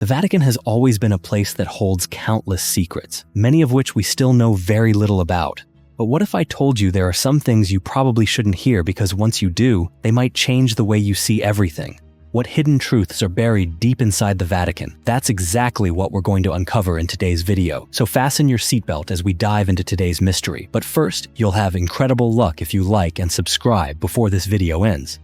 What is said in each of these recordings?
The Vatican has always been a place that holds countless secrets, many of which we still know very little about. But what if I told you there are some things you probably shouldn't hear because once you do, they might change the way you see everything? What hidden truths are buried deep inside the Vatican? That's exactly what we're going to uncover in today's video. So fasten your seatbelt as we dive into today's mystery. But first, you'll have incredible luck if you like and subscribe before this video ends.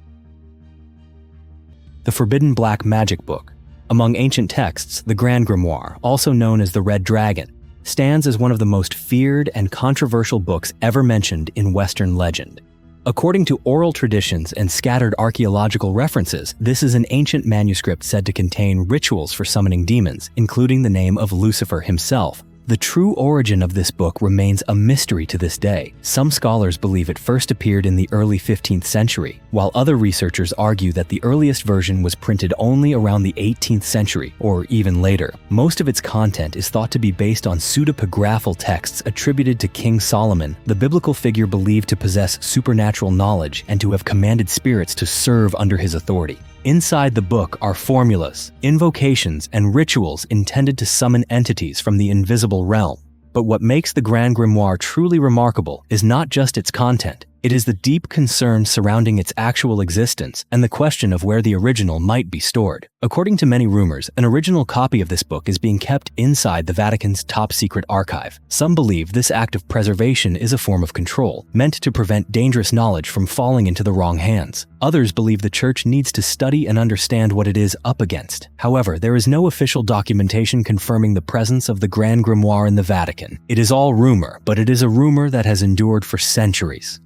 The Forbidden Black Magic Book. Among ancient texts, the Grand Grimoire, also known as the Red Dragon, stands as one of the most feared and controversial books ever mentioned in Western legend. According to oral traditions and scattered archaeological references, this is an ancient manuscript said to contain rituals for summoning demons, including the name of Lucifer himself. The true origin of this book remains a mystery to this day. Some scholars believe it first appeared in the early 15th century, while other researchers argue that the earliest version was printed only around the 18th century, or even later. Most of its content is thought to be based on pseudepigraphal texts attributed to King Solomon, the biblical figure believed to possess supernatural knowledge and to have commanded spirits to serve under his authority. Inside the book are formulas, invocations, and rituals intended to summon entities from the invisible realm. But what makes the Grand Grimoire truly remarkable is not just its content. It is the deep concern surrounding its actual existence and the question of where the original might be stored. According to many rumors, an original copy of this book is being kept inside the Vatican's top-secret archive. Some believe this act of preservation is a form of control, meant to prevent dangerous knowledge from falling into the wrong hands. Others believe the Church needs to study and understand what it is up against. However, there is no official documentation confirming the presence of the Grand Grimoire in the Vatican. It is all rumor, but it is a rumor that has endured for centuries.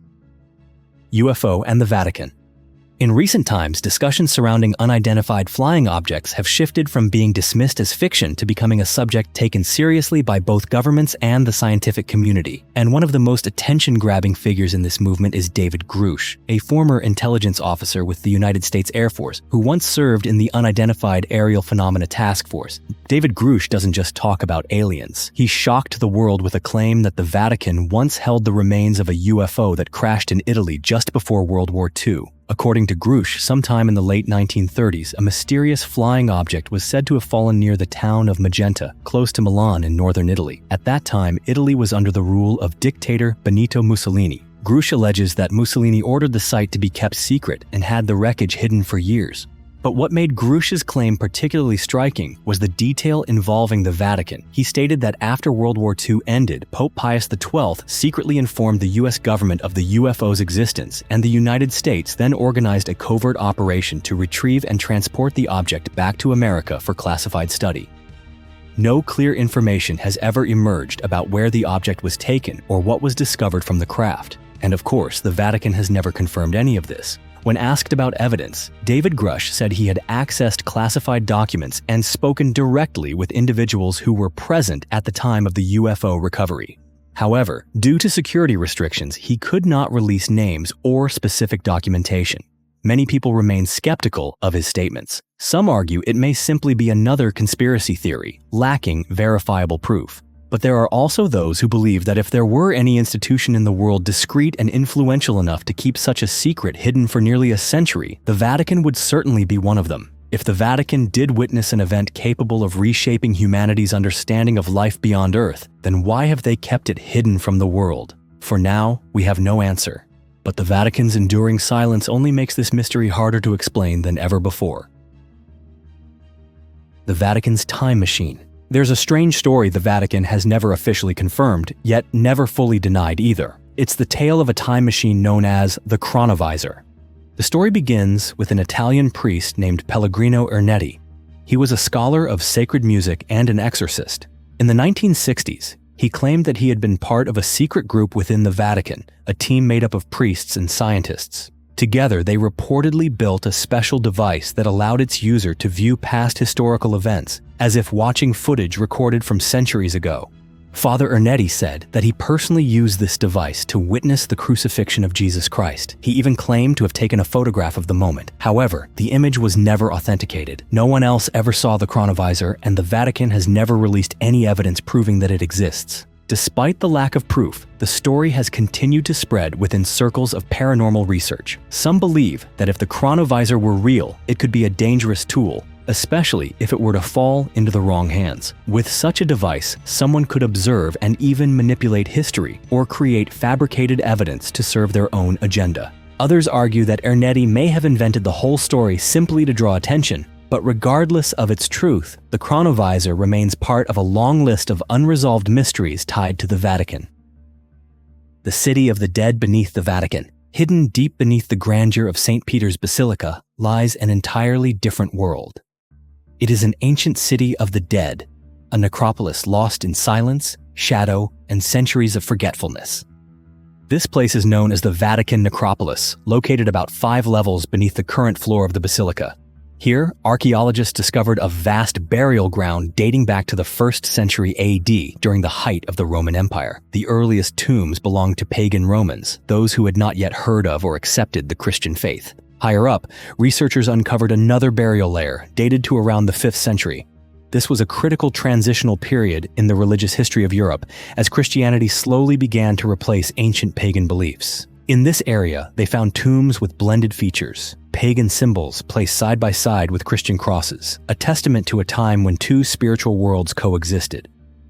UFO and the Vatican. In recent times, discussions surrounding unidentified flying objects have shifted from being dismissed as fiction to becoming a subject taken seriously by both governments and the scientific community. And one of the most attention-grabbing figures in this movement is David Grusch, a former intelligence officer with the United States Air Force, who once served in the Unidentified Aerial Phenomena Task Force. David Grusch doesn't just talk about aliens. He shocked the world with a claim that the Vatican once held the remains of a UFO that crashed in Italy just before World War II. According to Grusch, sometime in the late 1930s, a mysterious flying object was said to have fallen near the town of Magenta, close to Milan in northern Italy. At that time, Italy was under the rule of dictator Benito Mussolini. Grusch alleges that Mussolini ordered the site to be kept secret and had the wreckage hidden for years. But what made Grusch's claim particularly striking was the detail involving the Vatican. He stated that after World War II ended, Pope Pius XII secretly informed the US government of the UFO's existence, and the United States then organized a covert operation to retrieve and transport the object back to America for classified study. No clear information has ever emerged about where the object was taken or what was discovered from the craft. And of course, the Vatican has never confirmed any of this. When asked about evidence, David Grusch said he had accessed classified documents and spoken directly with individuals who were present at the time of the UFO recovery. However, due to security restrictions, he could not release names or specific documentation. Many people remain skeptical of his statements. Some argue it may simply be another conspiracy theory, lacking verifiable proof. But there are also those who believe that if there were any institution in the world discreet and influential enough to keep such a secret hidden for nearly a century, the Vatican would certainly be one of them. If the Vatican did witness an event capable of reshaping humanity's understanding of life beyond Earth, then why have they kept it hidden from the world? For now, we have no answer. But the Vatican's enduring silence only makes this mystery harder to explain than ever before. The Vatican's time machine. There's a strange story the Vatican has never officially confirmed, yet never fully denied either. It's the tale of a time machine known as the Chronovisor. The story begins with an Italian priest named Pellegrino Ernetti. He was a scholar of sacred music and an exorcist. In the 1960s, he claimed that he had been part of a secret group within the Vatican, a team made up of priests and scientists. Together, they reportedly built a special device that allowed its user to view past historical events, as if watching footage recorded from centuries ago. Father Ernetti said that he personally used this device to witness the crucifixion of Jesus Christ. He even claimed to have taken a photograph of the moment. However, the image was never authenticated. No one else ever saw the Chronovisor, and the Vatican has never released any evidence proving that it exists. Despite the lack of proof, the story has continued to spread within circles of paranormal research. Some believe that if the Chronovisor were real, it could be a dangerous tool, especially if it were to fall into the wrong hands. With such a device, someone could observe and even manipulate history or create fabricated evidence to serve their own agenda. Others argue that Ernetti may have invented the whole story simply to draw attention, but regardless of its truth, the Chronovisor remains part of a long list of unresolved mysteries tied to the Vatican. The city of the dead beneath the Vatican. Hidden deep beneath the grandeur of St. Peter's Basilica lies an entirely different world. It is an ancient city of the dead, a necropolis lost in silence, shadow, and centuries of forgetfulness. This place is known as the Vatican Necropolis, located about 5 levels beneath the current floor of the basilica. Here, archaeologists discovered a vast burial ground dating back to the 1st century AD during the height of the Roman Empire. The earliest tombs belonged to pagan Romans, those who had not yet heard of or accepted the Christian faith. Higher up, researchers uncovered another burial layer dated to around the 5th century. This was a critical transitional period in the religious history of Europe as Christianity slowly began to replace ancient pagan beliefs. In this area, they found tombs with blended features, pagan symbols placed side by side with Christian crosses, a testament to a time when 2 spiritual worlds coexisted.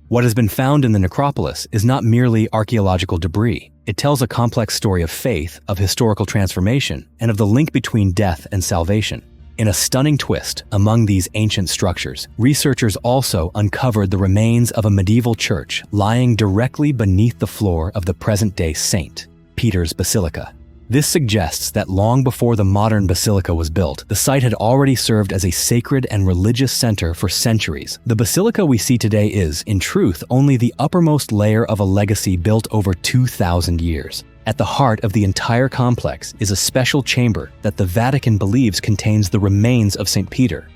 What has been found in the necropolis is not merely archaeological debris. It tells a complex story of faith, of historical transformation, and of the link between death and salvation. In a stunning twist among these ancient structures, researchers also uncovered the remains of a medieval church lying directly beneath the floor of the present-day St. Peter's Basilica. This suggests that long before the modern basilica was built, the site had already served as a sacred and religious center for centuries. The basilica we see today is, in truth, only the uppermost layer of a legacy built over 2,000 years. At the heart of the entire complex is a special chamber that the Vatican believes contains the remains of St. Peter,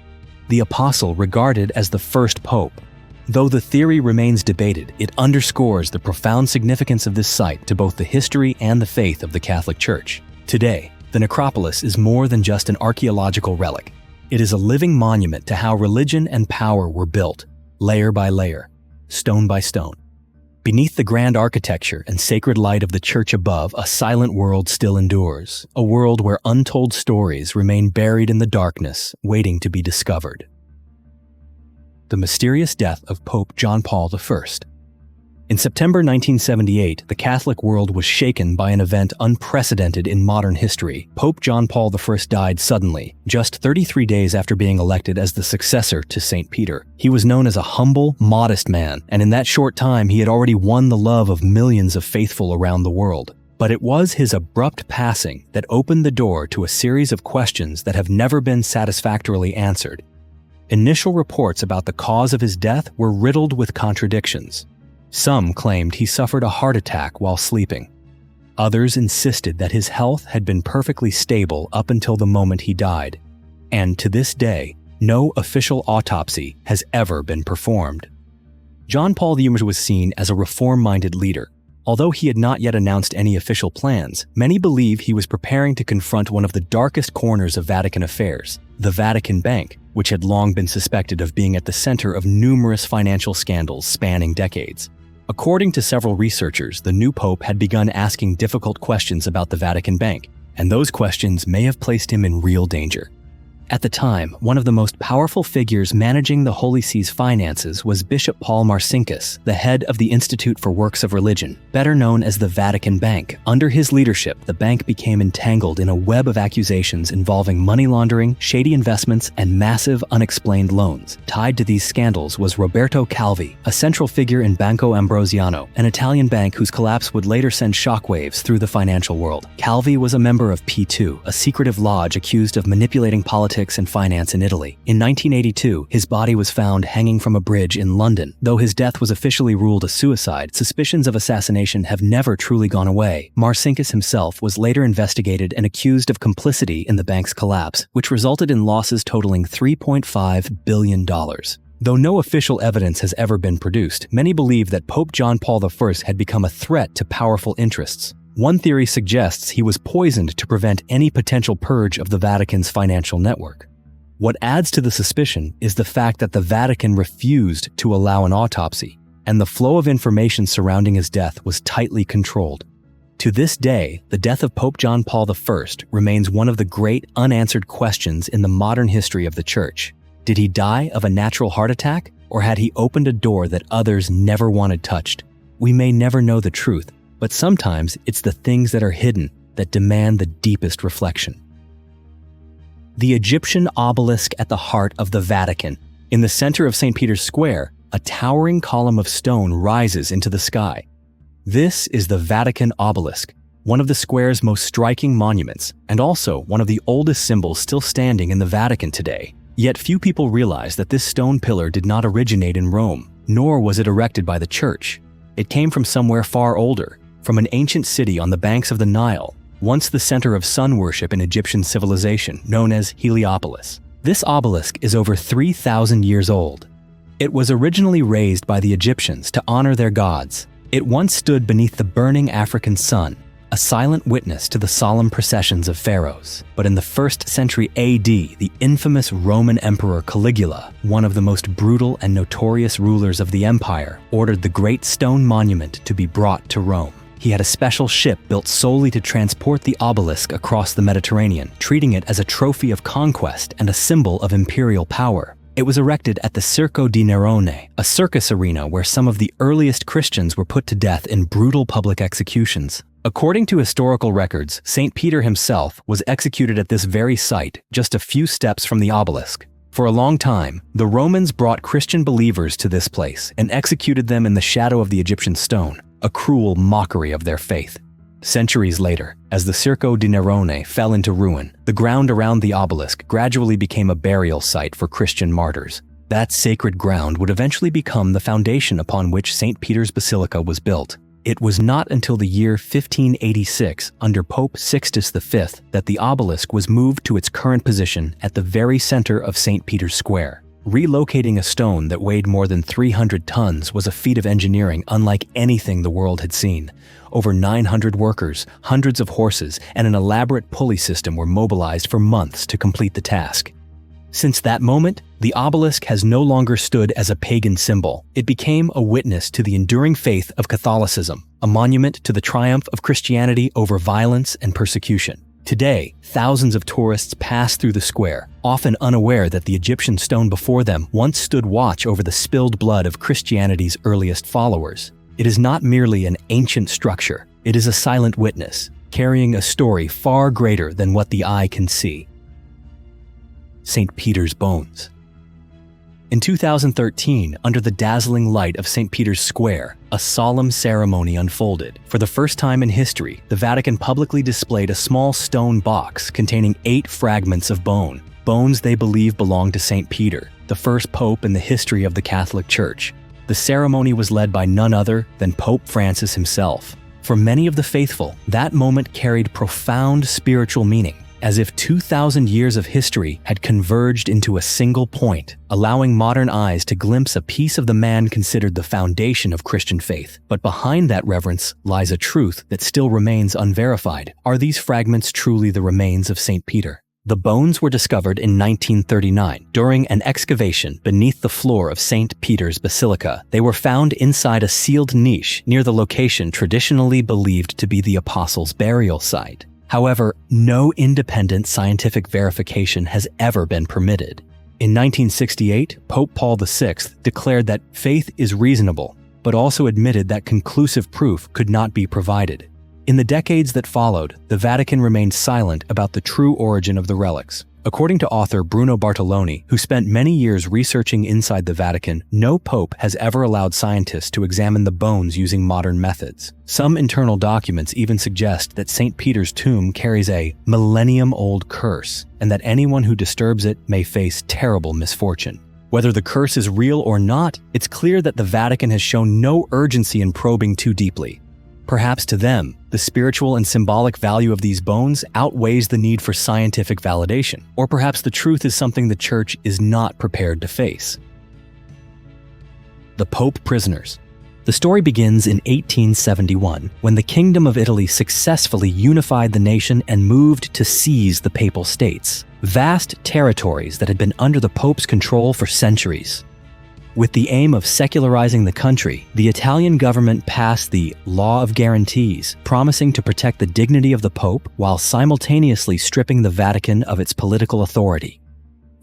the apostle regarded as the first pope. Though the theory remains debated, it underscores the profound significance of this site to both the history and the faith of the Catholic Church. Today, the necropolis is more than just an archaeological relic. It is a living monument to how religion and power were built, layer by layer, stone by stone. Beneath the grand architecture and sacred light of the church above, a silent world still endures, a world where untold stories remain buried in the darkness, waiting to be discovered. The mysterious death of Pope John Paul I. In September 1978, the Catholic world was shaken by an event unprecedented in modern history. Pope John Paul I died suddenly, just 33 days after being elected as the successor to St. Peter. He was known as a humble, modest man, and in that short time he had already won the love of millions of faithful around the world. But it was his abrupt passing that opened the door to a series of questions that have never been satisfactorily answered. Initial reports about the cause of his death were riddled with contradictions. Some claimed he suffered a heart attack while sleeping. Others insisted that his health had been perfectly stable up until the moment he died. And to this day, no official autopsy has ever been performed. John Paul I was seen as a reform-minded leader. Although he had not yet announced any official plans, many believe he was preparing to confront one of the darkest corners of Vatican affairs, the Vatican Bank, which had long been suspected of being at the center of numerous financial scandals spanning decades. According to several researchers, the new pope had begun asking difficult questions about the Vatican Bank, and those questions may have placed him in real danger. At the time, one of the most powerful figures managing the Holy See's finances was Bishop Paul Marcinkus, the head of the Institute for Works of Religion, better known as the Vatican Bank. Under his leadership, the bank became entangled in a web of accusations involving money laundering, shady investments, and massive unexplained loans. Tied to these scandals was Roberto Calvi, a central figure in Banco Ambrosiano, an Italian bank whose collapse would later send shockwaves through the financial world. Calvi was a member of P2, a secretive lodge accused of manipulating politics and finance in Italy. In 1982, his body was found hanging from a bridge in London. Though his death was officially ruled a suicide, suspicions of assassination have never truly gone away. Marcinkus himself was later investigated and accused of complicity in the bank's collapse, which resulted in losses totaling $3.5 billion. Though no official evidence has ever been produced, many believe that Pope John Paul I had become a threat to powerful interests. One theory suggests he was poisoned to prevent any potential purge of the Vatican's financial network. What adds to the suspicion is the fact that the Vatican refused to allow an autopsy, and the flow of information surrounding his death was tightly controlled. To this day, the death of Pope John Paul I remains one of the great unanswered questions in the modern history of the Church. Did he die of a natural heart attack, or had he opened a door that others never wanted touched? We may never know the truth, but sometimes it's the things that are hidden that demand the deepest reflection. The Egyptian obelisk at the heart of the Vatican. In the center of St. Peter's Square, a towering column of stone rises into the sky. This is the Vatican obelisk, one of the square's most striking monuments, and also one of the oldest symbols still standing in the Vatican today. Yet few people realize that this stone pillar did not originate in Rome, nor was it erected by the church. It came from somewhere far older, from an ancient city on the banks of the Nile, once the center of sun worship in Egyptian civilization, known as Heliopolis. This obelisk is over 3,000 years old. It was originally raised by the Egyptians to honor their gods. It once stood beneath the burning African sun, a silent witness to the solemn processions of pharaohs. But in the 1st century AD, the infamous Roman Emperor Caligula, one of the most brutal and notorious rulers of the empire, ordered the great stone monument to be brought to Rome. He had a special ship built solely to transport the obelisk across the Mediterranean, treating it as a trophy of conquest and a symbol of imperial power. It was erected at the Circo di Nerone, a circus arena where some of the earliest Christians were put to death in brutal public executions. According to historical records, St. Peter himself was executed at this very site, just a few steps from the obelisk. For a long time, the Romans brought Christian believers to this place and executed them in the shadow of the Egyptian stone, a cruel mockery of their faith. Centuries later, as the Circo di Nerone fell into ruin, the ground around the obelisk gradually became a burial site for Christian martyrs. That sacred ground would eventually become the foundation upon which St. Peter's Basilica was built. It was not until the year 1586, under Pope Sixtus V, that the obelisk was moved to its current position at the very center of St. Peter's Square. Relocating a stone that weighed more than 300 tons was a feat of engineering unlike anything the world had seen. Over 900 workers, hundreds of horses, and an elaborate pulley system were mobilized for months to complete the task. Since that moment, the obelisk has no longer stood as a pagan symbol. It became a witness to the enduring faith of Catholicism, a monument to the triumph of Christianity over violence and persecution. Today, thousands of tourists pass through the square, often unaware that the Egyptian stone before them once stood watch over the spilled blood of Christianity's earliest followers. It is not merely an ancient structure, it is a silent witness, carrying a story far greater than what the eye can see. St. Peter's bones. In 2013, under the dazzling light of St. Peter's Square, a solemn ceremony unfolded. For the first time in history, the Vatican publicly displayed a small stone box containing 8 fragments of bone, bones they believe belong to St. Peter, the first pope in the history of the Catholic Church. The ceremony was led by none other than Pope Francis himself. For many of the faithful, that moment carried profound spiritual meaning, as if 2,000 years of history had converged into a single point, allowing modern eyes to glimpse a piece of the man considered the foundation of Christian faith. But behind that reverence lies a truth that still remains unverified. Are these fragments truly the remains of St. Peter? The bones were discovered in 1939 during an excavation beneath the floor of St. Peter's Basilica. They were found inside a sealed niche near the location traditionally believed to be the Apostles' burial site. However, no independent scientific verification has ever been permitted. In 1968, Pope Paul VI declared that faith is reasonable, but also admitted that conclusive proof could not be provided. In the decades that followed, the Vatican remained silent about the true origin of the relics. According to author Bruno Bartoloni, who spent many years researching inside the Vatican, no pope has ever allowed scientists to examine the bones using modern methods. Some internal documents even suggest that St. Peter's tomb carries a millennium-old curse, and that anyone who disturbs it may face terrible misfortune. Whether the curse is real or not, it's clear that the Vatican has shown no urgency in probing too deeply. Perhaps to them, the spiritual and symbolic value of these bones outweighs the need for scientific validation, or perhaps the truth is something the Church is not prepared to face. The Pope prisoners. The story begins in 1871, when the Kingdom of Italy successfully unified the nation and moved to seize the Papal States, vast territories that had been under the Pope's control for centuries. With the aim of secularizing the country, the Italian government passed the Law of Guarantees, promising to protect the dignity of the Pope while simultaneously stripping the Vatican of its political authority.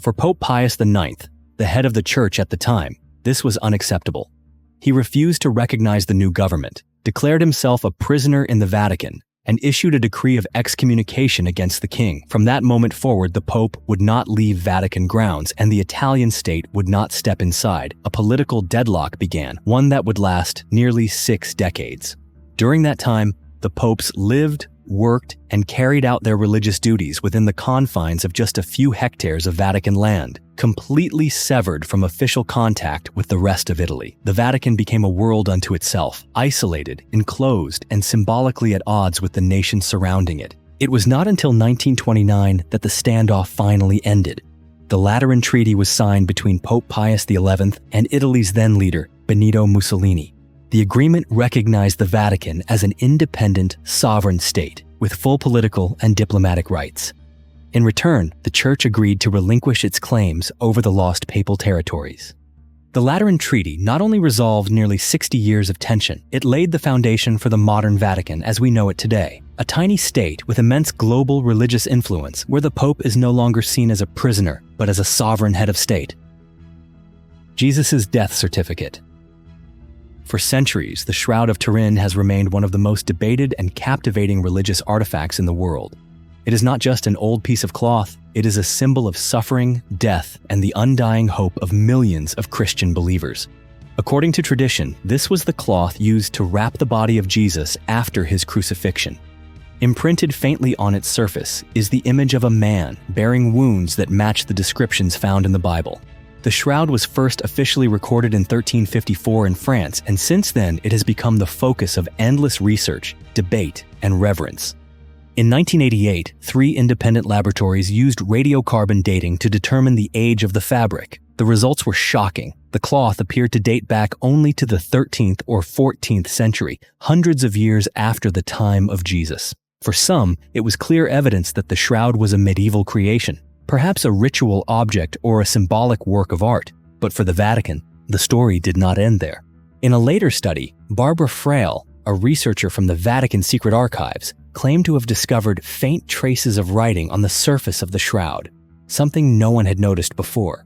For Pope Pius IX, the head of the church at the time, this was unacceptable. He refused to recognize the new government, declared himself a prisoner in the Vatican, and issued a decree of excommunication against the king. From that moment forward, the Pope would not leave Vatican grounds, and the Italian state would not step inside. A political deadlock began, one that would last nearly 6 decades. During that time, the popes lived, worked, and carried out their religious duties within the confines of just a few hectares of Vatican land, completely severed from official contact with the rest of Italy. The Vatican became a world unto itself, isolated, enclosed, and symbolically at odds with the nations surrounding it. It was not until 1929 that the standoff finally ended. The Lateran Treaty was signed between Pope Pius XI and Italy's then leader, Benito Mussolini. The agreement recognized the Vatican as an independent, sovereign state with full political and diplomatic rights. In return, the Church agreed to relinquish its claims over the lost papal territories. The Lateran Treaty not only resolved nearly 60 years of tension, it laid the foundation for the modern Vatican as we know it today, a tiny state with immense global religious influence where the Pope is no longer seen as a prisoner, but as a sovereign head of state. Jesus' death certificate. For centuries, the Shroud of Turin has remained one of the most debated and captivating religious artifacts in the world. It is not just an old piece of cloth, it is a symbol of suffering, death, and the undying hope of millions of Christian believers. According to tradition, this was the cloth used to wrap the body of Jesus after his crucifixion. Imprinted faintly on its surface is the image of a man bearing wounds that match the descriptions found in the Bible. The shroud was first officially recorded in 1354 in France, and since then it has become the focus of endless research, debate, and reverence. In 1988, 3 independent laboratories used radiocarbon dating to determine the age of the fabric. The results were shocking. The cloth appeared to date back only to the 13th or 14th century, hundreds of years after the time of Jesus. For some, it was clear evidence that the shroud was a medieval creation, perhaps a ritual object or a symbolic work of art. But for the Vatican, the story did not end there. In a later study, Barbara Frail, a researcher from the Vatican Secret Archives, claimed to have discovered faint traces of writing on the surface of the shroud, something no one had noticed before.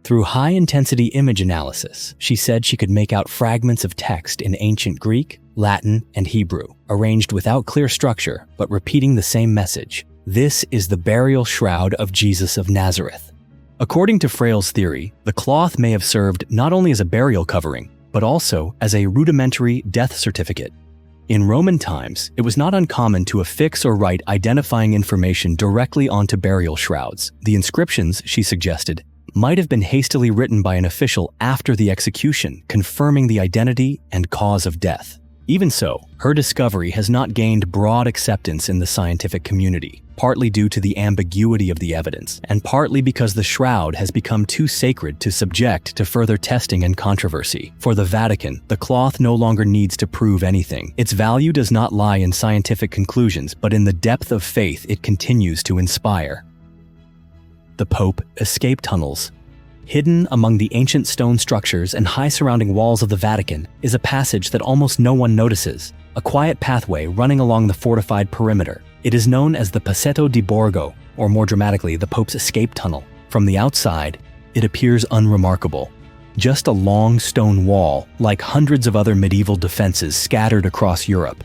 Through high-intensity image analysis, she said she could make out fragments of text in ancient Greek, Latin, and Hebrew, arranged without clear structure but repeating the same message. This is the burial shroud of Jesus of Nazareth. According to Frail's theory, the cloth may have served not only as a burial covering, but also as a rudimentary death certificate. In Roman times, it was not uncommon to affix or write identifying information directly onto burial shrouds. The inscriptions, she suggested, might have been hastily written by an official after the execution, confirming the identity and cause of death. Even so, her discovery has not gained broad acceptance in the scientific community, partly due to the ambiguity of the evidence, and partly because the shroud has become too sacred to subject to further testing and controversy. For the Vatican, the cloth no longer needs to prove anything. Its value does not lie in scientific conclusions, but in the depth of faith it continues to inspire. The Pope escape tunnels. Hidden among the ancient stone structures and high surrounding walls of the Vatican is a passage that almost no one notices, a quiet pathway running along the fortified perimeter. It is known as the Passetto di Borgo, or more dramatically, the Pope's escape tunnel. From the outside, it appears unremarkable. Just a long stone wall, like hundreds of other medieval defenses scattered across Europe.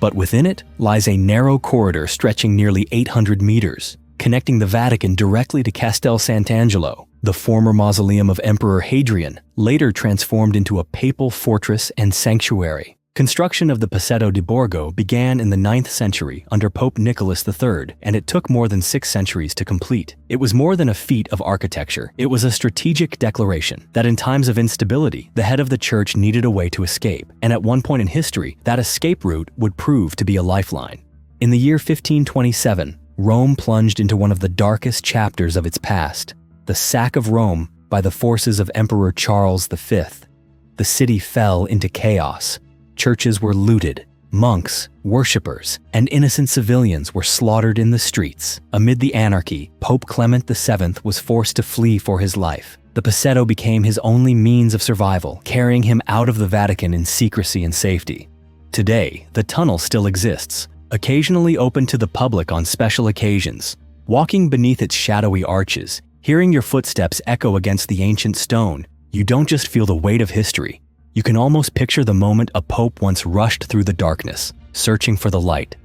But within it lies a narrow corridor stretching nearly 800 meters, connecting the Vatican directly to Castel Sant'Angelo, the former mausoleum of Emperor Hadrian, later transformed into a papal fortress and sanctuary. Construction of the Passetto di Borgo began in the 9th century under Pope Nicholas III, and it took more than 6 centuries to complete. It was more than a feat of architecture. It was a strategic declaration that in times of instability, the head of the church needed a way to escape, and at one point in history, that escape route would prove to be a lifeline. In the year 1527, Rome plunged into one of the darkest chapters of its past, the sack of Rome by the forces of Emperor Charles V. The city fell into chaos. Churches were looted, monks, worshippers, and innocent civilians were slaughtered in the streets. Amid the anarchy, Pope Clement VII was forced to flee for his life. The Passetto became his only means of survival, carrying him out of the Vatican in secrecy and safety. Today, the tunnel still exists, occasionally open to the public on special occasions. Walking beneath its shadowy arches, Hearing your footsteps echo against the ancient stone, you don't just feel the weight of history. You can almost picture the moment a pope once rushed through the darkness, searching for the light.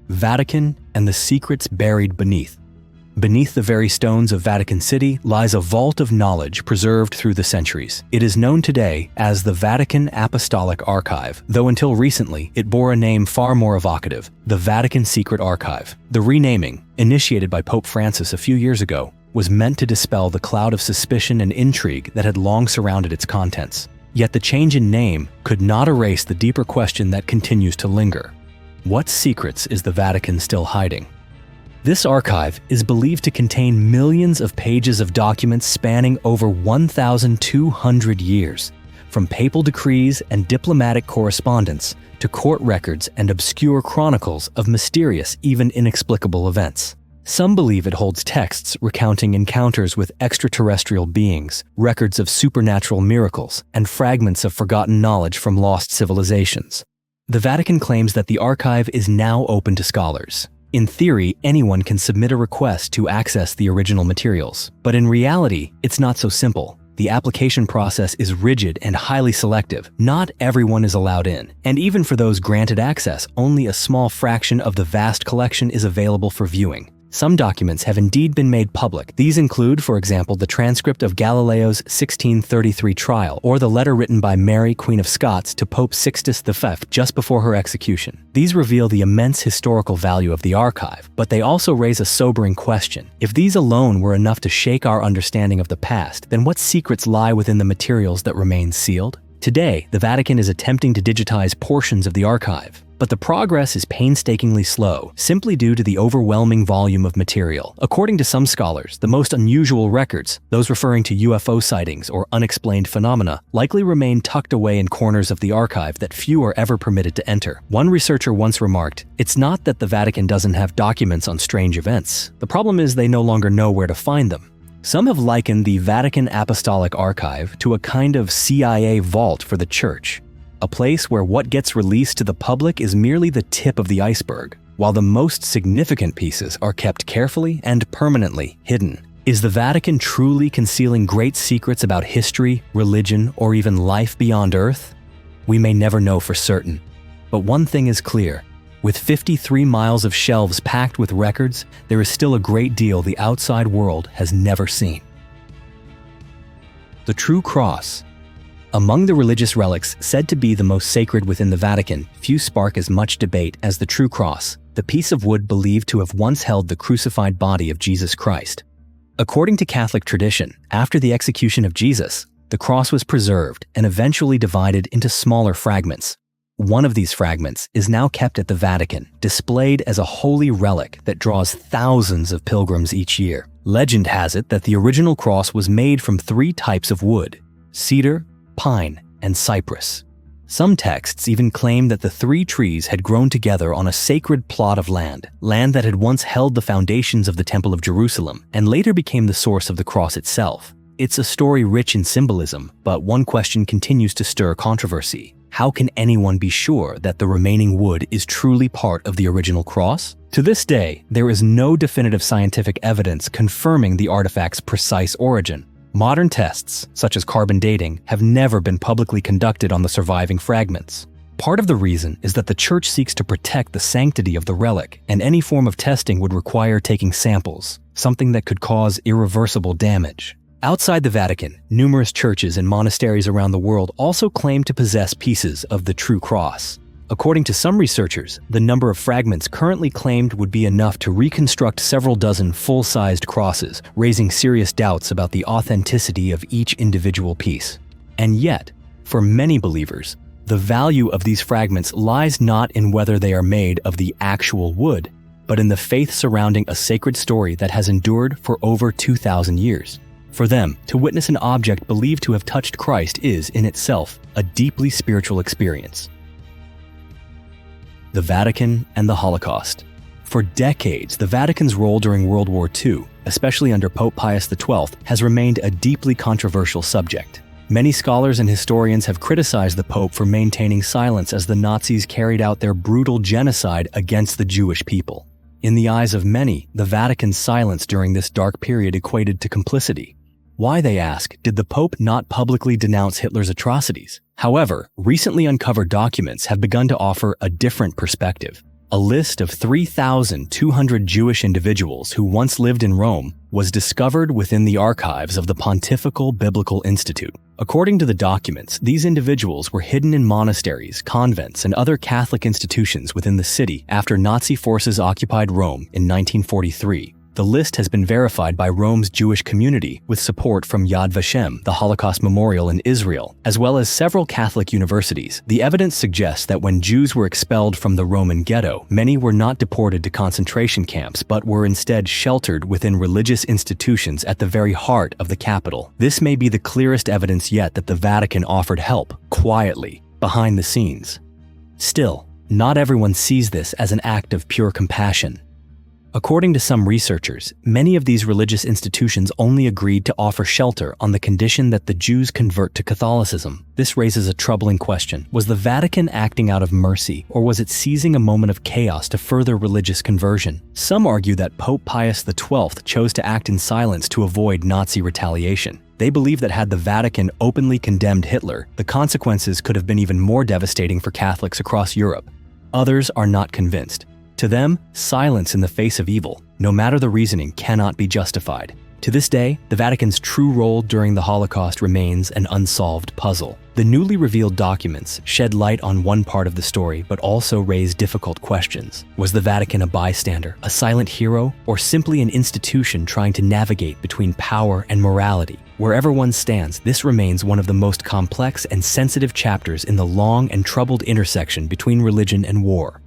Vatican and the secrets buried beneath. Beneath the very stones of Vatican City lies a vault of knowledge preserved through the centuries. It is known today as the Vatican Apostolic Archive, though until recently it bore a name far more evocative, the Vatican Secret Archive. The renaming, initiated by Pope Francis a few years ago, was meant to dispel the cloud of suspicion and intrigue that had long surrounded its contents. Yet the change in name could not erase the deeper question that continues to linger. What secrets is the Vatican still hiding? This archive is believed to contain millions of pages of documents spanning over 1,200 years, from papal decrees and diplomatic correspondence to court records and obscure chronicles of mysterious, even inexplicable events. Some believe it holds texts recounting encounters with extraterrestrial beings, records of supernatural miracles, and fragments of forgotten knowledge from lost civilizations. The Vatican claims that the archive is now open to scholars. In theory, anyone can submit a request to access the original materials. But in reality, it's not so simple. The application process is rigid and highly selective. Not everyone is allowed in. And even for those granted access, only a small fraction of the vast collection is available for viewing. Some documents have indeed been made public. These include, for example, the transcript of Galileo's 1633 trial, or the letter written by Mary, Queen of Scots, to Pope Sixtus V just before her execution. These reveal the immense historical value of the archive, but they also raise a sobering question. If these alone were enough to shake our understanding of the past, then what secrets lie within the materials that remain sealed? Today, the Vatican is attempting to digitize portions of the archive. But the progress is painstakingly slow, simply due to the overwhelming volume of material. According to some scholars, the most unusual records, those referring to UFO sightings or unexplained phenomena, likely remain tucked away in corners of the archive that few are ever permitted to enter. One researcher once remarked, "It's not that the Vatican doesn't have documents on strange events. The problem is they no longer know where to find them." Some have likened the Vatican Apostolic Archive to a kind of CIA vault for the Church. A place where what gets released to the public is merely the tip of the iceberg, while the most significant pieces are kept carefully and permanently hidden. Is the Vatican truly concealing great secrets about history, religion, or even life beyond Earth? We may never know for certain. But one thing is clear. With 53 miles of shelves packed with records, there is still a great deal the outside world has never seen. The True Cross. Among the religious relics said to be the most sacred within the Vatican, few spark as much debate as the True Cross, the piece of wood believed to have once held the crucified body of Jesus Christ. According to Catholic tradition, after the execution of Jesus, the cross was preserved and eventually divided into smaller fragments. One of these fragments is now kept at the Vatican, displayed as a holy relic that draws thousands of pilgrims each year. Legend has it that the original cross was made from 3 types of wood: cedar, pine, and cypress. Some texts even claim that the 3 trees had grown together on a sacred plot of land that had once held the foundations of the Temple of Jerusalem and later became the source of the cross itself. It's a story rich in symbolism, but one question continues to stir controversy. How can anyone be sure that the remaining wood is truly part of the original cross? To this day, there is no definitive scientific evidence confirming the artifact's precise origin. Modern tests, such as carbon dating, have never been publicly conducted on the surviving fragments. Part of the reason is that the Church seeks to protect the sanctity of the relic, and any form of testing would require taking samples, something that could cause irreversible damage. Outside the Vatican, numerous churches and monasteries around the world also claim to possess pieces of the True Cross. According to some researchers, the number of fragments currently claimed would be enough to reconstruct several dozen full-sized crosses, raising serious doubts about the authenticity of each individual piece. And yet, for many believers, the value of these fragments lies not in whether they are made of the actual wood, but in the faith surrounding a sacred story that has endured for over 2,000 years. For them, to witness an object believed to have touched Christ is, in itself, a deeply spiritual experience. The Vatican and the Holocaust. For decades, the Vatican's role during World War II, especially under Pope Pius XII, has remained a deeply controversial subject. Many scholars and historians have criticized the Pope for maintaining silence as the Nazis carried out their brutal genocide against the Jewish people. In the eyes of many, the Vatican's silence during this dark period equated to complicity. Why, they ask, did the Pope not publicly denounce Hitler's atrocities? However, recently uncovered documents have begun to offer a different perspective. A list of 3,200 Jewish individuals who once lived in Rome was discovered within the archives of the Pontifical Biblical Institute. According to the documents, these individuals were hidden in monasteries, convents, and other Catholic institutions within the city after Nazi forces occupied Rome in 1943. The list has been verified by Rome's Jewish community with support from Yad Vashem, the Holocaust Memorial in Israel, as well as several Catholic universities. The evidence suggests that when Jews were expelled from the Roman ghetto, many were not deported to concentration camps but were instead sheltered within religious institutions at the very heart of the capital. This may be the clearest evidence yet that the Vatican offered help, quietly, behind the scenes. Still, not everyone sees this as an act of pure compassion. According to some researchers, many of these religious institutions only agreed to offer shelter on the condition that the Jews convert to Catholicism. This raises a troubling question. Was the Vatican acting out of mercy, or was it seizing a moment of chaos to further religious conversion? Some argue that Pope Pius XII chose to act in silence to avoid Nazi retaliation. They believe that had the Vatican openly condemned Hitler, the consequences could have been even more devastating for Catholics across Europe. Others are not convinced. To them, silence in the face of evil, no matter the reasoning, cannot be justified. To this day, the Vatican's true role during the Holocaust remains an unsolved puzzle. The newly revealed documents shed light on one part of the story, but also raise difficult questions. Was the Vatican a bystander, a silent hero, or simply an institution trying to navigate between power and morality? Wherever one stands, this remains one of the most complex and sensitive chapters in the long and troubled intersection between religion and war.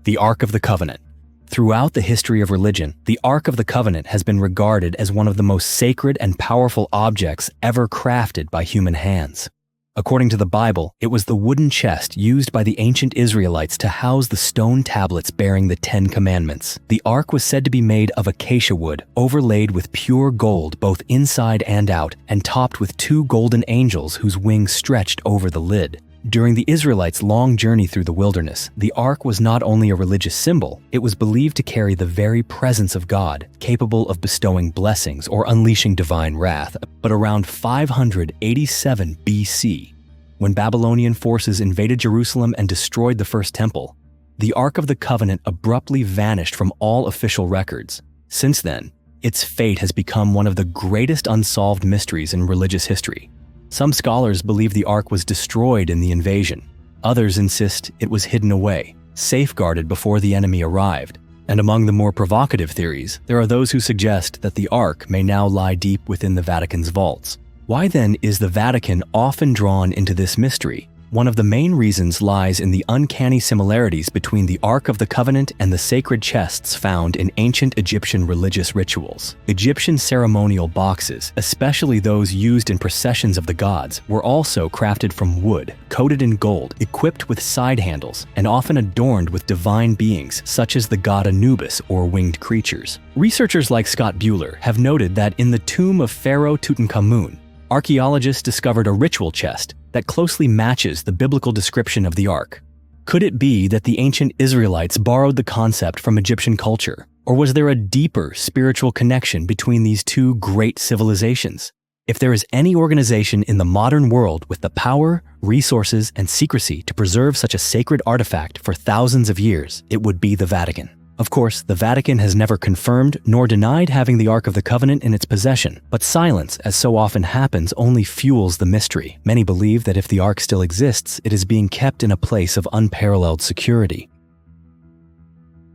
The Ark of the Covenant. Throughout the history of religion, the Ark of the Covenant has been regarded as one of the most sacred and powerful objects ever crafted by human hands. According to the Bible, it was the wooden chest used by the ancient Israelites to house the stone tablets bearing the 10 Commandments. The Ark was said to be made of acacia wood, overlaid with pure gold both inside and out, and topped with 2 golden angels whose wings stretched over the lid. During the Israelites' long journey through the wilderness, the Ark was not only a religious symbol, it was believed to carry the very presence of God, capable of bestowing blessings or unleashing divine wrath. But around 587 BC, when Babylonian forces invaded Jerusalem and destroyed the First Temple, the Ark of the Covenant abruptly vanished from all official records. Since then, its fate has become one of the greatest unsolved mysteries in religious history. Some scholars believe the Ark was destroyed in the invasion. Others insist it was hidden away, safeguarded before the enemy arrived. And among the more provocative theories, there are those who suggest that the Ark may now lie deep within the Vatican's vaults. Why then is the Vatican often drawn into this mystery? One of the main reasons lies in the uncanny similarities between the Ark of the Covenant and the sacred chests found in ancient Egyptian religious rituals. Egyptian ceremonial boxes, especially those used in processions of the gods, were also crafted from wood, coated in gold, equipped with side handles, and often adorned with divine beings such as the god Anubis or winged creatures. Researchers like Scott Bueller have noted that in the tomb of Pharaoh Tutankhamun, archaeologists discovered a ritual chest that closely matches the biblical description of the Ark. Could it be that the ancient Israelites borrowed the concept from Egyptian culture? Or was there a deeper spiritual connection between these two great civilizations? If there is any organization in the modern world with the power, resources, and secrecy to preserve such a sacred artifact for thousands of years, it would be the Vatican. Of course, the Vatican has never confirmed nor denied having the Ark of the Covenant in its possession, but silence, as so often happens, only fuels the mystery. Many believe that if the Ark still exists, it is being kept in a place of unparalleled security.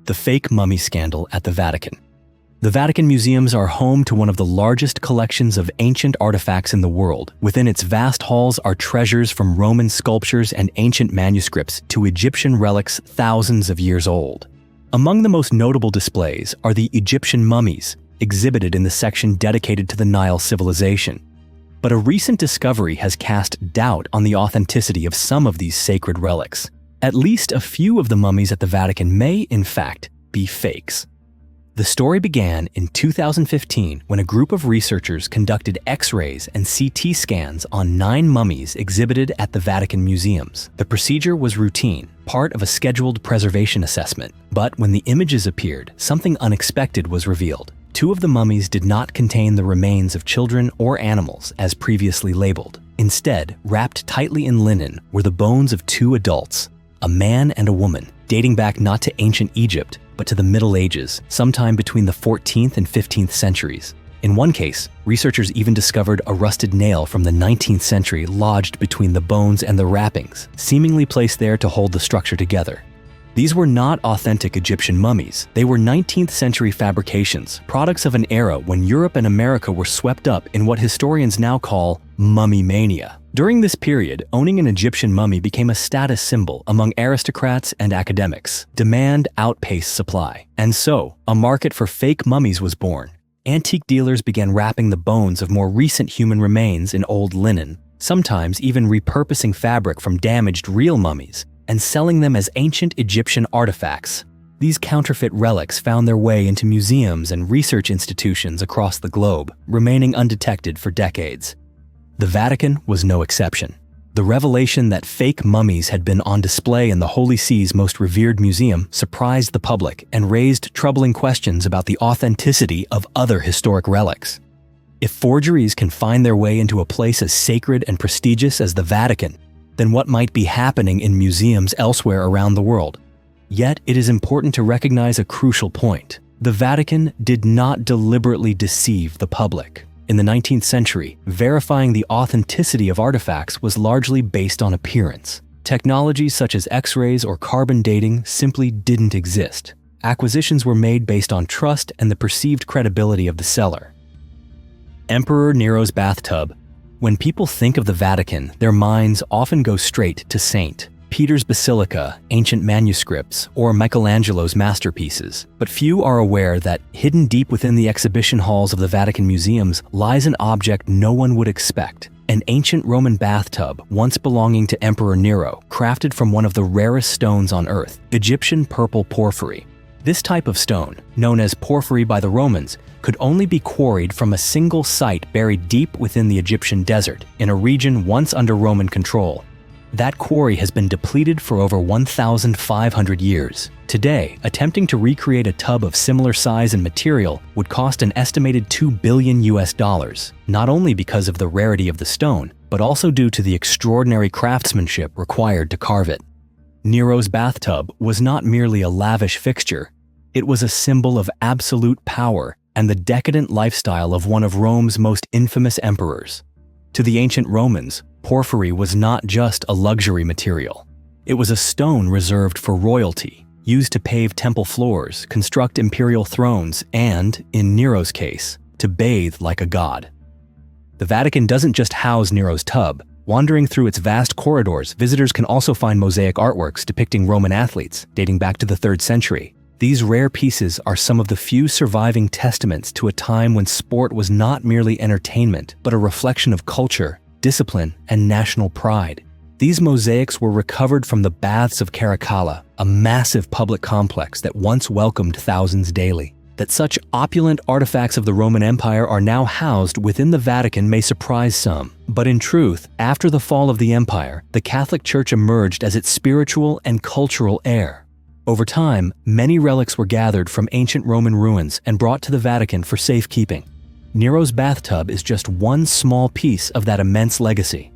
The fake mummy scandal at the Vatican. The Vatican museums are home to one of the largest collections of ancient artifacts in the world. Within its vast halls are treasures from Roman sculptures and ancient manuscripts to Egyptian relics thousands of years old. Among the most notable displays are the Egyptian mummies, exhibited in the section dedicated to the Nile civilization. But a recent discovery has cast doubt on the authenticity of some of these sacred relics. At least a few of the mummies at the Vatican may, in fact, be fakes. The story began in 2015 when a group of researchers conducted X-rays and CT scans on 9 mummies exhibited at the Vatican museums. The procedure was routine, part of a scheduled preservation assessment. But when the images appeared, something unexpected was revealed. 2 of the mummies did not contain the remains of children or animals as previously labeled. Instead, wrapped tightly in linen were the bones of 2 adults, a man and a woman, dating back not to ancient Egypt, but to the Middle Ages, sometime between the 14th and 15th centuries. In one case, researchers even discovered a rusted nail from the 19th century lodged between the bones and the wrappings, seemingly placed there to hold the structure together. These were not authentic Egyptian mummies. They were 19th century fabrications, products of an era when Europe and America were swept up in what historians now call mummy mania. During this period, owning an Egyptian mummy became a status symbol among aristocrats and academics. Demand outpaced supply. And so, a market for fake mummies was born. Antique dealers began wrapping the bones of more recent human remains in old linen, sometimes even repurposing fabric from damaged real mummies and selling them as ancient Egyptian artifacts. These counterfeit relics found their way into museums and research institutions across the globe, remaining undetected for decades. The Vatican was no exception. The revelation that fake mummies had been on display in the Holy See's most revered museum surprised the public and raised troubling questions about the authenticity of other historic relics. If forgeries can find their way into a place as sacred and prestigious as the Vatican, then what might be happening in museums elsewhere around the world? Yet, it is important to recognize a crucial point. The Vatican did not deliberately deceive the public. In the 19th century, verifying the authenticity of artifacts was largely based on appearance. Technologies such as X-rays or carbon dating simply didn't exist. Acquisitions were made based on trust and the perceived credibility of the seller. Emperor Nero's bathtub. When people think of the Vatican, their minds often go straight to St. Peter's Basilica, ancient manuscripts, or Michelangelo's masterpieces. But few are aware that hidden deep within the exhibition halls of the Vatican museums lies an object no one would expect. An ancient Roman bathtub, once belonging to Emperor Nero, crafted from one of the rarest stones on Earth, Egyptian purple porphyry. This type of stone, known as porphyry by the Romans, could only be quarried from a single site buried deep within the Egyptian desert, in a region once under Roman control. That quarry has been depleted for over 1,500 years. Today, attempting to recreate a tub of similar size and material would cost an estimated $2 billion, not only because of the rarity of the stone, but also due to the extraordinary craftsmanship required to carve it. Nero's bathtub was not merely a lavish fixture. It was a symbol of absolute power and the decadent lifestyle of one of Rome's most infamous emperors. To the ancient Romans, porphyry was not just a luxury material. It was a stone reserved for royalty, used to pave temple floors, construct imperial thrones, and, in Nero's case, to bathe like a god. The Vatican doesn't just house Nero's tub. Wandering through its vast corridors, visitors can also find mosaic artworks depicting Roman athletes, dating back to the 3rd century. These rare pieces are some of the few surviving testaments to a time when sport was not merely entertainment, but a reflection of culture, discipline, and national pride. These mosaics were recovered from the baths of Caracalla, a massive public complex that once welcomed thousands daily. That such opulent artifacts of the Roman Empire are now housed within the Vatican may surprise some. But in truth, after the fall of the empire, the Catholic Church emerged as its spiritual and cultural heir. Over time, many relics were gathered from ancient Roman ruins and brought to the Vatican for safekeeping. Nero's bathtub is just one small piece of that immense legacy.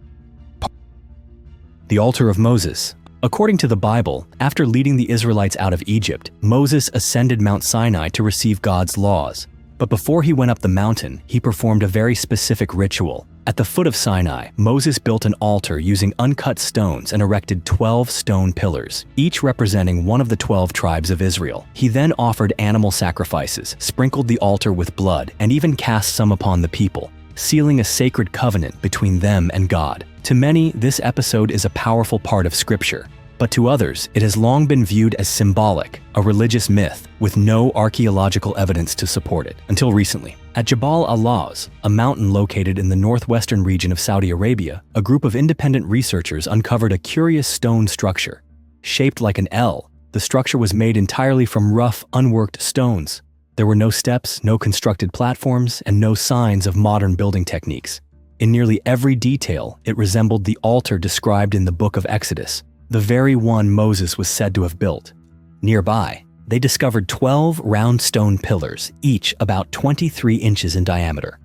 The altar of Moses. According to the Bible, after leading the Israelites out of Egypt, Moses ascended Mount Sinai to receive God's laws. But before he went up the mountain, he performed a very specific ritual. At the foot of Sinai, Moses built an altar using uncut stones and erected 12 stone pillars, each representing one of the 12 tribes of Israel. He then offered animal sacrifices, sprinkled the altar with blood, and even cast some upon the people, sealing a sacred covenant between them and God. To many, this episode is a powerful part of Scripture. But to others, it has long been viewed as symbolic, a religious myth, with no archaeological evidence to support it, until recently. At Jabal al-Lawz, a mountain located in the northwestern region of Saudi Arabia, a group of independent researchers uncovered a curious stone structure. Shaped like an L, the structure was made entirely from rough, unworked stones. There were no steps, no constructed platforms, and no signs of modern building techniques. In nearly every detail, it resembled the altar described in the Book of Exodus, the very one Moses was said to have built. Nearby, they discovered 12 round stone pillars, each about 23 inches in diameter.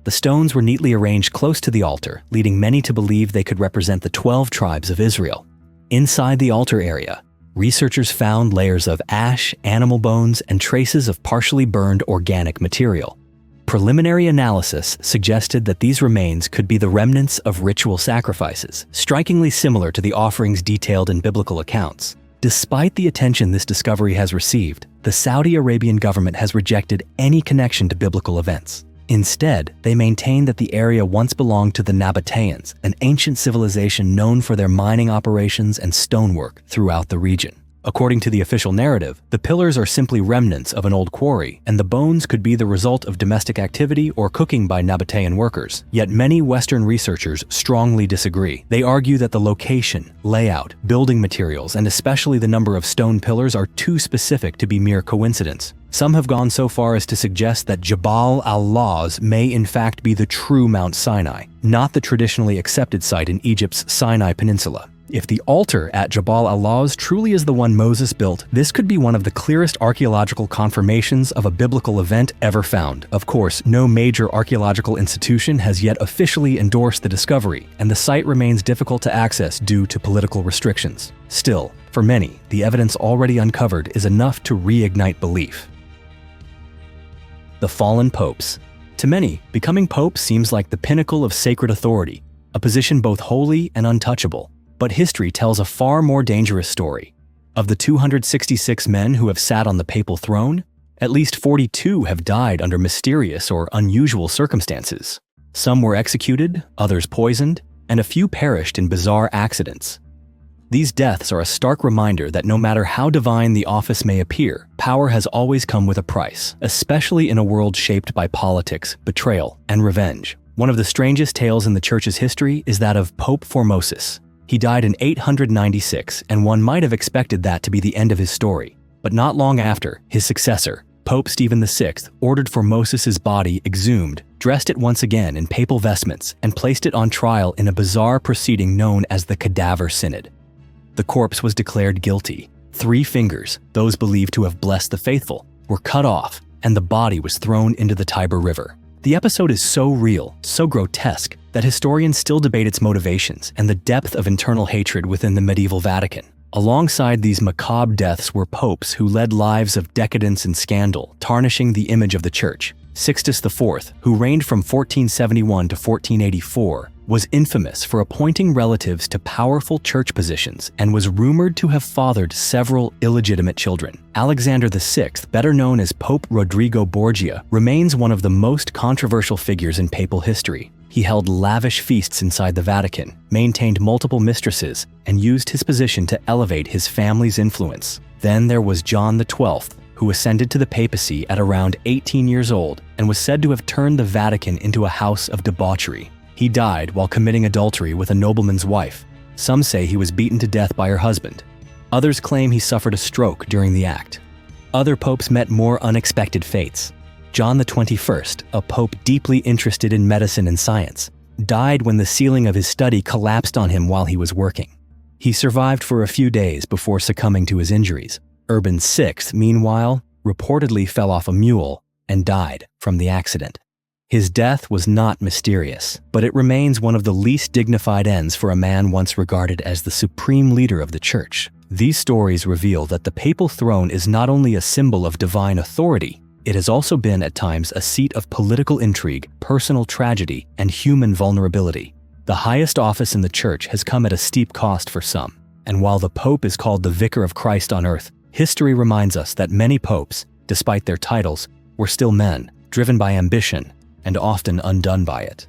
The stones were neatly arranged close to the altar, leading many to believe they could represent the 12 tribes of Israel. Inside the altar area, researchers found layers of ash, animal bones, and traces of partially burned organic material. Preliminary analysis suggested that these remains could be the remnants of ritual sacrifices, strikingly similar to the offerings detailed in biblical accounts. Despite the attention this discovery has received, the Saudi Arabian government has rejected any connection to biblical events. Instead, they maintain that the area once belonged to the Nabateans, an ancient civilization known for their mining operations and stonework throughout the region. According to the official narrative, the pillars are simply remnants of an old quarry, and the bones could be the result of domestic activity or cooking by Nabatean workers. Yet many Western researchers strongly disagree. They argue that the location, layout, building materials, and especially the number of stone pillars are too specific to be mere coincidence. Some have gone so far as to suggest that Jabal al-Lawz may in fact be the true Mount Sinai, not the traditionally accepted site in Egypt's Sinai Peninsula. If the altar at Jabal al-Lawz truly is the one Moses built, this could be one of the clearest archaeological confirmations of a biblical event ever found. Of course, no major archaeological institution has yet officially endorsed the discovery, and the site remains difficult to access due to political restrictions. Still, for many, the evidence already uncovered is enough to reignite belief. The fallen popes. To many, becoming pope seems like the pinnacle of sacred authority, a position both holy and untouchable. But history tells a far more dangerous story. Of the 266 men who have sat on the papal throne, at least 42 have died under mysterious or unusual circumstances. Some were executed, others poisoned, and a few perished in bizarre accidents. These deaths are a stark reminder that no matter how divine the office may appear, power has always come with a price, especially in a world shaped by politics, betrayal, and revenge. One of the strangest tales in the Church's history is that of Pope Formosus. He died in 896, and one might have expected that to be the end of his story. But not long after, his successor, Pope Stephen VI, ordered Formosus's body exhumed, dressed it once again in papal vestments, and placed it on trial in a bizarre proceeding known as the Cadaver Synod. The corpse was declared guilty. 3 fingers, those believed to have blessed the faithful, were cut off, and the body was thrown into the Tiber River. The episode is so real, so grotesque, that historians still debate its motivations and the depth of internal hatred within the medieval Vatican. Alongside these macabre deaths were popes who led lives of decadence and scandal, tarnishing the image of the Church. Sixtus IV, who reigned from 1471 to 1484, was infamous for appointing relatives to powerful church positions and was rumored to have fathered several illegitimate children. Alexander VI, better known as Pope Rodrigo Borgia, remains one of the most controversial figures in papal history. He held lavish feasts inside the Vatican, maintained multiple mistresses, and used his position to elevate his family's influence. Then there was John XII, who ascended to the papacy at around 18 years old and was said to have turned the Vatican into a house of debauchery. He died while committing adultery with a nobleman's wife. Some say he was beaten to death by her husband. Others claim he suffered a stroke during the act. Other popes met more unexpected fates. John XXI, a pope deeply interested in medicine and science, died when the ceiling of his study collapsed on him while he was working. He survived for a few days before succumbing to his injuries. Urban VI, meanwhile, reportedly fell off a mule and died from the accident. His death was not mysterious, but it remains one of the least dignified ends for a man once regarded as the supreme leader of the Church. These stories reveal that the papal throne is not only a symbol of divine authority, it has also been at times a seat of political intrigue, personal tragedy, and human vulnerability. The highest office in the Church has come at a steep cost for some, and while the Pope is called the Vicar of Christ on earth, history reminds us that many popes, despite their titles, were still men, driven by ambition, and often undone by it.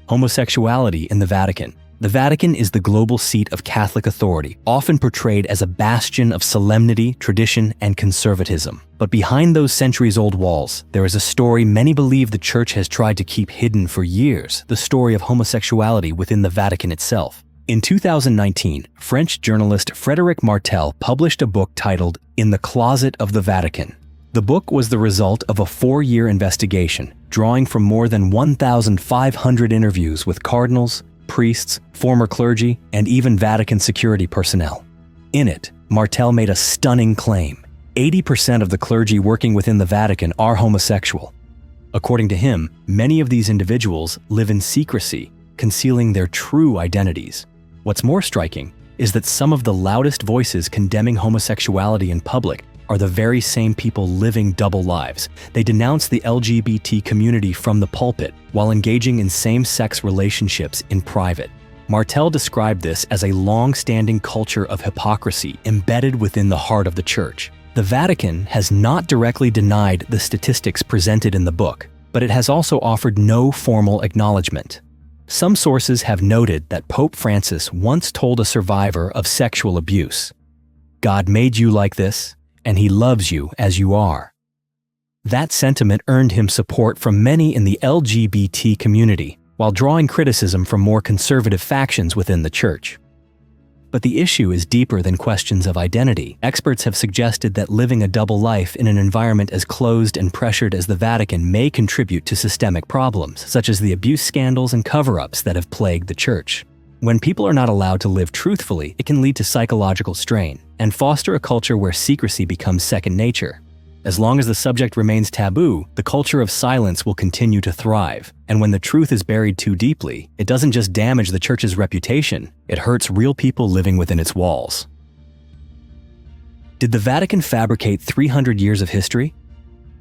Homosexuality in the Vatican. The Vatican is the global seat of Catholic authority, often portrayed as a bastion of solemnity, tradition, and conservatism. But behind those centuries-old walls, there is a story many believe the Church has tried to keep hidden for years, the story of homosexuality within the Vatican itself. In 2019, French journalist Frédéric Martel published a book titled In the Closet of the Vatican. The book was the result of a 4-year investigation, drawing from more than 1,500 interviews with cardinals, priests, former clergy, and even Vatican security personnel. In it, Martel made a stunning claim. 80% of the clergy working within the Vatican are homosexual. According to him, many of these individuals live in secrecy, concealing their true identities. What's more striking is that some of the loudest voices condemning homosexuality in public are the very same people living double lives. They denounce the LGBT community from the pulpit while engaging in same-sex relationships in private. Martel described this as a long-standing culture of hypocrisy embedded within the heart of the Church. The Vatican has not directly denied the statistics presented in the book, but it has also offered no formal acknowledgement. Some sources have noted that Pope Francis once told a survivor of sexual abuse, "God made you like this, and He loves you as you are." That sentiment earned him support from many in the LGBT community, while drawing criticism from more conservative factions within the Church. But the issue is deeper than questions of identity. Experts have suggested that living a double life in an environment as closed and pressured as the Vatican may contribute to systemic problems, such as the abuse scandals and cover-ups that have plagued the Church. When people are not allowed to live truthfully, it can lead to psychological strain and foster a culture where secrecy becomes second nature. As long as the subject remains taboo, the culture of silence will continue to thrive. And when the truth is buried too deeply, it doesn't just damage the Church's reputation, it hurts real people living within its walls. Did the Vatican fabricate 300 years of history?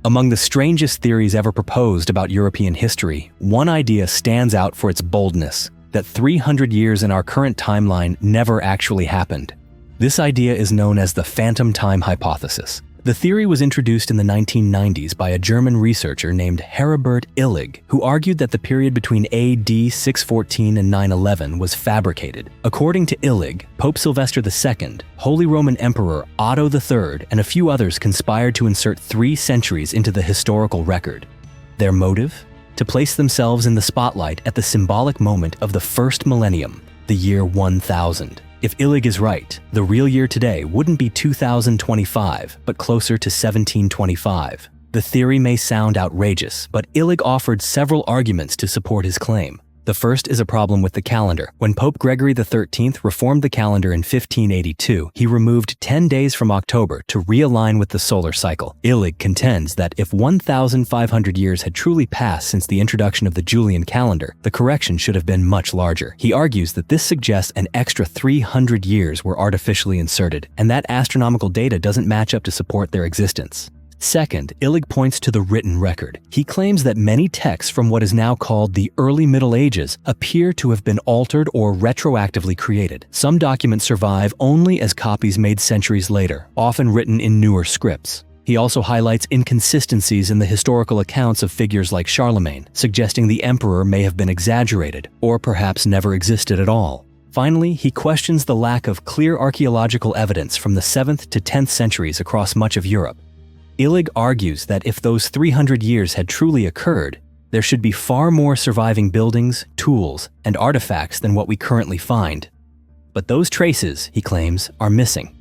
Among the strangest theories ever proposed about European history, one idea stands out for its boldness: that 300 years in our current timeline never actually happened. This idea is known as the phantom time hypothesis. The theory was introduced in the 1990s by a German researcher named Heribert Illig, who argued that the period between AD 614 and 911 was fabricated. According to Illig, Pope Sylvester II, Holy Roman Emperor Otto III, and a few others conspired to insert 3 centuries into the historical record. Their motive? To place themselves in the spotlight at the symbolic moment of the first millennium, the year 1000. If Illig is right, the real year today wouldn't be 2025, but closer to 1725. The theory may sound outrageous, but Illig offered several arguments to support his claim. The first is a problem with the calendar. When Pope Gregory XIII reformed the calendar in 1582, he removed 10 days from October to realign with the solar cycle. Illig contends that if 1,500 years had truly passed since the introduction of the Julian calendar, the correction should have been much larger. He argues that this suggests an extra 300 years were artificially inserted, and that astronomical data doesn't match up to support their existence. Second, Illig points to the written record. He claims that many texts from what is now called the early Middle Ages appear to have been altered or retroactively created. Some documents survive only as copies made centuries later, often written in newer scripts. He also highlights inconsistencies in the historical accounts of figures like Charlemagne, suggesting the emperor may have been exaggerated, or perhaps never existed at all. Finally, he questions the lack of clear archaeological evidence from the 7th to 10th centuries across much of Europe. Illig argues that if those 300 years had truly occurred, there should be far more surviving buildings, tools, and artifacts than what we currently find. But those traces, he claims, are missing.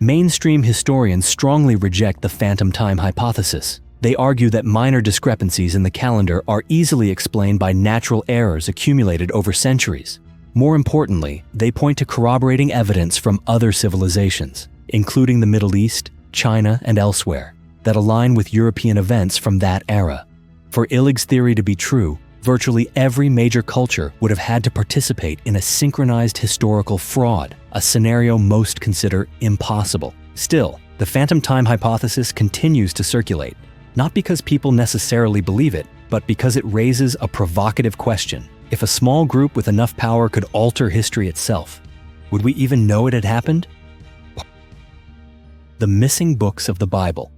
Mainstream historians strongly reject the phantom time hypothesis. They argue that minor discrepancies in the calendar are easily explained by natural errors accumulated over centuries. More importantly, they point to corroborating evidence from other civilizations, including the Middle East, China, and elsewhere, that align with European events from that era. For Illig's theory to be true, virtually every major culture would have had to participate in a synchronized historical fraud, a scenario most consider impossible. Still, the phantom time hypothesis continues to circulate, not because people necessarily believe it, but because it raises a provocative question. If a small group with enough power could alter history itself, would we even know it had happened? The missing books of the Bible.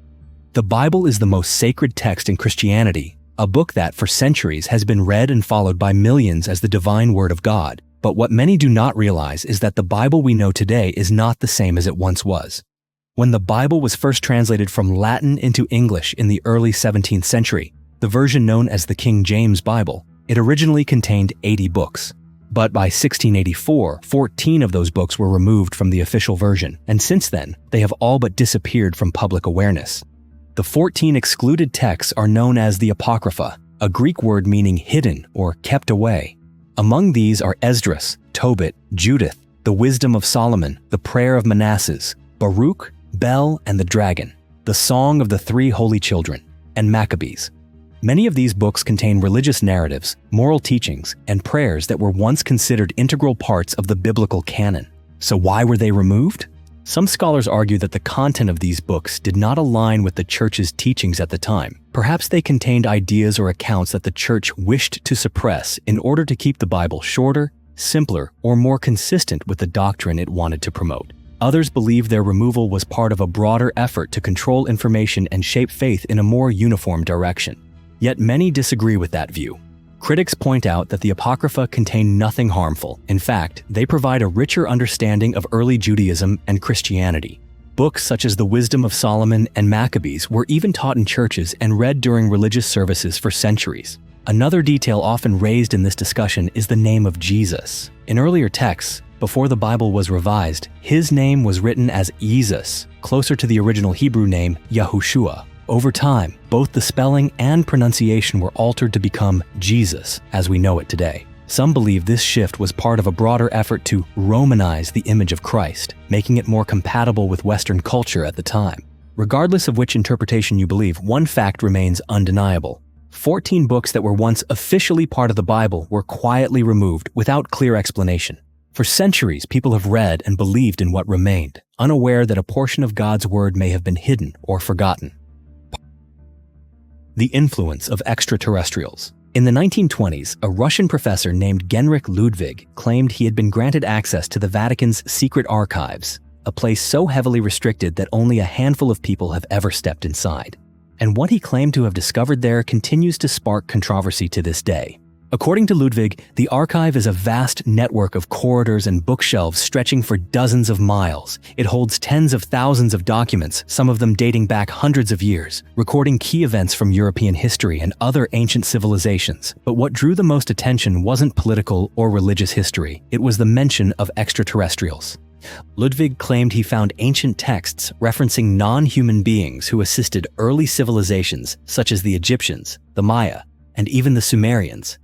The Bible is the most sacred text in Christianity, a book that for centuries has been read and followed by millions as the divine word of God. But what many do not realize is that the Bible we know today is not the same as it once was. When the Bible was first translated from Latin into English in the early 17th century, the version known as the King James Bible, it originally contained 80 books. But by 1684, 14 of those books were removed from the official version, and since then, they have all but disappeared from public awareness. The 14 excluded texts are known as the Apocrypha, a Greek word meaning hidden or kept away. Among these are Esdras, Tobit, Judith, the Wisdom of Solomon, the Prayer of Manasseh, Baruch, Bel and the Dragon, the Song of the Three Holy Children, and Maccabees. Many of these books contain religious narratives, moral teachings, and prayers that were once considered integral parts of the biblical canon. So why were they removed? Some scholars argue that the content of these books did not align with the church's teachings at the time. Perhaps they contained ideas or accounts that the church wished to suppress in order to keep the Bible shorter, simpler, or more consistent with the doctrine it wanted to promote. Others believe their removal was part of a broader effort to control information and shape faith in a more uniform direction. Yet many disagree with that view. Critics point out that the Apocrypha contain nothing harmful. In fact, they provide a richer understanding of early Judaism and Christianity. Books such as the Wisdom of Solomon and Maccabees were even taught in churches and read during religious services for centuries. Another detail often raised in this discussion is the name of Jesus. In earlier texts, before the Bible was revised, his name was written as Jesus, closer to the original Hebrew name Yahushua. Over time, both the spelling and pronunciation were altered to become Jesus as we know it today. Some believe this shift was part of a broader effort to Romanize the image of Christ, making it more compatible with Western culture at the time. Regardless of which interpretation you believe, one fact remains undeniable. 14 books that were once officially part of the Bible were quietly removed without clear explanation. For centuries, people have read and believed in what remained, unaware that a portion of God's word may have been hidden or forgotten. The influence of extraterrestrials. In the 1920s, a Russian professor named Genrikh Ludwig claimed he had been granted access to the Vatican's secret archives, a place so heavily restricted that only a handful of people have ever stepped inside. And what he claimed to have discovered there continues to spark controversy to this day. According to Ludwig, the archive is a vast network of corridors and bookshelves stretching for dozens of miles. It holds tens of thousands of documents, some of them dating back hundreds of years, recording key events from European history and other ancient civilizations. But what drew the most attention wasn't political or religious history. It was the mention of extraterrestrials. Ludwig claimed he found ancient texts referencing non-human beings who assisted early civilizations such as the Egyptians, the Maya, and even the Sumerians.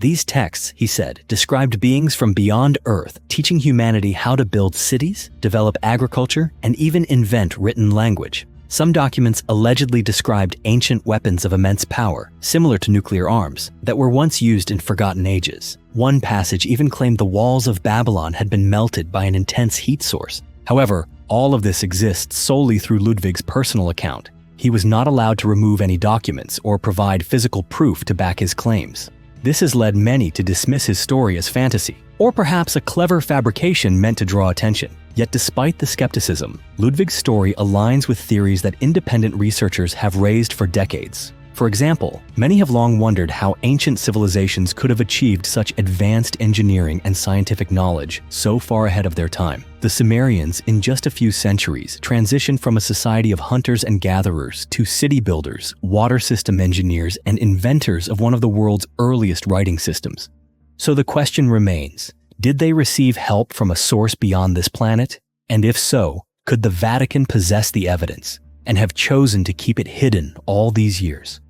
These texts, he said, described beings from beyond Earth, teaching humanity how to build cities, develop agriculture, and even invent written language. Some documents allegedly described ancient weapons of immense power, similar to nuclear arms, that were once used in forgotten ages. One passage even claimed the walls of Babylon had been melted by an intense heat source. However, all of this exists solely through Ludwig's personal account. He was not allowed to remove any documents or provide physical proof to back his claims. This has led many to dismiss his story as fantasy, or perhaps a clever fabrication meant to draw attention. Yet despite the skepticism, Ludwig's story aligns with theories that independent researchers have raised for decades. For example, many have long wondered how ancient civilizations could have achieved such advanced engineering and scientific knowledge so far ahead of their time. The Sumerians, in just a few centuries, transitioned from a society of hunters and gatherers to city builders, water system engineers, and inventors of one of the world's earliest writing systems. So the question remains, did they receive help from a source beyond this planet? And if so, could the Vatican possess the evidence and have chosen to keep it hidden all these years?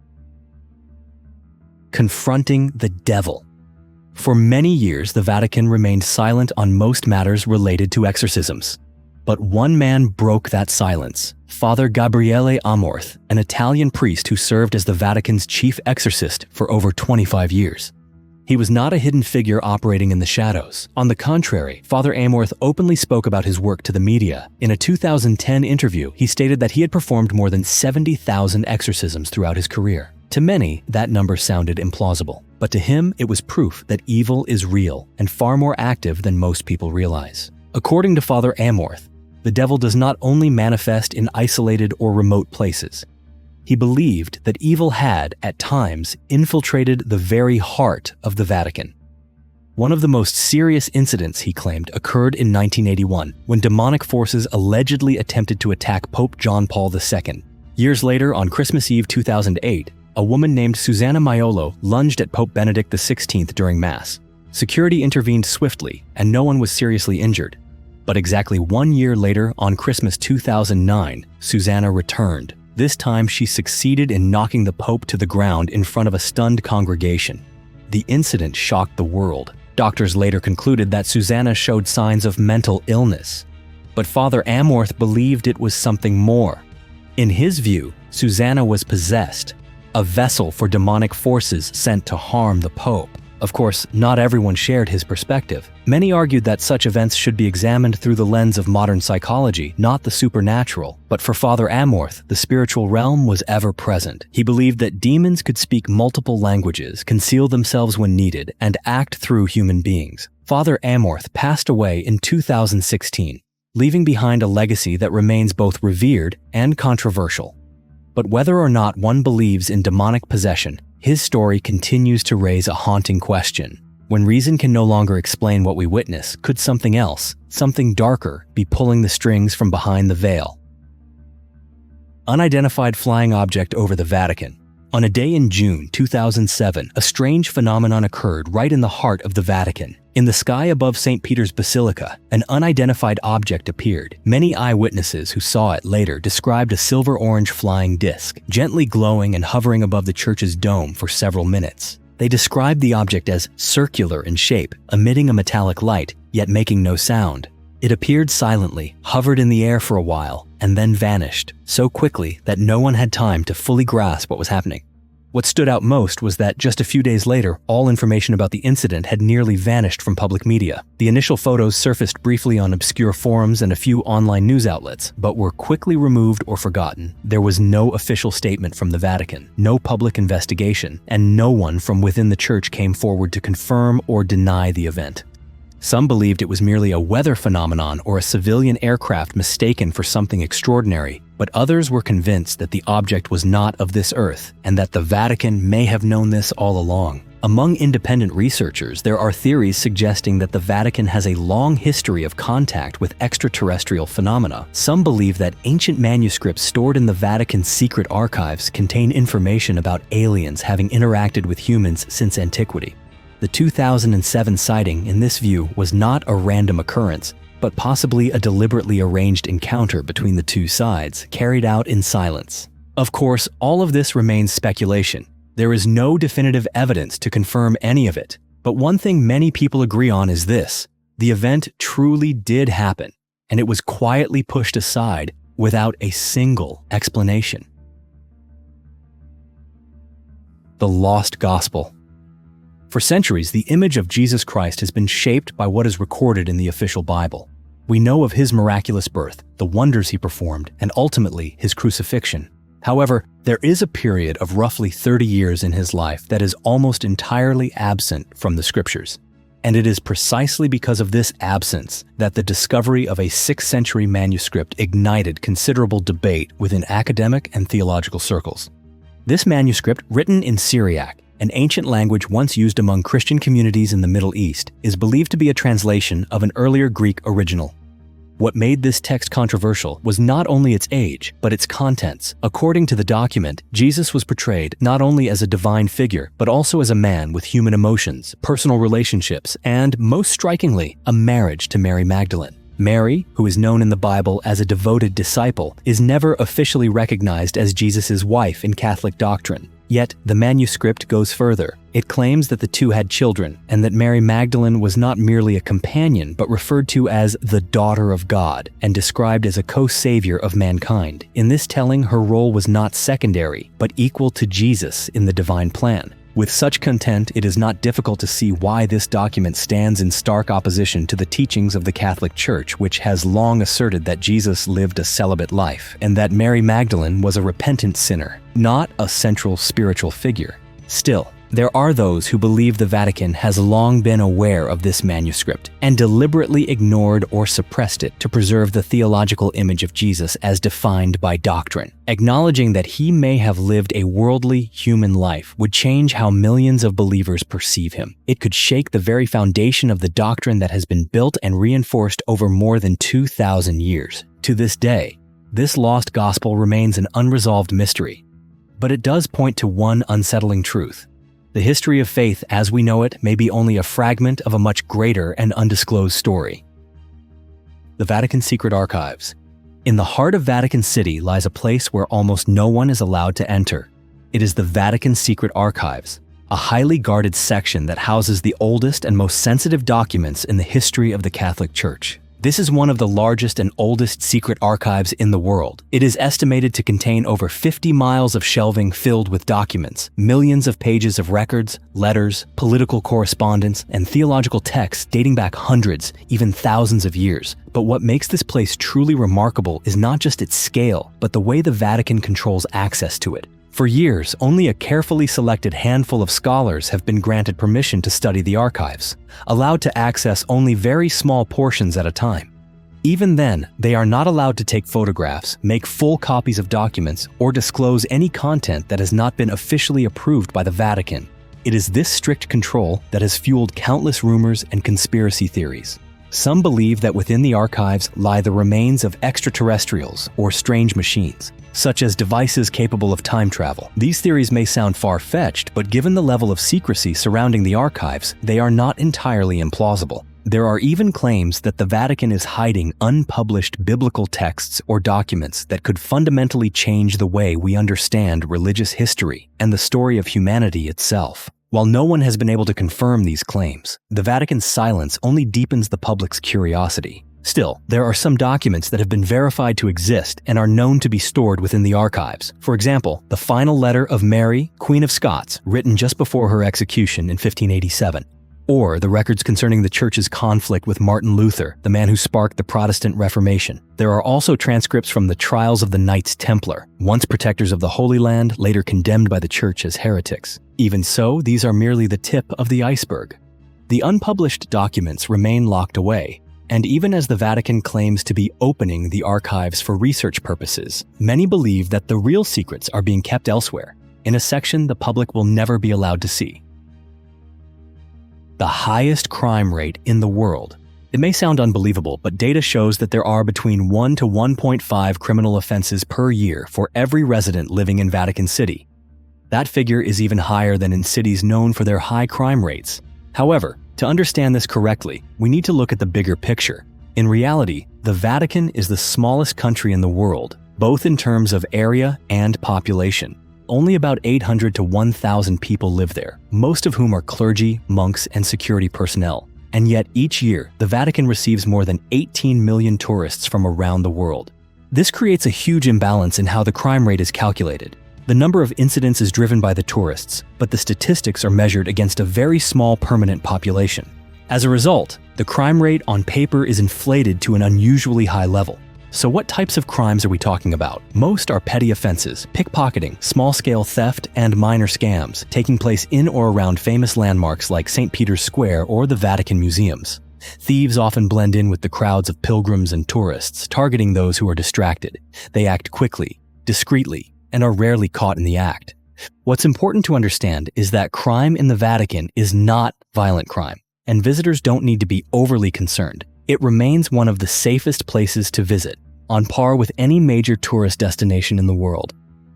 Confronting the devil. For many years, the Vatican remained silent on most matters related to exorcisms. But one man broke that silence, Father Gabriele Amorth, an Italian priest who served as the Vatican's chief exorcist for over 25 years. He was not a hidden figure operating in the shadows. On the contrary, Father Amorth openly spoke about his work to the media. In a 2010 interview, he stated that he had performed more than 70,000 exorcisms throughout his career. To many, that number sounded implausible, but to him, it was proof that evil is real and far more active than most people realize. According to Father Amorth, the devil does not only manifest in isolated or remote places. He believed that evil had, at times, infiltrated the very heart of the Vatican. One of the most serious incidents, he claimed, occurred in 1981, when demonic forces allegedly attempted to attack Pope John Paul II. Years later, on Christmas Eve 2008, a woman named Susanna Maiolo lunged at Pope Benedict XVI during Mass. Security intervened swiftly, and no one was seriously injured. But exactly 1 year later, on Christmas 2009, Susanna returned. This time, she succeeded in knocking the Pope to the ground in front of a stunned congregation. The incident shocked the world. Doctors later concluded that Susanna showed signs of mental illness. But Father Amorth believed it was something more. In his view, Susanna was possessed, a vessel for demonic forces sent to harm the Pope. Of course, not everyone shared his perspective. Many argued that such events should be examined through the lens of modern psychology, not the supernatural. But for Father Amorth, the spiritual realm was ever present. He believed that demons could speak multiple languages, conceal themselves when needed, and act through human beings. Father Amorth passed away in 2016, leaving behind a legacy that remains both revered and controversial. But whether or not one believes in demonic possession, his story continues to raise a haunting question. When reason can no longer explain what we witness, could something else, something darker, be pulling the strings from behind the veil? Unidentified flying object over the Vatican. On a day in June 2007, a strange phenomenon occurred right in the heart of the Vatican. In the sky above St. Peter's Basilica, an unidentified object appeared. Many eyewitnesses who saw it later described a silver-orange flying disc, gently glowing and hovering above the church's dome for several minutes. They described the object as circular in shape, emitting a metallic light, yet making no sound. It appeared silently, hovered in the air for a while, and then vanished, so quickly that no one had time to fully grasp what was happening. What stood out most was that just a few days later, all information about the incident had nearly vanished from public media. The initial photos surfaced briefly on obscure forums and a few online news outlets, but were quickly removed or forgotten. There was no official statement from the Vatican, no public investigation, and no one from within the church came forward to confirm or deny the event. Some believed it was merely a weather phenomenon or a civilian aircraft mistaken for something extraordinary, but others were convinced that the object was not of this earth and that the Vatican may have known this all along. Among independent researchers, there are theories suggesting that the Vatican has a long history of contact with extraterrestrial phenomena. Some believe that ancient manuscripts stored in the Vatican's secret archives contain information about aliens having interacted with humans since antiquity. The 2007 sighting, in this view, was not a random occurrence, but possibly a deliberately arranged encounter between the two sides, carried out in silence. Of course, all of this remains speculation. There is no definitive evidence to confirm any of it. But one thing many people agree on is this: the event truly did happen, and it was quietly pushed aside without a single explanation. The Lost Gospel. For centuries, the image of Jesus Christ has been shaped by what is recorded in the official Bible. We know of his miraculous birth, the wonders he performed, and ultimately his crucifixion. However, there is a period of roughly 30 years in his life that is almost entirely absent from the scriptures. And it is precisely because of this absence that the discovery of a 6th century manuscript ignited considerable debate within academic and theological circles. This manuscript, written in Syriac, an ancient language once used among Christian communities in the Middle East, is believed to be a translation of an earlier Greek original. What made this text controversial was not only its age, but its contents. According to the document, Jesus was portrayed not only as a divine figure, but also as a man with human emotions, personal relationships, and, most strikingly, a marriage to Mary Magdalene. Mary, who is known in the Bible as a devoted disciple, is never officially recognized as Jesus' wife in Catholic doctrine. Yet, the manuscript goes further. It claims that the two had children, and that Mary Magdalene was not merely a companion, but referred to as the daughter of God, and described as a co-savior of mankind. In this telling, her role was not secondary, but equal to Jesus in the divine plan. With such content, it is not difficult to see why this document stands in stark opposition to the teachings of the Catholic Church, which has long asserted that Jesus lived a celibate life, and that Mary Magdalene was a repentant sinner, not a central spiritual figure. Still, there are those who believe the Vatican has long been aware of this manuscript and deliberately ignored or suppressed it to preserve the theological image of Jesus as defined by doctrine. Acknowledging that he may have lived a worldly, human life would change how millions of believers perceive him. It could shake the very foundation of the doctrine that has been built and reinforced over more than 2,000 years. To this day, this lost gospel remains an unresolved mystery, but it does point to one unsettling truth. The history of faith as we know it may be only a fragment of a much greater and undisclosed story. The Vatican Secret Archives. In the heart of Vatican City lies a place where almost no one is allowed to enter. It is the Vatican Secret Archives, a highly guarded section that houses the oldest and most sensitive documents in the history of the Catholic Church. This is one of the largest and oldest secret archives in the world. It is estimated to contain over 50 miles of shelving filled with documents, millions of pages of records, letters, political correspondence, and theological texts dating back hundreds, even thousands of years. But what makes this place truly remarkable is not just its scale, but the way the Vatican controls access to it. For years, only a carefully selected handful of scholars have been granted permission to study the archives, allowed to access only very small portions at a time. Even then, they are not allowed to take photographs, make full copies of documents, or disclose any content that has not been officially approved by the Vatican. It is this strict control that has fueled countless rumors and conspiracy theories. Some believe that within the archives lie the remains of extraterrestrials or strange machines, such as devices capable of time travel. These theories may sound far-fetched, but given the level of secrecy surrounding the archives, they are not entirely implausible. There are even claims that the Vatican is hiding unpublished biblical texts or documents that could fundamentally change the way we understand religious history and the story of humanity itself. While no one has been able to confirm these claims, the Vatican's silence only deepens the public's curiosity. Still, there are some documents that have been verified to exist and are known to be stored within the archives. For example, the final letter of Mary, Queen of Scots, written just before her execution in 1587. Or the records concerning the Church's conflict with Martin Luther, the man who sparked the Protestant Reformation. There are also transcripts from the trials of the Knights Templar, once protectors of the Holy Land, later condemned by the Church as heretics. Even so, these are merely the tip of the iceberg. The unpublished documents remain locked away, and even as the Vatican claims to be opening the archives for research purposes, many believe that the real secrets are being kept elsewhere, in a section the public will never be allowed to see. The highest crime rate in the world. It may sound unbelievable, but data shows that there are between 1 to 1.5 criminal offenses per year for every resident living in Vatican City. That figure is even higher than in cities known for their high crime rates. However, to understand this correctly, we need to look at the bigger picture. In reality, the Vatican is the smallest country in the world, both in terms of area and population. Only about 800 to 1,000 people live there, most of whom are clergy, monks, and security personnel. And yet each year, the Vatican receives more than 18 million tourists from around the world. This creates a huge imbalance in how the crime rate is calculated. The number of incidents is driven by the tourists, but the statistics are measured against a very small permanent population. As a result, the crime rate on paper is inflated to an unusually high level. So what types of crimes are we talking about? Most are petty offenses, pickpocketing, small-scale theft, and minor scams, taking place in or around famous landmarks like St. Peter's Square or the Vatican museums. Thieves often blend in with the crowds of pilgrims and tourists, targeting those who are distracted. They act quickly, discreetly, and are rarely caught in the act. What's important to understand is that crime in the Vatican is not violent crime, and visitors don't need to be overly concerned. It remains one of the safest places to visit, on par with any major tourist destination in the world.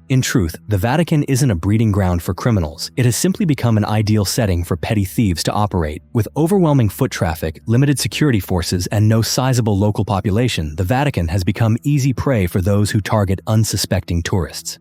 In truth, the Vatican isn't a breeding ground for criminals. It has simply become an ideal setting for petty thieves to operate. With overwhelming foot traffic, limited security forces, and no sizable local population, the Vatican has become easy prey for those who target unsuspecting tourists.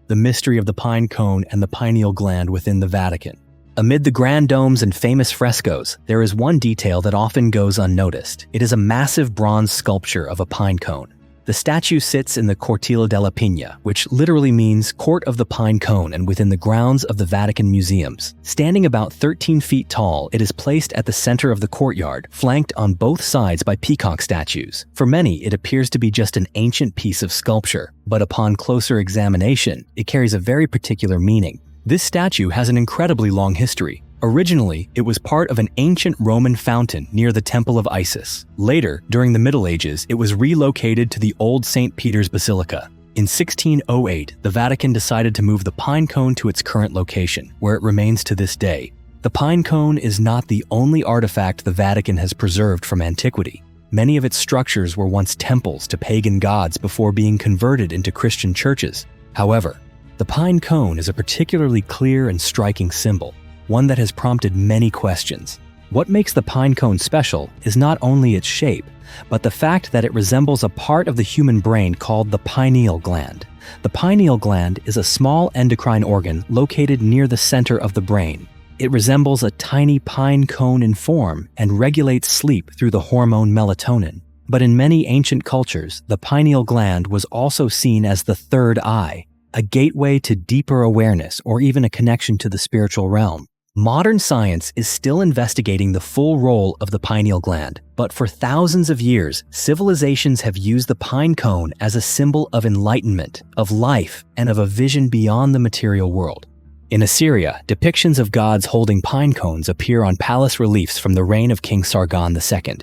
The mystery of the pine cone and the pineal gland within the Vatican. Amid the grand domes and famous frescoes, there is one detail that often goes unnoticed. It is a massive bronze sculpture of a pine cone. The statue sits in the Cortile della Pina, which literally means Court of the Pine Cone, and within the grounds of the Vatican museums. Standing about 13 feet tall, it is placed at the center of the courtyard, flanked on both sides by peacock statues. For many, it appears to be just an ancient piece of sculpture, but upon closer examination, it carries a very particular meaning. This statue has an incredibly long history. Originally, it was part of an ancient Roman fountain near the Temple of Isis. Later, during the Middle Ages, it was relocated to the old St. Peter's Basilica. In 1608, the Vatican decided to move the pine cone to its current location, where it remains to this day. The pine cone is not the only artifact the Vatican has preserved from antiquity. Many of its structures were once temples to pagan gods before being converted into Christian churches. However, The pine cone is a particularly clear and striking symbol, one that has prompted many questions. What makes the pine cone special is not only its shape, but the fact that it resembles a part of the human brain called the pineal gland. The pineal gland is a small endocrine organ located near the center of the brain. It resembles a tiny pine cone in form and regulates sleep through the hormone melatonin. But in many ancient cultures, the pineal gland was also seen as the third eye, a gateway to deeper awareness or even a connection to the spiritual realm. Modern science is still investigating the full role of the pineal gland, but for thousands of years, civilizations have used the pine cone as a symbol of enlightenment, of life, and of a vision beyond the material world. In Assyria, depictions of gods holding pine cones appear on palace reliefs from the reign of King Sargon II.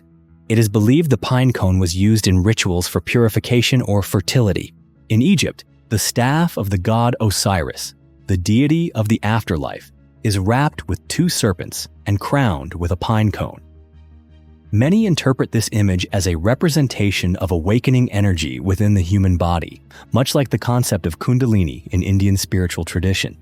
It is believed the pine cone was used in rituals for purification or fertility. In Egypt, the staff of the god Osiris, the deity of the afterlife, is wrapped with two serpents and crowned with a pine cone. Many interpret this image as a representation of awakening energy within the human body, much like the concept of Kundalini in Indian spiritual tradition.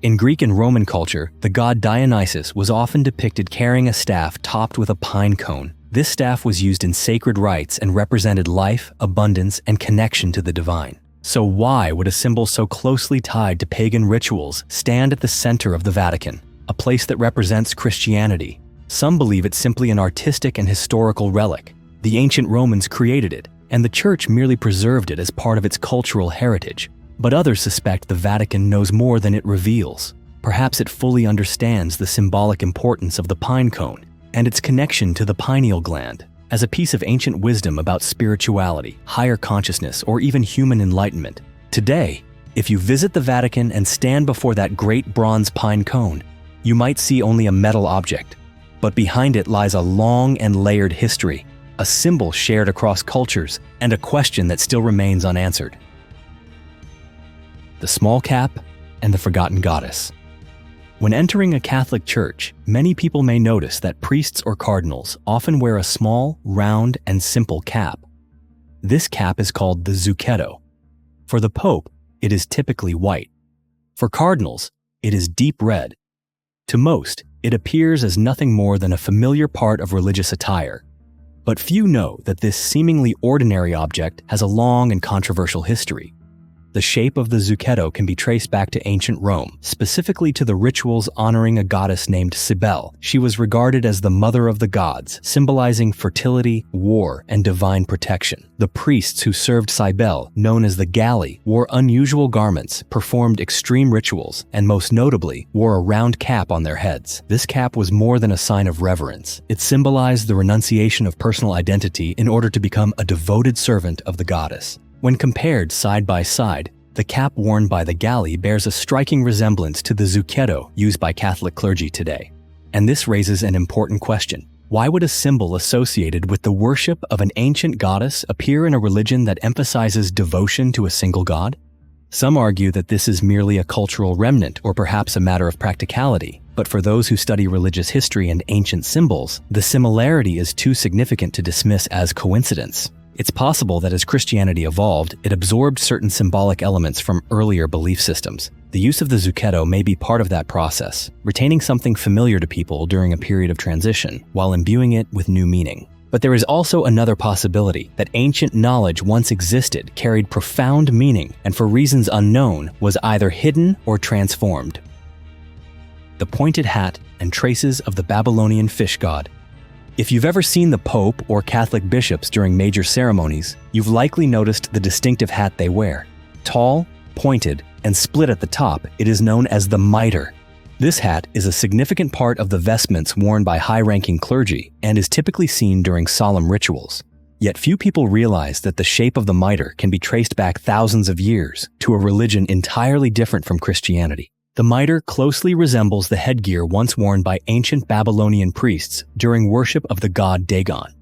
In Greek and Roman culture, the god Dionysus was often depicted carrying a staff topped with a pine cone. This staff was used in sacred rites and represented life, abundance, and connection to the divine. So why would a symbol so closely tied to pagan rituals stand at the center of the Vatican, a place that represents Christianity? Some believe it's simply an artistic and historical relic. The ancient Romans created it, and the Church merely preserved it as part of its cultural heritage. But others suspect the Vatican knows more than it reveals. Perhaps it fully understands the symbolic importance of the pine cone and its connection to the pineal gland as a piece of ancient wisdom about spirituality, higher consciousness, or even human enlightenment. Today, if you visit the Vatican and stand before that great bronze pine cone, you might see only a metal object. But behind it lies a long and layered history, a symbol shared across cultures, and a question that still remains unanswered. The small cap and the forgotten goddess. When entering a Catholic church, many people may notice that priests or cardinals often wear a small, round, and simple cap. This cap is called the zucchetto. For the Pope, it is typically white. For cardinals, it is deep red. To most, it appears as nothing more than a familiar part of religious attire. But few know that this seemingly ordinary object has a long and controversial history. The shape of the zucchetto can be traced back to ancient Rome, specifically to the rituals honoring a goddess named Cybele. She was regarded as the mother of the gods, symbolizing fertility, war, and divine protection. The priests who served Cybele, known as the Galli, wore unusual garments, performed extreme rituals, and most notably, wore a round cap on their heads. This cap was more than a sign of reverence. It symbolized the renunciation of personal identity in order to become a devoted servant of the goddess. When compared side by side, the cap worn by the Galli bears a striking resemblance to the zucchetto used by Catholic clergy today. And this raises an important question. Why would a symbol associated with the worship of an ancient goddess appear in a religion that emphasizes devotion to a single god? Some argue that this is merely a cultural remnant or perhaps a matter of practicality. But for those who study religious history and ancient symbols, the similarity is too significant to dismiss as coincidence. It's possible that as Christianity evolved, it absorbed certain symbolic elements from earlier belief systems. The use of the zucchetto may be part of that process, retaining something familiar to people during a period of transition, while imbuing it with new meaning. But there is also another possibility that ancient knowledge once existed, carried profound meaning, and for reasons unknown, was either hidden or transformed. The pointed hat and traces of the Babylonian fish god. If you've ever seen the Pope or Catholic bishops during major ceremonies, you've likely noticed the distinctive hat they wear. Tall, pointed, and split at the top, it is known as the mitre. This hat is a significant part of the vestments worn by high-ranking clergy and is typically seen during solemn rituals. Yet few people realize that the shape of the mitre can be traced back thousands of years to a religion entirely different from Christianity. The mitre closely resembles the headgear once worn by ancient Babylonian priests during worship of the god Dagon.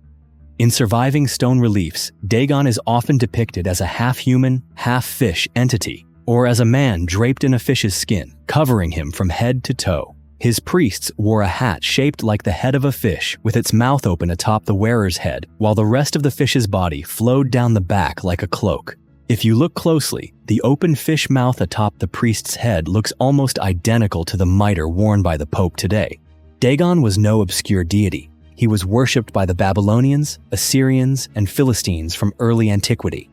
In surviving stone reliefs, Dagon is often depicted as a half-human, half-fish entity, or as a man draped in a fish's skin, covering him from head to toe. His priests wore a hat shaped like the head of a fish, with its mouth open atop the wearer's head, while the rest of the fish's body flowed down the back like a cloak. If you look closely, the open fish mouth atop the priest's head looks almost identical to the mitre worn by the Pope today. Dagon was no obscure deity. He was worshipped by the Babylonians, Assyrians, and Philistines from early antiquity.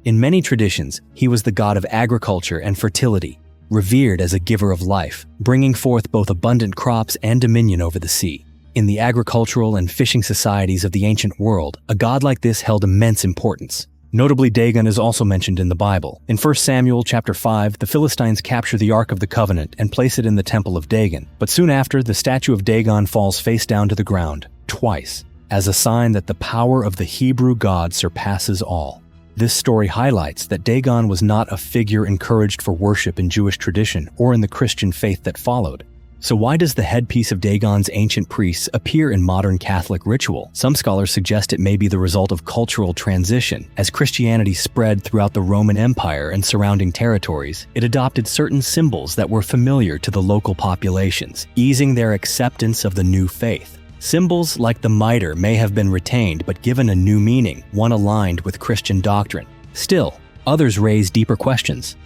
In many traditions, he was the god of agriculture and fertility, revered as a giver of life, bringing forth both abundant crops and dominion over the sea. In the agricultural and fishing societies of the ancient world, a god like this held immense importance. Notably, Dagon is also mentioned in the Bible. In 1 Samuel chapter 5, the Philistines capture the Ark of the Covenant and place it in the temple of Dagon. But soon after, the statue of Dagon falls face down to the ground, twice, as a sign that the power of the Hebrew god surpasses all. This story highlights that Dagon was not a figure encouraged for worship in Jewish tradition or in the Christian faith that followed. So why does the headpiece of Dagon's ancient priests appear in modern Catholic ritual? Some scholars suggest it may be the result of cultural transition. As Christianity spread throughout the Roman Empire and surrounding territories, it adopted certain symbols that were familiar to the local populations, easing their acceptance of the new faith. Symbols like the mitre may have been retained but given a new meaning, one aligned with Christian doctrine. Still, others raise deeper questions.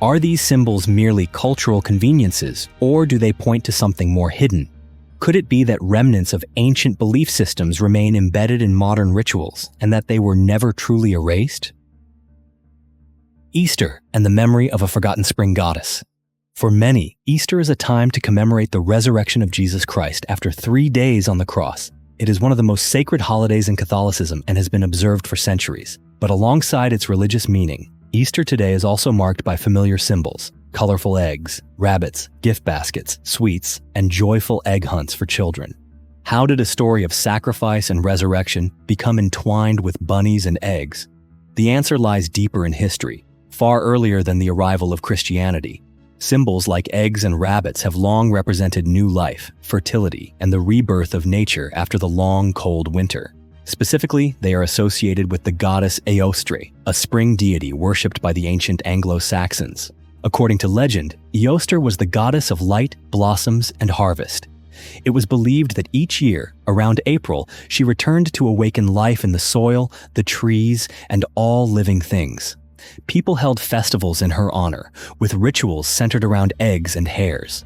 Are these symbols merely cultural conveniences, or do they point to something more hidden? Could it be that remnants of ancient belief systems remain embedded in modern rituals, and that they were never truly erased? Easter and the memory of a forgotten spring goddess. For many, Easter is a time to commemorate the resurrection of Jesus Christ after 3 days on the cross. It is one of the most sacred holidays in Catholicism and has been observed for centuries. But alongside its religious meaning, Easter today is also marked by familiar symbols: colorful eggs, rabbits, gift baskets, sweets, and joyful egg hunts for children. How did a story of sacrifice and resurrection become entwined with bunnies and eggs? The answer lies deeper in history, far earlier than the arrival of Christianity. Symbols like eggs and rabbits have long represented new life, fertility, and the rebirth of nature after the long, cold winter. Specifically, they are associated with the goddess Eostre, a spring deity worshipped by the ancient Anglo-Saxons. According to legend, Eostre was the goddess of light, blossoms, and harvest. It was believed that each year, around April, she returned to awaken life in the soil, the trees, and all living things. People held festivals in her honor, with rituals centered around eggs and hares.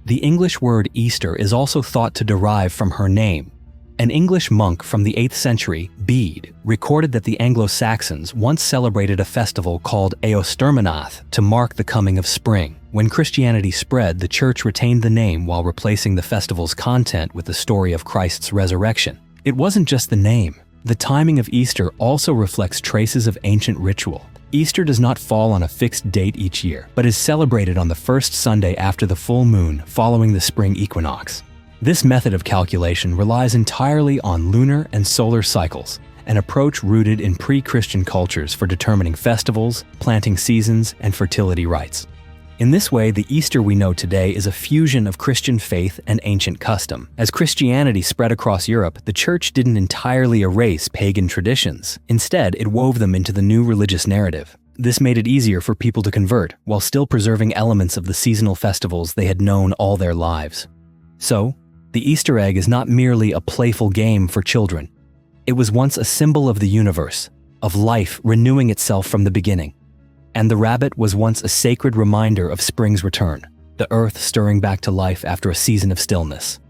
The English word Easter is also thought to derive from her name. An English monk from the 8th century, Bede, recorded that the Anglo-Saxons once celebrated a festival called Eosterminath to mark the coming of spring. When Christianity spread, the church retained the name while replacing the festival's content with the story of Christ's resurrection. It wasn't just the name. The timing of Easter also reflects traces of ancient ritual. Easter does not fall on a fixed date each year, but is celebrated on the first Sunday after the full moon following the spring equinox. This method of calculation relies entirely on lunar and solar cycles, an approach rooted in pre-Christian cultures for determining festivals, planting seasons, and fertility rites. In this way, the Easter we know today is a fusion of Christian faith and ancient custom. As Christianity spread across Europe, the Church didn't entirely erase pagan traditions. Instead, it wove them into the new religious narrative. This made it easier for people to convert, while still preserving elements of the seasonal festivals they had known all their lives. So, the Easter egg is not merely a playful game for children. It was once a symbol of the universe, of life renewing itself from the beginning. And the rabbit was once a sacred reminder of spring's return, the earth stirring back to life after a season of stillness.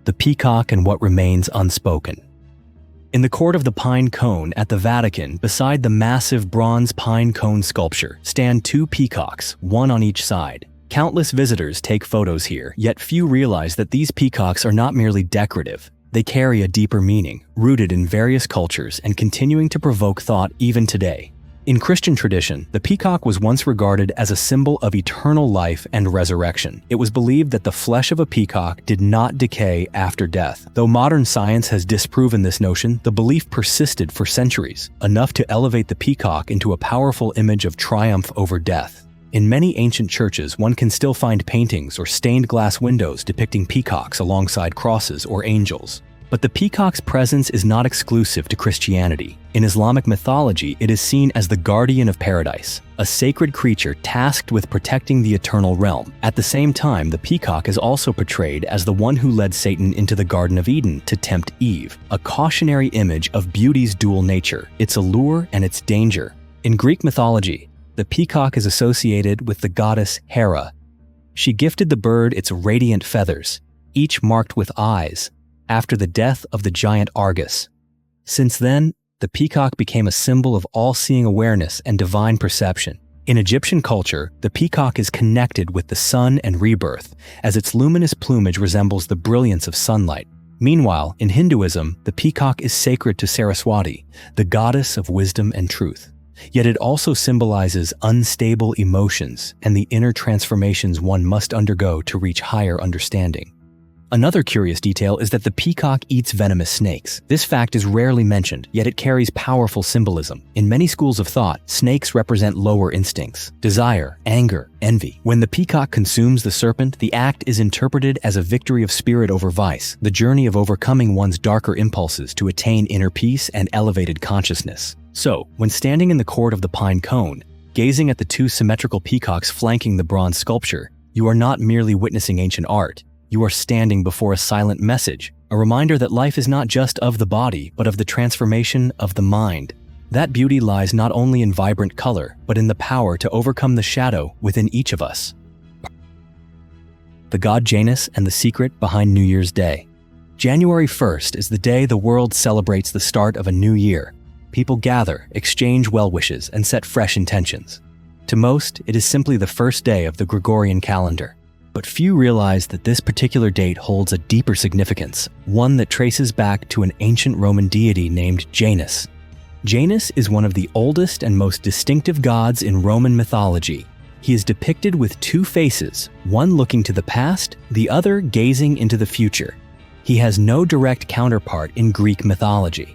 The peacock and what remains unspoken. In the court of the pine cone at the Vatican, beside the massive bronze pine cone sculpture, stand 2 peacocks, one on each side. Countless visitors take photos here, yet few realize that these peacocks are not merely decorative. They carry a deeper meaning, rooted in various cultures and continuing to provoke thought even today. In Christian tradition, the peacock was once regarded as a symbol of eternal life and resurrection. It was believed that the flesh of a peacock did not decay after death. Though modern science has disproven this notion, the belief persisted for centuries, enough to elevate the peacock into a powerful image of triumph over death. In many ancient churches, one can still find paintings or stained glass windows depicting peacocks alongside crosses or angels. But the peacock's presence is not exclusive to Christianity. In Islamic mythology, it is seen as the guardian of paradise, a sacred creature tasked with protecting the eternal realm. At the same time, the peacock is also portrayed as the one who led Satan into the Garden of Eden to tempt Eve, a cautionary image of beauty's dual nature, its allure and its danger. In Greek mythology, the peacock is associated with the goddess Hera. She gifted the bird its radiant feathers, each marked with eyes, after the death of the giant Argus. Since then, the peacock became a symbol of all-seeing awareness and divine perception. In Egyptian culture, the peacock is connected with the sun and rebirth, as its luminous plumage resembles the brilliance of sunlight. Meanwhile, in Hinduism, the peacock is sacred to Saraswati, the goddess of wisdom and truth. Yet it also symbolizes unstable emotions and the inner transformations one must undergo to reach higher understanding. Another curious detail is that the peacock eats venomous snakes. This fact is rarely mentioned, yet it carries powerful symbolism. In many schools of thought, snakes represent lower instincts, desire, anger, envy. When the peacock consumes the serpent, the act is interpreted as a victory of spirit over vice, the journey of overcoming one's darker impulses to attain inner peace and elevated consciousness. So, when standing in the court of the pine cone, gazing at the two symmetrical peacocks flanking the bronze sculpture, you are not merely witnessing ancient art. You are standing before a silent message, a reminder that life is not just of the body, but of the transformation of the mind. That beauty lies not only in vibrant color, but in the power to overcome the shadow within each of us. The god Janus and the secret behind New Year's Day. January 1st is the day the world celebrates the start of a new year. People gather, exchange well wishes, and set fresh intentions. To most, it is simply the first day of the Gregorian calendar. But few realize that this particular date holds a deeper significance, one that traces back to an ancient Roman deity named Janus. Janus is one of the oldest and most distinctive gods in Roman mythology. He is depicted with two faces, one looking to the past, the other gazing into the future. He has no direct counterpart in Greek mythology.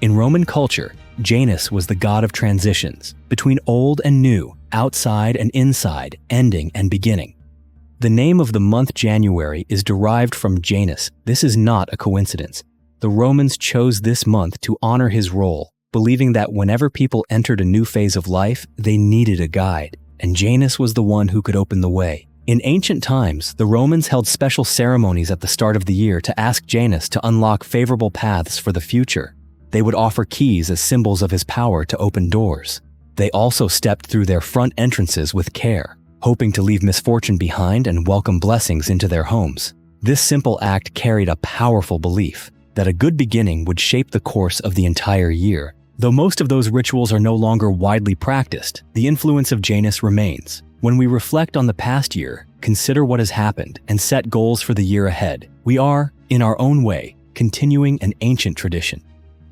In Roman culture, Janus was the god of transitions, between old and new, outside and inside, ending and beginning. The name of the month January is derived from Janus. This is not a coincidence. The Romans chose this month to honor his role, believing that whenever people entered a new phase of life, they needed a guide, and Janus was the one who could open the way. In ancient times, the Romans held special ceremonies at the start of the year to ask Janus to unlock favorable paths for the future. They would offer keys as symbols of his power to open doors. They also stepped through their front entrances with care, hoping to leave misfortune behind and welcome blessings into their homes. This simple act carried a powerful belief that a good beginning would shape the course of the entire year. Though most of those rituals are no longer widely practiced, the influence of Janus remains. When we reflect on the past year, consider what has happened, and set goals for the year ahead, we are, in our own way, continuing an ancient tradition.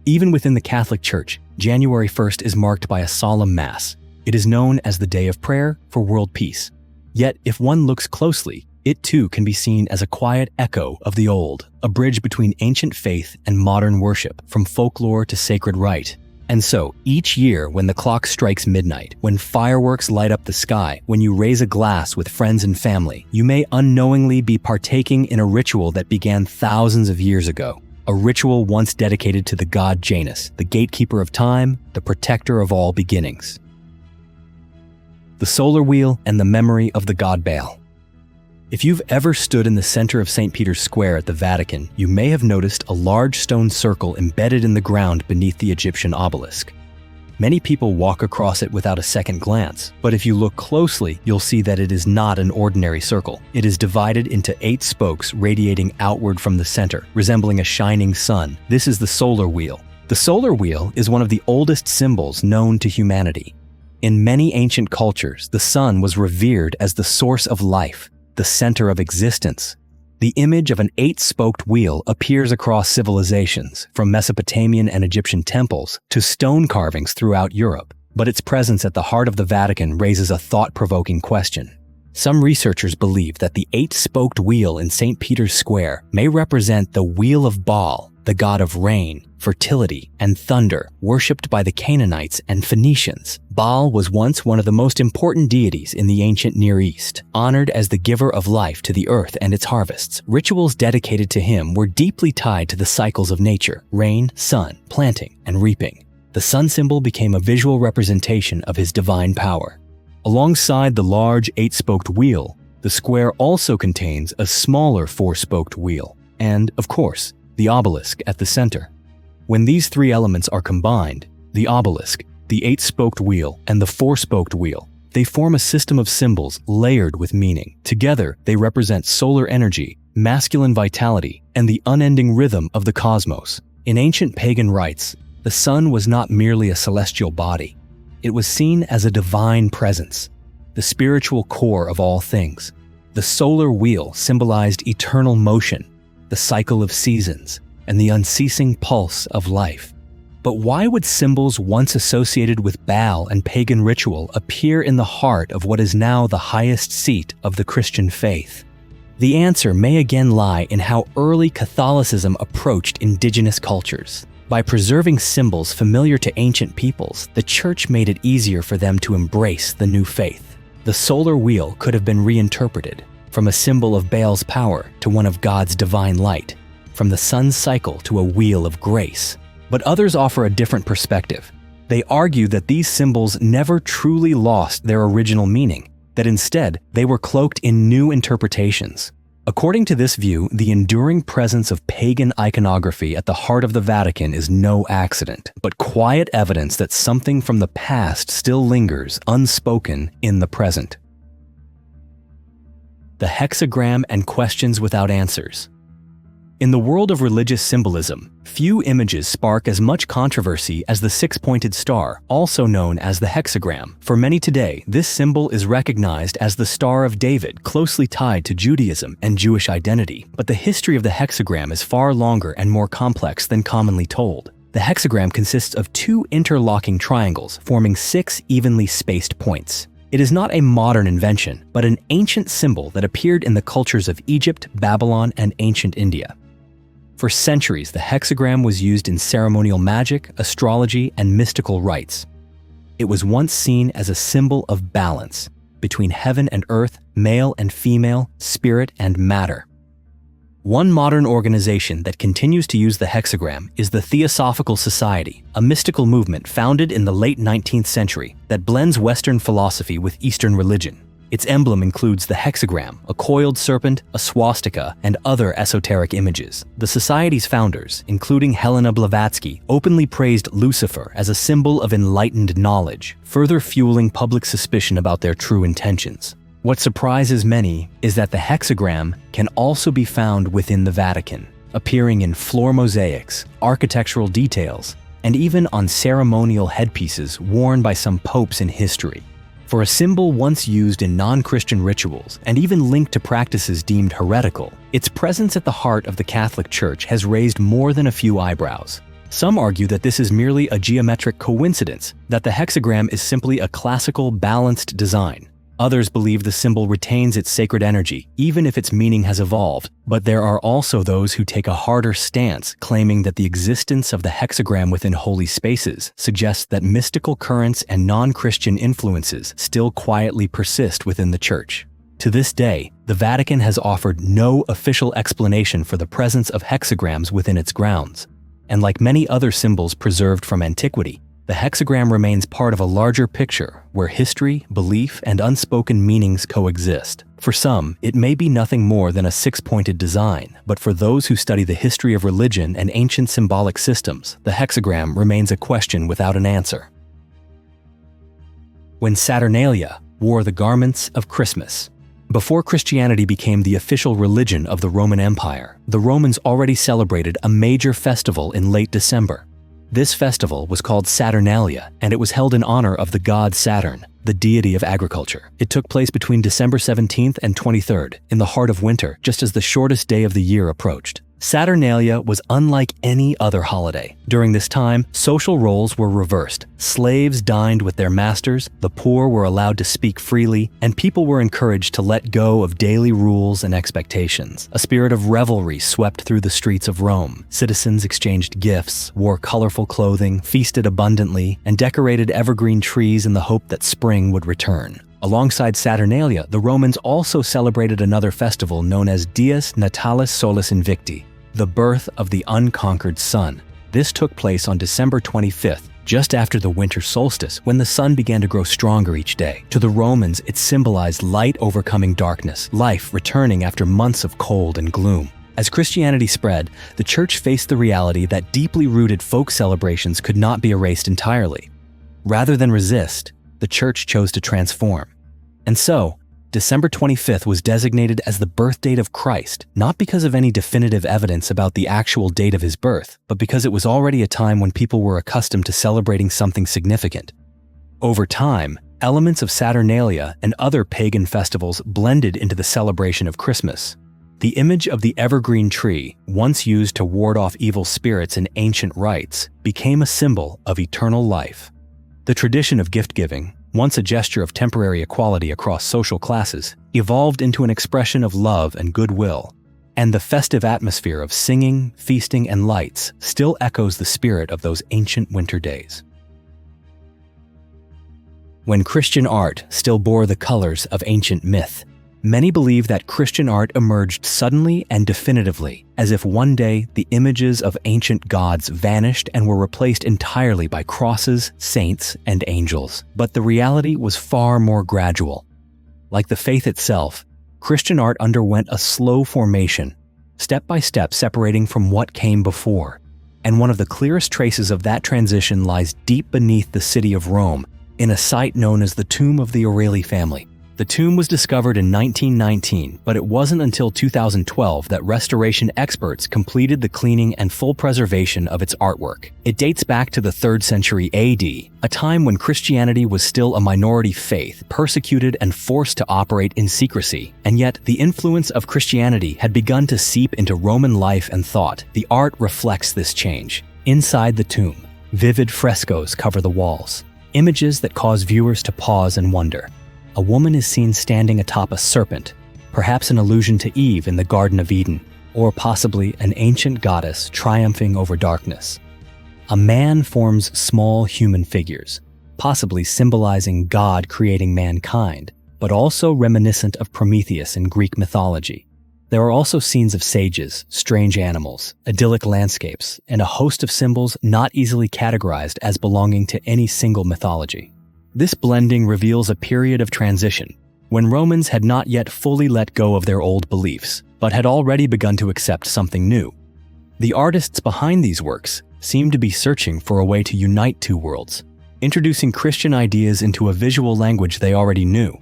Even within the Catholic Church, January 1st is marked by a solemn Mass. It is known as the Day of Prayer for World Peace. Yet, if one looks closely, it too can be seen as a quiet echo of the old, a bridge between ancient faith and modern worship, from folklore to sacred rite. And so, each year when the clock strikes midnight, when fireworks light up the sky, when you raise a glass with friends and family, you may unknowingly be partaking in a ritual that began thousands of years ago. A ritual once dedicated to the god Janus, the gatekeeper of time, the protector of all beginnings. The solar wheel and the memory of the god Baal. If you've ever stood in the center of St. Peter's Square at the Vatican, you may have noticed a large stone circle embedded in the ground beneath the Egyptian obelisk. Many people walk across it without a second glance, but if you look closely, you'll see that it is not an ordinary circle. It is divided into 8 spokes radiating outward from the center, resembling a shining sun. This is the solar wheel. The solar wheel is one of the oldest symbols known to humanity. In many ancient cultures, the sun was revered as the source of life, the center of existence. The image of an 8-spoked wheel appears across civilizations, from Mesopotamian and Egyptian temples to stone carvings throughout Europe. But its presence at the heart of the Vatican raises a thought-provoking question. Some researchers believe that the 8-spoked wheel in St. Peter's Square may represent the Wheel of Baal, the god of rain, fertility, and thunder, worshipped by the Canaanites and Phoenicians. Baal was once one of the most important deities in the ancient Near East. Honored as the giver of life to the earth and its harvests, rituals dedicated to him were deeply tied to the cycles of nature: rain, sun, planting, and reaping. The sun symbol became a visual representation of his divine power. Alongside the large 8-spoked wheel, the square also contains a smaller 4-spoked wheel, and, of course, the obelisk at the center. When these three elements are combined, the obelisk, the 8-spoked wheel, and the 4-spoked wheel, they form a system of symbols layered with meaning. Together, they represent solar energy, masculine vitality, and the unending rhythm of the cosmos. In ancient pagan rites, the sun was not merely a celestial body. It was seen as a divine presence, the spiritual core of all things. The solar wheel symbolized eternal motion, the cycle of seasons, and the unceasing pulse of life. But why would symbols once associated with Baal and pagan ritual appear in the heart of what is now the highest seat of the Christian faith? The answer may again lie in how early Catholicism approached indigenous cultures. By preserving symbols familiar to ancient peoples, the Church made it easier for them to embrace the new faith. The solar wheel could have been reinterpreted, from a symbol of Baal's power to one of God's divine light, from the sun's cycle to a wheel of grace. But others offer a different perspective. They argue that these symbols never truly lost their original meaning, that instead they were cloaked in new interpretations. According to this view, the enduring presence of pagan iconography at the heart of the Vatican is no accident, but quiet evidence that something from the past still lingers unspoken in the present. The hexagram and questions without answers. In the world of religious symbolism, few images spark as much controversy as the 6-pointed star, also known as the hexagram. For many today, this symbol is recognized as the Star of David, closely tied to Judaism and Jewish identity. But the history of the hexagram is far longer and more complex than commonly told. The hexagram consists of 2 interlocking triangles forming 6 evenly spaced points. It is not a modern invention, but an ancient symbol that appeared in the cultures of Egypt, Babylon, and ancient India. For centuries, the hexagram was used in ceremonial magic, astrology, and mystical rites. It was once seen as a symbol of balance between heaven and earth, male and female, spirit and matter. One modern organization that continues to use the hexagram is the Theosophical Society, a mystical movement founded in the late 19th century that blends Western philosophy with Eastern religion. Its emblem includes the hexagram, a coiled serpent, a swastika, and other esoteric images. The society's founders, including Helena Blavatsky, openly praised Lucifer as a symbol of enlightened knowledge, further fueling public suspicion about their true intentions. What surprises many is that the hexagram can also be found within the Vatican, appearing in floor mosaics, architectural details, and even on ceremonial headpieces worn by some popes in history. For a symbol once used in non-Christian rituals and even linked to practices deemed heretical, its presence at the heart of the Catholic Church has raised more than a few eyebrows. Some argue that this is merely a geometric coincidence, that the hexagram is simply a classical, balanced design. Others believe the symbol retains its sacred energy, even if its meaning has evolved. But there are also those who take a harder stance, claiming that the existence of the hexagram within holy spaces suggests that mystical currents and non-Christian influences still quietly persist within the Church. To this day, the Vatican has offered no official explanation for the presence of hexagrams within its grounds. And like many other symbols preserved from antiquity, the hexagram remains part of a larger picture where history, belief, and unspoken meanings coexist. For some, it may be nothing more than a 6-pointed design, but for those who study the history of religion and ancient symbolic systems, the hexagram remains a question without an answer. When Saturnalia wore the garments of Christmas. Before Christianity became the official religion of the Roman Empire, the Romans already celebrated a major festival in late December. This festival was called Saturnalia, and it was held in honor of the god Saturn, the deity of agriculture. It took place between December 17th and 23rd, in the heart of winter, just as the shortest day of the year approached. Saturnalia was unlike any other holiday. During this time, social roles were reversed. Slaves dined with their masters, the poor were allowed to speak freely, and people were encouraged to let go of daily rules and expectations. A spirit of revelry swept through the streets of Rome. Citizens exchanged gifts, wore colorful clothing, feasted abundantly, and decorated evergreen trees in the hope that spring would return. Alongside Saturnalia, the Romans also celebrated another festival known as Dies Natalis Solis Invicti, the birth of the unconquered sun. This took place on December 25th, just after the winter solstice, when the sun began to grow stronger each day. To the Romans, it symbolized light overcoming darkness, life returning after months of cold and gloom. As Christianity spread, the church faced the reality that deeply rooted folk celebrations could not be erased entirely. Rather than resist, the church chose to transform. And so, December 25th was designated as the birth date of Christ, not because of any definitive evidence about the actual date of his birth, but because it was already a time when people were accustomed to celebrating something significant. Over time, elements of Saturnalia and other pagan festivals blended into the celebration of Christmas. The image of the evergreen tree, once used to ward off evil spirits in ancient rites, became a symbol of eternal life. The tradition of gift-giving, once a gesture of temporary equality across social classes, evolved into an expression of love and goodwill. And the festive atmosphere of singing, feasting, and lights still echoes the spirit of those ancient winter days. When Christian art still bore the colors of ancient myth, many believe that Christian art emerged suddenly and definitively, as if one day the images of ancient gods vanished and were replaced entirely by crosses, saints, and angels. But the reality was far more gradual. Like the faith itself, Christian art underwent a slow formation, step by step separating from what came before. And one of the clearest traces of that transition lies deep beneath the city of Rome, in a site known as the Tomb of the Eerie family. The tomb was discovered in 1919, but it wasn't until 2012 that restoration experts completed the cleaning and full preservation of its artwork. It dates back to the 3rd century AD, a time when Christianity was still a minority faith, persecuted and forced to operate in secrecy. And yet, the influence of Christianity had begun to seep into Roman life and thought. The art reflects this change. Inside the tomb, vivid frescoes cover the walls, images that cause viewers to pause and wonder. A woman is seen standing atop a serpent, perhaps an allusion to Eve in the Garden of Eden, or possibly an ancient goddess triumphing over darkness. A man forms small human figures, possibly symbolizing God creating mankind, but also reminiscent of Prometheus in Greek mythology. There are also scenes of sages, strange animals, idyllic landscapes, and a host of symbols not easily categorized as belonging to any single mythology. This blending reveals a period of transition, when Romans had not yet fully let go of their old beliefs, but had already begun to accept something new. The artists behind these works seem to be searching for a way to unite two worlds, introducing Christian ideas into a visual language they already knew.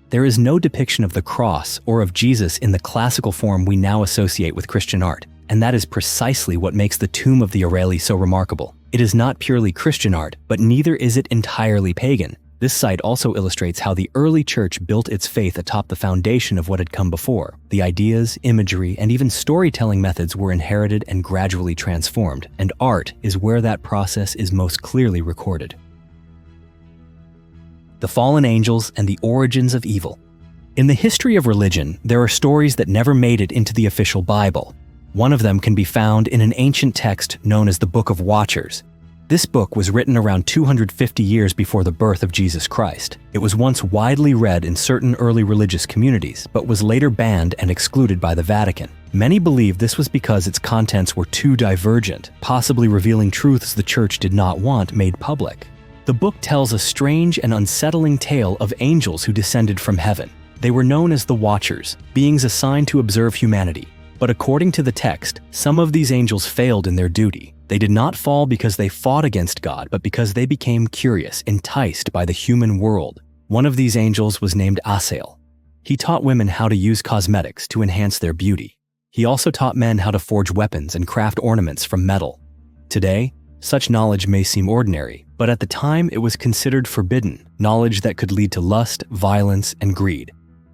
There is no depiction of the cross or of Jesus in the classical form we now associate with Christian art, and that is precisely what makes the Tomb of the Eerie so remarkable. It is not purely Christian art, but neither is it entirely pagan. This site also illustrates how the early church built its faith atop the foundation of what had come before. The ideas, imagery, and even storytelling methods were inherited and gradually transformed, and art is where that process is most clearly recorded. The fallen angels and the origins of evil. In the history of religion, there are stories that never made it into the official Bible. One of them can be found in an ancient text known as the Book of Watchers. This book was written around 250 years before the birth of Jesus Christ. It was once widely read in certain early religious communities, but was later banned and excluded by the Vatican. Many believe this was because its contents were too divergent, possibly revealing truths the church did not want made public. The book tells a strange and unsettling tale of angels who descended from heaven. They were known as the Watchers, beings assigned to observe humanity. But according to the text, some of these angels failed in their duty. They did not fall because they fought against God, but because they became curious, enticed by the human world. One of these angels was named Asael. He taught women how to use cosmetics to enhance their beauty. He also taught men how to forge weapons and craft ornaments from metal. Today, such knowledge may seem ordinary, but at the time it was considered forbidden, knowledge that could lead to lust, violence, and greed.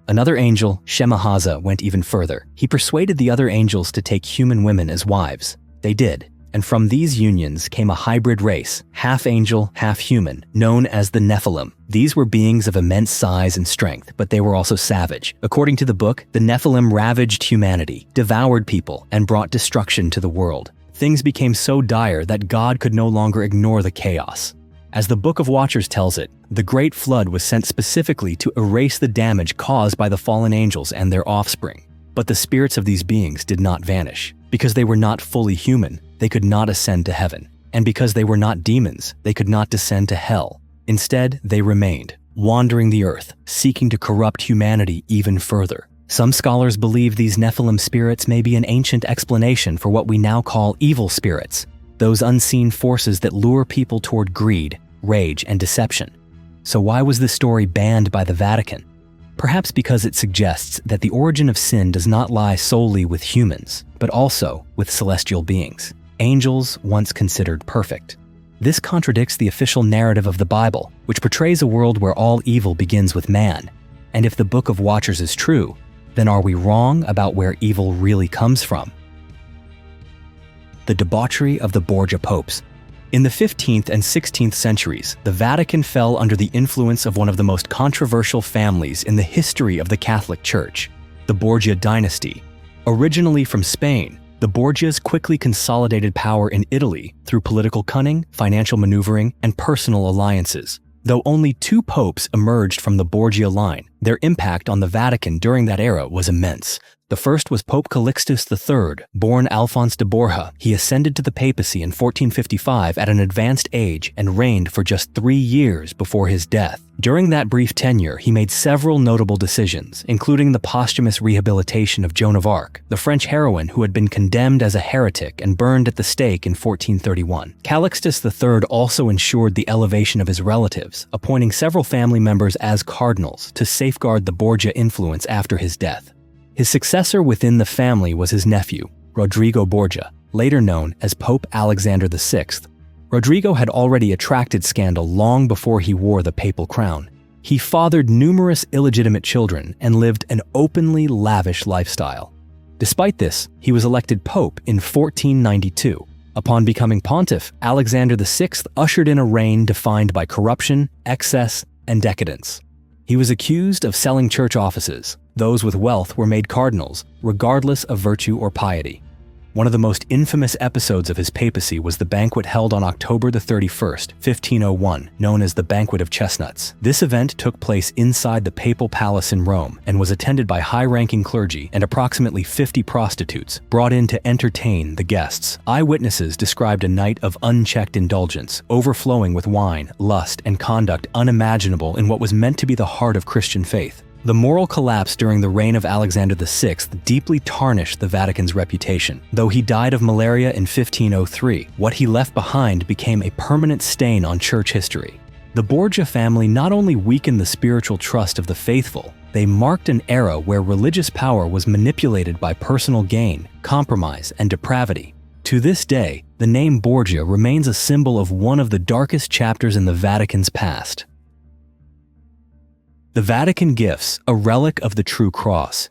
Another angel, Shemahaza, went even further. He persuaded the other angels to take human women as wives. They did. And from these unions came a hybrid race, half angel, half human, known as the Nephilim. These were beings of immense size and strength, but they were also savage. According to the book, the Nephilim ravaged humanity, devoured people, and brought destruction to the world. Things became so dire that God could no longer ignore the chaos. As the Book of Watchers tells it, the Great Flood was sent specifically to erase the damage caused by the fallen angels and their offspring. But the spirits of these beings did not vanish. Because they were not fully human, they could not ascend to heaven. And because they were not demons, they could not descend to hell. Instead, they remained, wandering the earth, seeking to corrupt humanity even further. Some scholars believe these Nephilim spirits may be an ancient explanation for what we now call evil spirits, those unseen forces that lure people toward greed, rage, and deception. So why was this story banned by the Vatican? Perhaps because it suggests that the origin of sin does not lie solely with humans, but also with celestial beings, angels once considered perfect. This contradicts the official narrative of the Bible, which portrays a world where all evil begins with man. And if the Book of Watchers is true, then are we wrong about where evil really comes from? The debauchery of the Borgia popes. In the 15th and 16th centuries, the Vatican fell under the influence of one of the most controversial families in the history of the Catholic Church, the Borgia dynasty. Originally from Spain, the Borgias quickly consolidated power in Italy through political cunning, financial maneuvering, and personal alliances. Though only 2 popes emerged from the Borgia line, their impact on the Vatican during that era was immense. The first was Pope Calixtus III, born Alphonse de Borja. He ascended to the papacy in 1455 at an advanced age and reigned for just 3 years before his death. During that brief tenure, he made several notable decisions, including the posthumous rehabilitation of Joan of Arc, the French heroine who had been condemned as a heretic and burned at the stake in 1431. Calixtus III also ensured the elevation of his relatives, appointing several family members as cardinals to safeguard the Borgia influence after his death. His successor within the family was his nephew, Rodrigo Borgia, later known as Pope Alexander VI. Rodrigo had already attracted scandal long before he wore the papal crown. He fathered numerous illegitimate children and lived an openly lavish lifestyle. Despite this, he was elected pope in 1492. Upon becoming pontiff, Alexander VI ushered in a reign defined by corruption, excess, and decadence. He was accused of selling church offices. Those with wealth were made cardinals, regardless of virtue or piety. One of the most infamous episodes of his papacy was the banquet held on October 31st, 1501, known as the Banquet of Chestnuts. This event took place inside the papal palace in Rome and was attended by high-ranking clergy and approximately 50 prostitutes brought in to entertain the guests. Eyewitnesses described a night of unchecked indulgence, overflowing with wine, lust, and conduct unimaginable in what was meant to be the heart of Christian faith. The moral collapse during the reign of Alexander VI deeply tarnished the Vatican's reputation. Though he died of malaria in 1503, what he left behind became a permanent stain on church history. The Borgia family not only weakened the spiritual trust of the faithful, they marked an era where religious power was manipulated by personal gain, compromise, and depravity. To this day, the name Borgia remains a symbol of one of the darkest chapters in the Vatican's past. The Vatican Gifts, a relic of the true cross.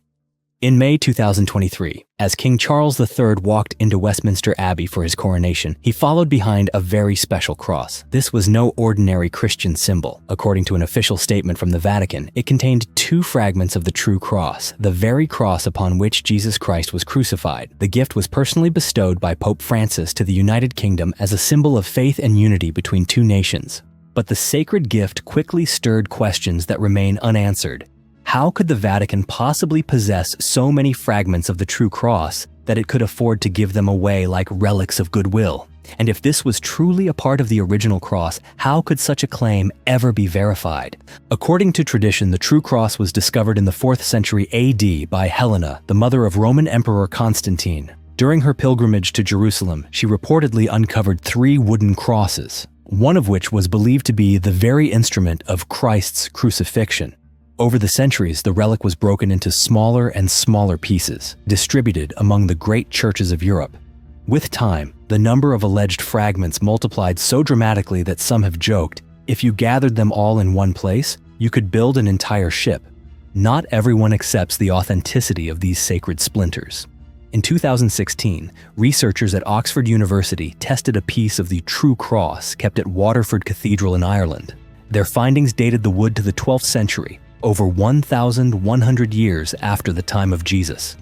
In May 2023, as King Charles III walked into Westminster Abbey for his coronation, he followed behind a very special cross. This was no ordinary Christian symbol. According to an official statement from the Vatican, it contained 2 fragments of the true cross, the very cross upon which Jesus Christ was crucified. The gift was personally bestowed by Pope Francis to the United Kingdom as a symbol of faith and unity between 2 nations. But the sacred gift quickly stirred questions that remain unanswered. How could the Vatican possibly possess so many fragments of the true cross that it could afford to give them away like relics of goodwill? And if this was truly a part of the original cross, how could such a claim ever be verified? According to tradition, the true cross was discovered in the 4th century AD by Helena, the mother of Roman Emperor Constantine. During her pilgrimage to Jerusalem, she reportedly uncovered 3 wooden crosses, one of which was believed to be the very instrument of Christ's crucifixion. Over the centuries, the relic was broken into smaller and smaller pieces, distributed among the great churches of Europe. With time, the number of alleged fragments multiplied so dramatically that some have joked, if you gathered them all in one place, you could build an entire ship. not everyone accepts the authenticity of these sacred splinters. In 2016, researchers at Oxford University tested a piece of the True Cross kept at Waterford Cathedral in Ireland. Their findings dated the wood to the 12th century, over 1,100 years after the time of Jesus.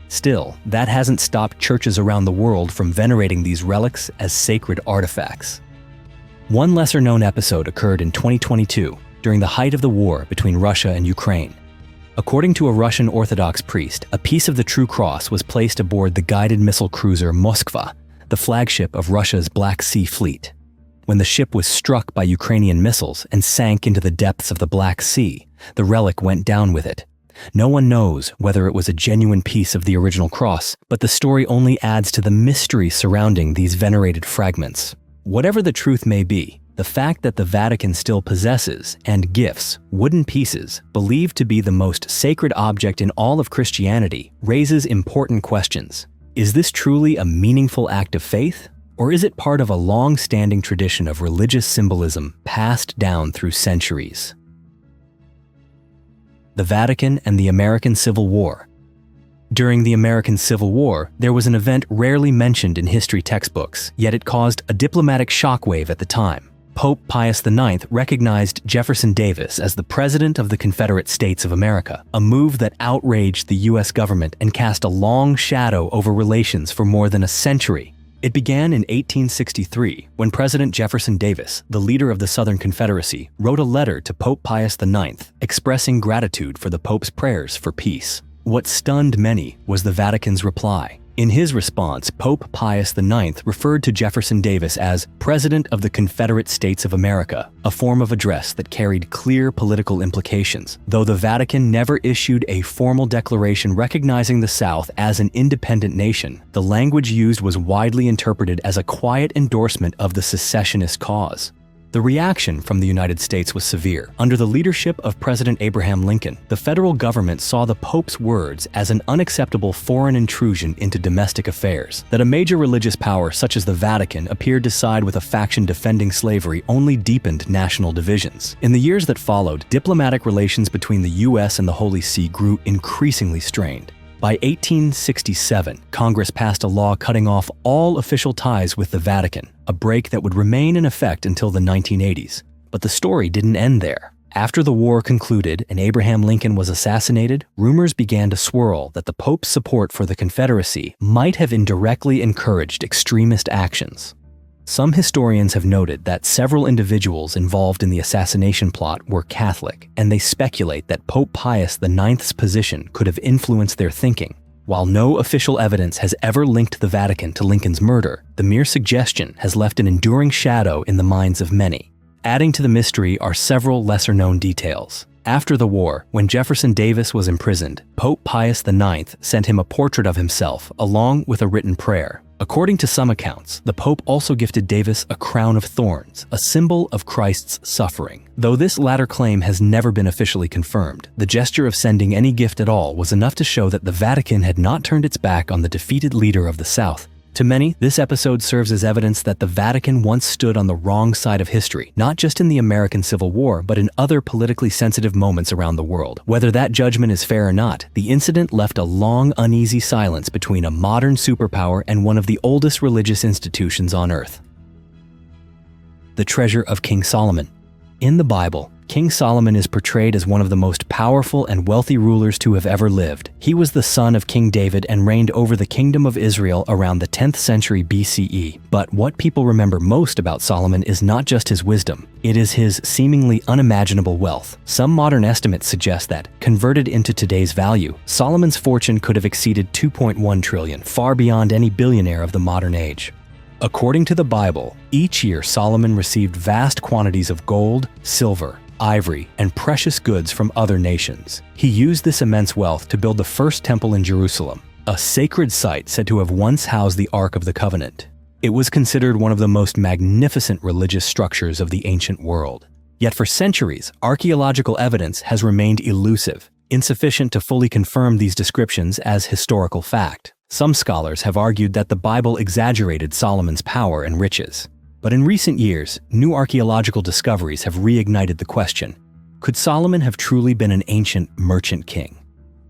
Still, that hasn't stopped churches around the world from venerating these relics as sacred artifacts. One lesser-known episode occurred in 2022 during the height of the war between Russia and Ukraine. According to a Russian Orthodox priest, a piece of the True Cross was placed aboard the guided missile cruiser Moskva, the flagship of Russia's Black Sea Fleet. When the ship was struck by Ukrainian missiles and sank into the depths of the Black Sea, the relic went down with it. No one knows whether it was a genuine piece of the original cross, but the story only adds to the mystery surrounding these venerated fragments. Whatever the truth may be, the fact that the Vatican still possesses and gifts wooden pieces believed to be the most sacred object in all of Christianity raises important questions. Is this truly a meaningful act of faith? Or is it part of a long-standing tradition of religious symbolism passed down through centuries? The Vatican and the American Civil War. During the American Civil War, there was an event rarely mentioned in history textbooks, yet it caused a diplomatic shockwave at the time. Pope Pius IX recognized Jefferson Davis as the President of the Confederate States of America, a move that outraged the U.S. government and cast a long shadow over relations for more than a century. It began in 1863, when President Jefferson Davis, the leader of the Southern Confederacy, wrote a letter to Pope Pius IX expressing gratitude for the Pope's prayers for peace. What stunned many was the Vatican's reply. In his response, Pope Pius IX referred to Jefferson Davis as President of the Confederate States of America, a form of address that carried clear political implications. Though the Vatican never issued a formal declaration recognizing the South as an independent nation, the language used was widely interpreted as a quiet endorsement of the secessionist cause. The reaction from the United States was severe. Under the leadership of President Abraham Lincoln, the federal government saw the Pope's words as an unacceptable foreign intrusion into domestic affairs. That a major religious power such as the Vatican appeared to side with a faction defending slavery only deepened national divisions. In the years that followed, diplomatic relations between the U.S. and the Holy See grew increasingly strained. By 1867, Congress passed a law cutting off all official ties with the Vatican, a break that would remain in effect until the 1980s. But the story didn't end there. After the war concluded and Abraham Lincoln was assassinated, rumors began to swirl that the Pope's support for the Confederacy might have indirectly encouraged extremist actions. Some historians have noted that several individuals involved in the assassination plot were Catholic, and they speculate that Pope Pius IX's position could have influenced their thinking. While no official evidence has ever linked the Vatican to Lincoln's murder, the mere suggestion has left an enduring shadow in the minds of many. Adding to the mystery are several lesser-known details. After the war, when Jefferson Davis was imprisoned, Pope Pius IX sent him a portrait of himself along with a written prayer. According to some accounts, the Pope also gifted Davis a crown of thorns, a symbol of Christ's suffering. Though this latter claim has never been officially confirmed, the gesture of sending any gift at all was enough to show that the Vatican had not turned its back on the defeated leader of the South. To many, this episode serves as evidence that the Vatican once stood on the wrong side of history, not just in the American Civil War, but in other politically sensitive moments around the world. Whether that judgment is fair or not, the incident left a long, uneasy silence between a modern superpower and one of the oldest religious institutions on Earth. The treasure of King Solomon. In the Bible, King Solomon is portrayed as one of the most powerful and wealthy rulers to have ever lived. He was the son of King David and reigned over the kingdom of Israel around the 10th century BCE. But what people remember most about Solomon is not just his wisdom, it is his seemingly unimaginable wealth. Some modern estimates suggest that, converted into today's value, Solomon's fortune could have exceeded $2.1 trillion, far beyond any billionaire of the modern age. According to the Bible, each year Solomon received vast quantities of gold, silver, ivory, and precious goods from other nations. He used this immense wealth to build the first temple in Jerusalem, a sacred site said to have once housed the Ark of the Covenant. It was considered one of the most magnificent religious structures of the ancient world. Yet for centuries, archaeological evidence has remained elusive, insufficient to fully confirm these descriptions as historical fact. Some scholars have argued that the Bible exaggerated Solomon's power and riches. But in recent years, new archaeological discoveries have reignited the question: Could Solomon have truly been an ancient merchant king?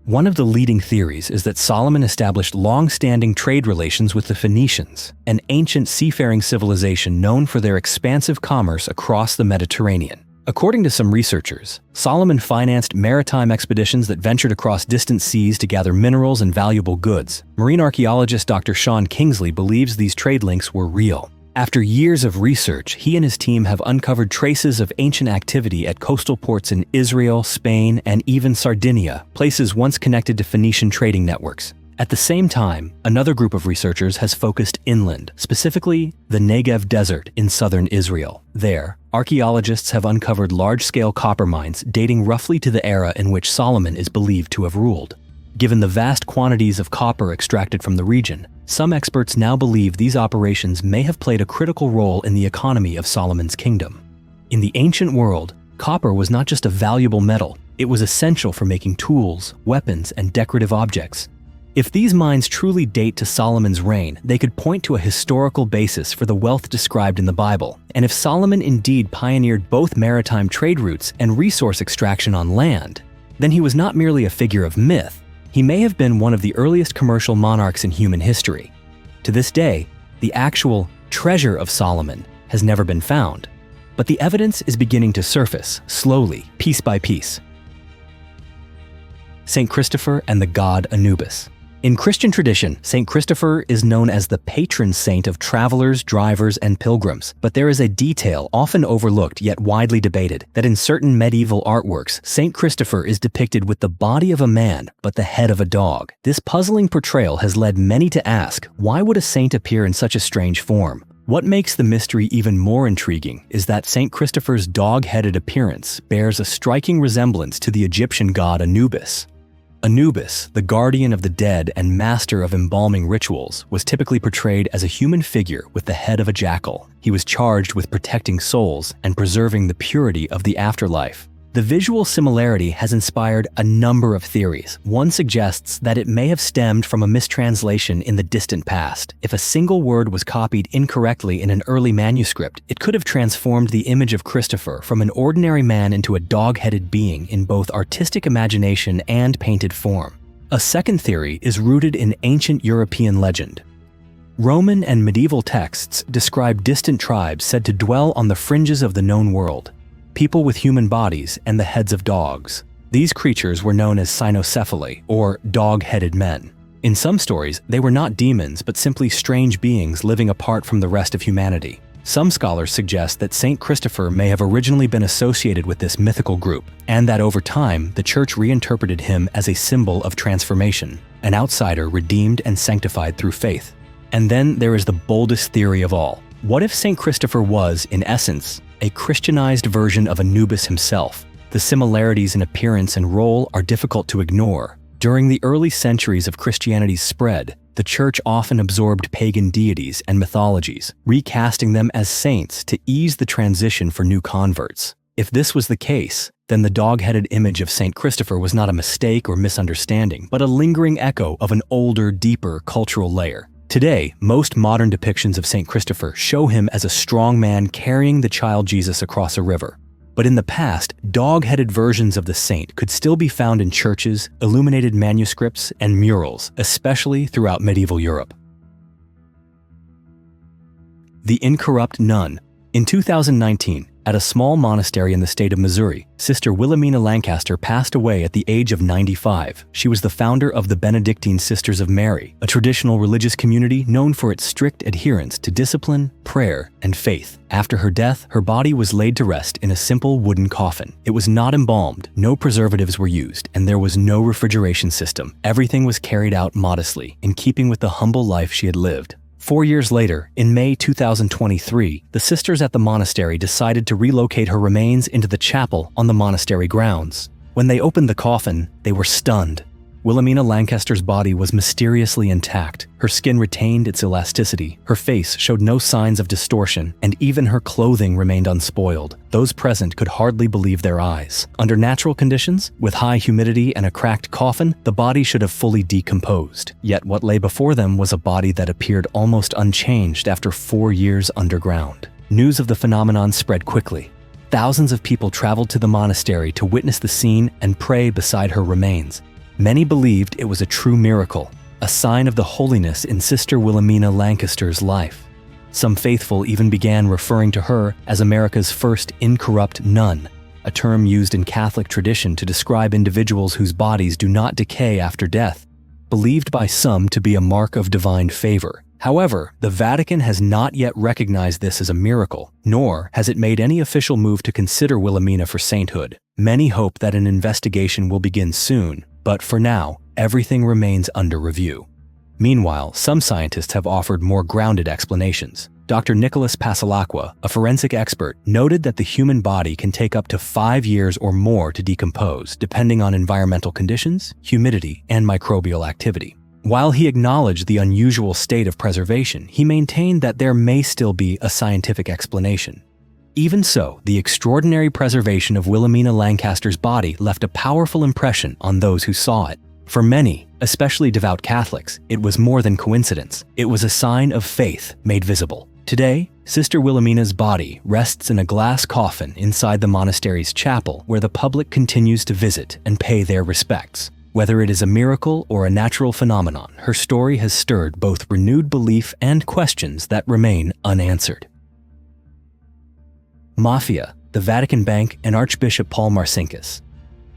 One of the leading theories is that Solomon established long-standing trade relations with the Phoenicians, an ancient seafaring civilization known for their expansive commerce across the Mediterranean. According to some researchers, Solomon financed maritime expeditions that ventured across distant seas to gather minerals and valuable goods. Marine archaeologist Dr. Sean Kingsley believes these trade links were real. After years of research, he and his team have uncovered traces of ancient activity at coastal ports in Israel, Spain, and even Sardinia, places once connected to Phoenician trading networks. At the same time, another group of researchers has focused inland, specifically the Negev Desert in southern Israel. There, archaeologists have uncovered large-scale copper mines dating roughly to the era in which Solomon is believed to have ruled. Given the vast quantities of copper extracted from the region, some experts now believe these operations may have played a critical role in the economy of Solomon's kingdom. In the ancient world, copper was not just a valuable metal, it was essential for making tools, weapons, and decorative objects. If these mines truly date to Solomon's reign, they could point to a historical basis for the wealth described in the Bible. And if Solomon indeed pioneered both maritime trade routes and resource extraction on land, then he was not merely a figure of myth. He may have been one of the earliest commercial monarchs in human history. To this day, the actual treasure of Solomon has never been found, but the evidence is beginning to surface, slowly, piece by piece. Saint Christopher and the god Anubis. In Christian tradition, Saint Christopher is known as the patron saint of travelers, drivers, and pilgrims. But there is a detail often overlooked yet widely debated, that in certain medieval artworks, Saint Christopher is depicted with the body of a man but the head of a dog. This puzzling portrayal has led many to ask, why would a saint appear in such a strange form? What makes the mystery even more intriguing is that Saint Christopher's dog-headed appearance bears a striking resemblance to the Egyptian god Anubis. Anubis, the guardian of the dead and master of embalming rituals, was typically portrayed as a human figure with the head of a jackal. He was charged with protecting souls and preserving the purity of the afterlife. The visual similarity has inspired a number of theories. One suggests that it may have stemmed from a mistranslation in the distant past. If a single word was copied incorrectly in an early manuscript, it could have transformed the image of Christopher from an ordinary man into a dog-headed being in both artistic imagination and painted form. A second theory is rooted in ancient European legend. Roman and medieval texts describe distant tribes said to dwell on the fringes of the known world. People with human bodies and the heads of dogs. These creatures were known as cynocephali, or dog-headed men. In some stories, they were not demons, but simply strange beings living apart from the rest of humanity. Some scholars suggest that Saint Christopher may have originally been associated with this mythical group, and that over time, the Church reinterpreted him as a symbol of transformation, an outsider redeemed and sanctified through faith. And then there is the boldest theory of all. What if Saint Christopher was, in essence, a Christianized version of Anubis himself? The similarities in appearance and role are difficult to ignore. During the early centuries of Christianity's spread, the Church often absorbed pagan deities and mythologies, recasting them as saints to ease the transition for new converts. If this was the case, then the dog-headed image of Saint Christopher was not a mistake or misunderstanding, but a lingering echo of an older, deeper cultural layer. Today, most modern depictions of Saint Christopher show him as a strong man carrying the child Jesus across a river. But in the past, dog-headed versions of the saint could still be found in churches, illuminated manuscripts, and murals, especially throughout medieval Europe. The Incorrupt Nun. In 2019, at a small monastery in the state of Missouri, Sister Wilhelmina Lancaster passed away at the age of 95. She was the founder of the Benedictine Sisters of Mary, a traditional religious community known for its strict adherence to discipline, prayer, and faith. After her death, her body was laid to rest in a simple wooden coffin. It was not embalmed, no preservatives were used, and there was no refrigeration system. Everything was carried out modestly, in keeping with the humble life she had lived. 4 years later, in May 2023, the sisters at the monastery decided to relocate her remains into the chapel on the monastery grounds. When they opened the coffin, they were stunned. Wilhelmina Lancaster's body was mysteriously intact. Her skin retained its elasticity, her face showed no signs of distortion, and even her clothing remained unspoiled. Those present could hardly believe their eyes. Under natural conditions, with high humidity and a cracked coffin, the body should have fully decomposed. Yet what lay before them was a body that appeared almost unchanged after 4 years underground. News of the phenomenon spread quickly. Thousands of people traveled to the monastery to witness the scene and pray beside her remains. Many believed it was a true miracle, a sign of the holiness in Sister Wilhelmina Lancaster's life. Some faithful even began referring to her as America's first incorrupt nun, a term used in Catholic tradition to describe individuals whose bodies do not decay after death, believed by some to be a mark of divine favor. However, the Vatican has not yet recognized this as a miracle, nor has it made any official move to consider Wilhelmina for sainthood. Many hope that an investigation will begin soon, but for now, everything remains under review. Meanwhile, some scientists have offered more grounded explanations. Dr. Nicholas Pasalacqua, a forensic expert, noted that the human body can take up to 5 years or more to decompose, depending on environmental conditions, humidity, and microbial activity. While he acknowledged the unusual state of preservation, he maintained that there may still be a scientific explanation. Even so, the extraordinary preservation of Wilhelmina Lancaster's body left a powerful impression on those who saw it. For many, especially devout Catholics, it was more than coincidence. It was a sign of faith made visible. Today, Sister Wilhelmina's body rests in a glass coffin inside the monastery's chapel, where the public continues to visit and pay their respects. Whether it is a miracle or a natural phenomenon, her story has stirred both renewed belief and questions that remain unanswered. Mafia, the Vatican Bank, and Archbishop Paul Marcinkus.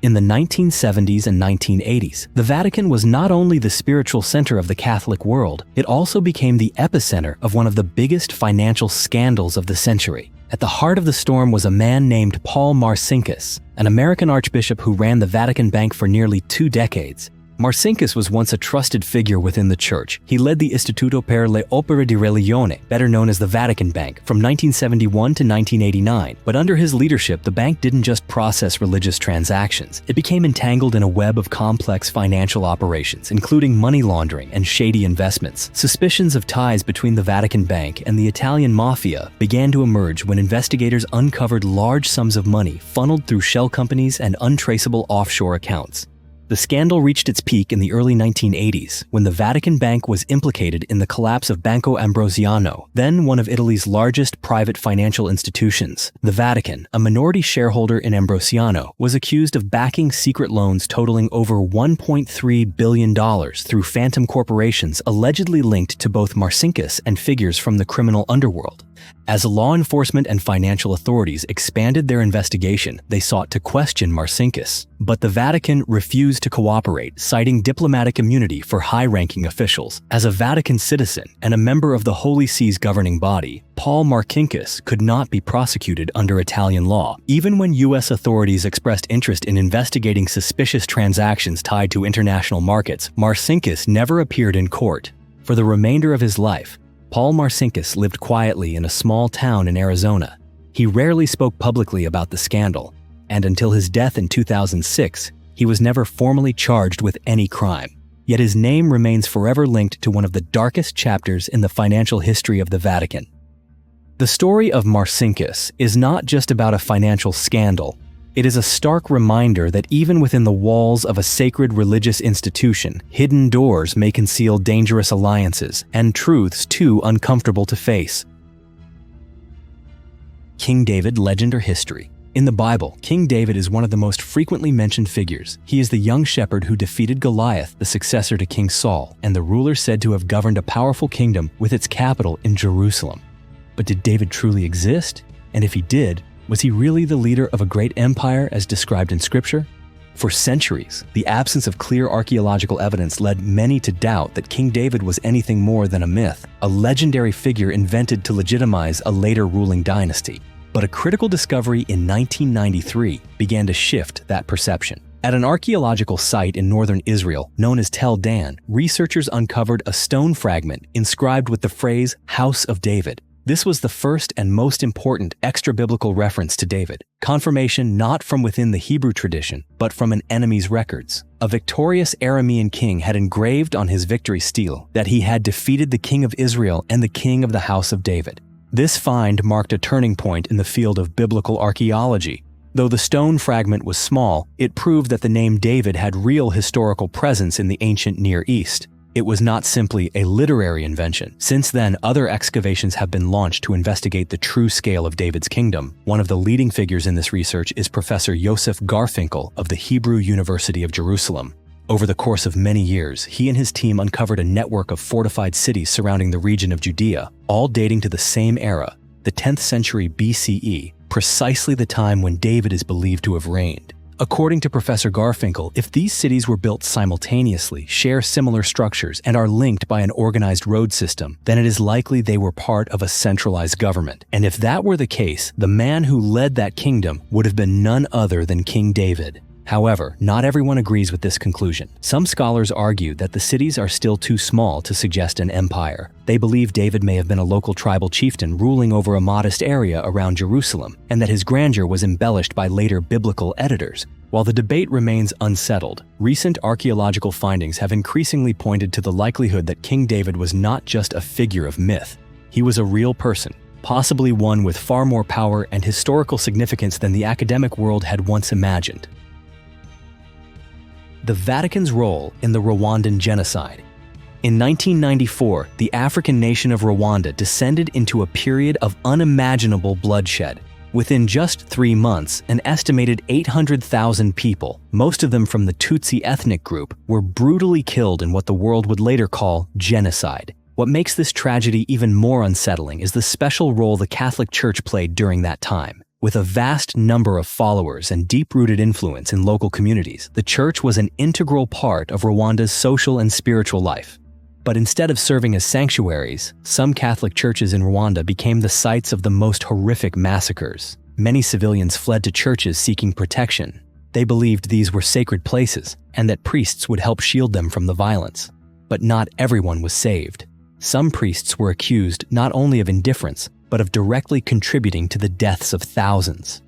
In the 1970s and 1980s, the Vatican was not only the spiritual center of the Catholic world, it also became the epicenter of one of the biggest financial scandals of the century. At the heart of the storm was a man named Paul Marcinkus, an American archbishop who ran the Vatican Bank for nearly 2 decades. Marcinkus was once a trusted figure within the church. He led the Istituto per le Opere di Religione, better known as the Vatican Bank, from 1971 to 1989. But under his leadership, the bank didn't just process religious transactions. It became entangled in a web of complex financial operations, including money laundering and shady investments. Suspicions of ties between the Vatican Bank and the Italian mafia began to emerge when investigators uncovered large sums of money funneled through shell companies and untraceable offshore accounts. The scandal reached its peak in the early 1980s when the Vatican Bank was implicated in the collapse of Banco Ambrosiano, then one of Italy's largest private financial institutions. The Vatican, a minority shareholder in Ambrosiano, was accused of backing secret loans totaling over $1.3 billion through phantom corporations allegedly linked to both Marcinkus and figures from the criminal underworld. As law enforcement and financial authorities expanded their investigation, they sought to question Marcinkus. But the Vatican refused to cooperate, citing diplomatic immunity for high-ranking officials. As a Vatican citizen and a member of the Holy See's governing body, Paul Marcinkus could not be prosecuted under Italian law. Even when U.S. authorities expressed interest in investigating suspicious transactions tied to international markets, Marcinkus never appeared in court. For the remainder of his life, Paul Marcinkus lived quietly in a small town in Arizona. He rarely spoke publicly about the scandal, and until his death in 2006, he was never formally charged with any crime. Yet his name remains forever linked to one of the darkest chapters in the financial history of the Vatican. The story of Marcinkus is not just about a financial scandal. It is a stark reminder that even within the walls of a sacred religious institution, hidden doors may conceal dangerous alliances and truths too uncomfortable to face. King David, legend or history? In the Bible, King David is one of the most frequently mentioned figures. He is the young shepherd who defeated Goliath, the successor to King Saul, and the ruler said to have governed a powerful kingdom with its capital in Jerusalem. But did David truly exist? And if he did, was he really the leader of a great empire as described in Scripture? For centuries, the absence of clear archaeological evidence led many to doubt that King David was anything more than a myth, a legendary figure invented to legitimize a later ruling dynasty. But a critical discovery in 1993 began to shift that perception. At an archaeological site in northern Israel known as Tel Dan, researchers uncovered a stone fragment inscribed with the phrase "House of David." This was the first and most important extra-biblical reference to David, confirmation not from within the Hebrew tradition, but from an enemy's records. A victorious Aramean king had engraved on his victory stele that he had defeated the king of Israel and the king of the house of David. This find marked a turning point in the field of biblical archaeology. Though the stone fragment was small, it proved that the name David had real historical presence in the ancient Near East. It was not simply a literary invention. Since then, other excavations have been launched to investigate the true scale of David's kingdom. One of the leading figures in this research is Professor Yosef Garfinkel of the Hebrew University of Jerusalem. Over the course of many years, he and his team uncovered a network of fortified cities surrounding the region of Judea, all dating to the same era, the 10th century BCE, precisely the time when David is believed to have reigned. According to Professor Garfinkel, if these cities were built simultaneously, share similar structures, and are linked by an organized road system, then it is likely they were part of a centralized government. And if that were the case, the man who led that kingdom would have been none other than King David. However, not everyone agrees with this conclusion. Some scholars argue that the cities are still too small to suggest an empire. They believe David may have been a local tribal chieftain ruling over a modest area around Jerusalem, and that his grandeur was embellished by later biblical editors. While the debate remains unsettled, recent archaeological findings have increasingly pointed to the likelihood that King David was not just a figure of myth. He was a real person, possibly one with far more power and historical significance than the academic world had once imagined. The Vatican's role in the Rwandan genocide. In 1994, the African nation of Rwanda descended into a period of unimaginable bloodshed. Within just 3 months, an estimated 800,000 people, most of them from the Tutsi ethnic group, were brutally killed in what the world would later call genocide. What makes this tragedy even more unsettling is the special role the Catholic Church played during that time. With a vast number of followers and deep-rooted influence in local communities, the church was an integral part of Rwanda's social and spiritual life. But instead of serving as sanctuaries, some Catholic churches in Rwanda became the sites of the most horrific massacres. Many civilians fled to churches seeking protection. They believed these were sacred places, and that priests would help shield them from the violence. But not everyone was saved. Some priests were accused not only of indifference, but of directly contributing to the deaths of thousands.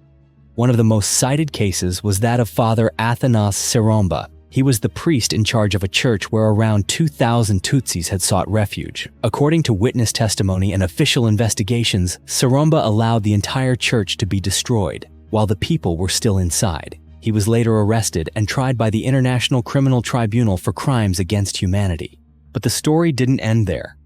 One of the most cited cases was that of Father Athanas Seromba. He was the priest in charge of a church where around 2,000 Tutsis had sought refuge. According to witness testimony and official investigations, Seromba allowed the entire church to be destroyed, while the people were still inside. He was later arrested and tried by the International Criminal Tribunal for crimes against humanity. But the story didn't end there.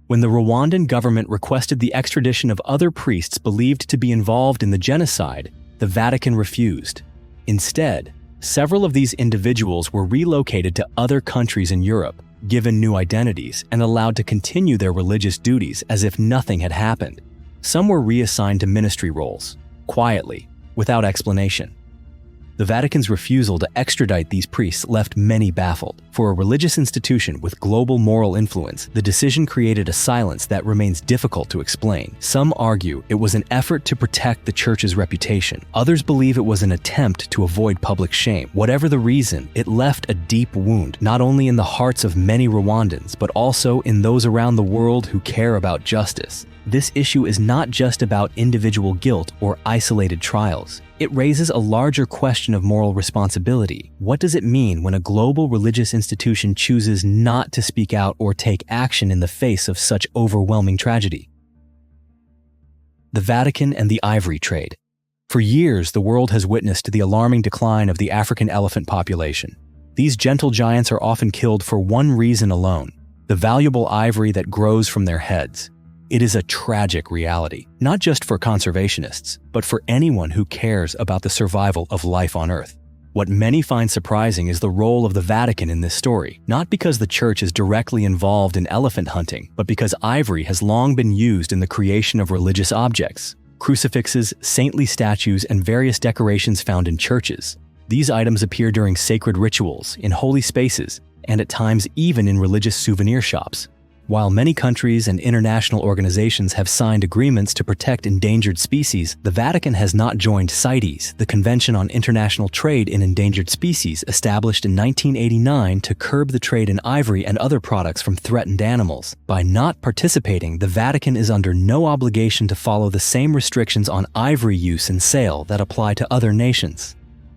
When the Rwandan government requested the extradition of other priests believed to be involved in the genocide, the Vatican refused. Instead, several of these individuals were relocated to other countries in Europe, given new identities, and allowed to continue their religious duties as if nothing had happened. Some were reassigned to ministry roles, quietly, without explanation. The Vatican's refusal to extradite these priests left many baffled. For a religious institution with global moral influence, the decision created a silence that remains difficult to explain. Some argue it was an effort to protect the church's reputation. Others believe it was an attempt to avoid public shame. Whatever the reason, it left a deep wound, not only in the hearts of many Rwandans, but also in those around the world who care about justice. This issue is not just about individual guilt or isolated trials. It raises a larger question of moral responsibility. What does it mean when a global religious institution chooses not to speak out or take action in the face of such overwhelming tragedy? The Vatican and the ivory trade. For years, the world has witnessed the alarming decline of the African elephant population. These gentle giants are often killed for one reason alone: the valuable ivory that grows from their heads. It is a tragic reality, not just for conservationists, but for anyone who cares about the survival of life on Earth. What many find surprising is the role of the Vatican in this story, not because the church is directly involved in elephant hunting, but because ivory has long been used in the creation of religious objects: crucifixes, saintly statues, and various decorations found in churches. These items appear during sacred rituals, in holy spaces, and at times even in religious souvenir shops. While many countries and international organizations have signed agreements to protect endangered species, the Vatican has not joined CITES, the Convention on International Trade in Endangered Species, established in 1989 to curb the trade in ivory and other products from threatened animals. By not participating, the Vatican is under no obligation to follow the same restrictions on ivory use and sale that apply to other nations.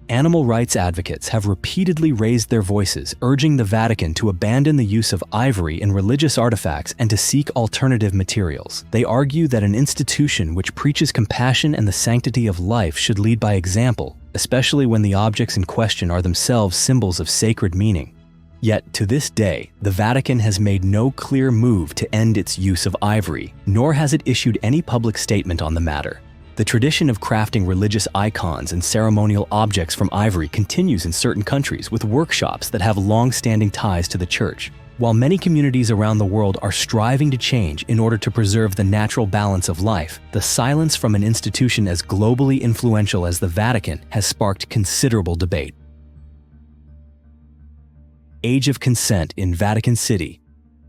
Animal rights advocates have repeatedly raised their voices, urging the Vatican to abandon the use of ivory in religious artifacts and to seek alternative materials. They argue that an institution which preaches compassion and the sanctity of life should lead by example, especially when the objects in question are themselves symbols of sacred meaning. Yet, to this day, the Vatican has made no clear move to end its use of ivory, nor has it issued any public statement on the matter. The tradition of crafting religious icons and ceremonial objects from ivory continues in certain countries with workshops that have long-standing ties to the church. While many communities around the world are striving to change in order to preserve the natural balance of life, the silence from an institution as globally influential as the Vatican has sparked considerable debate. Age of consent in Vatican City.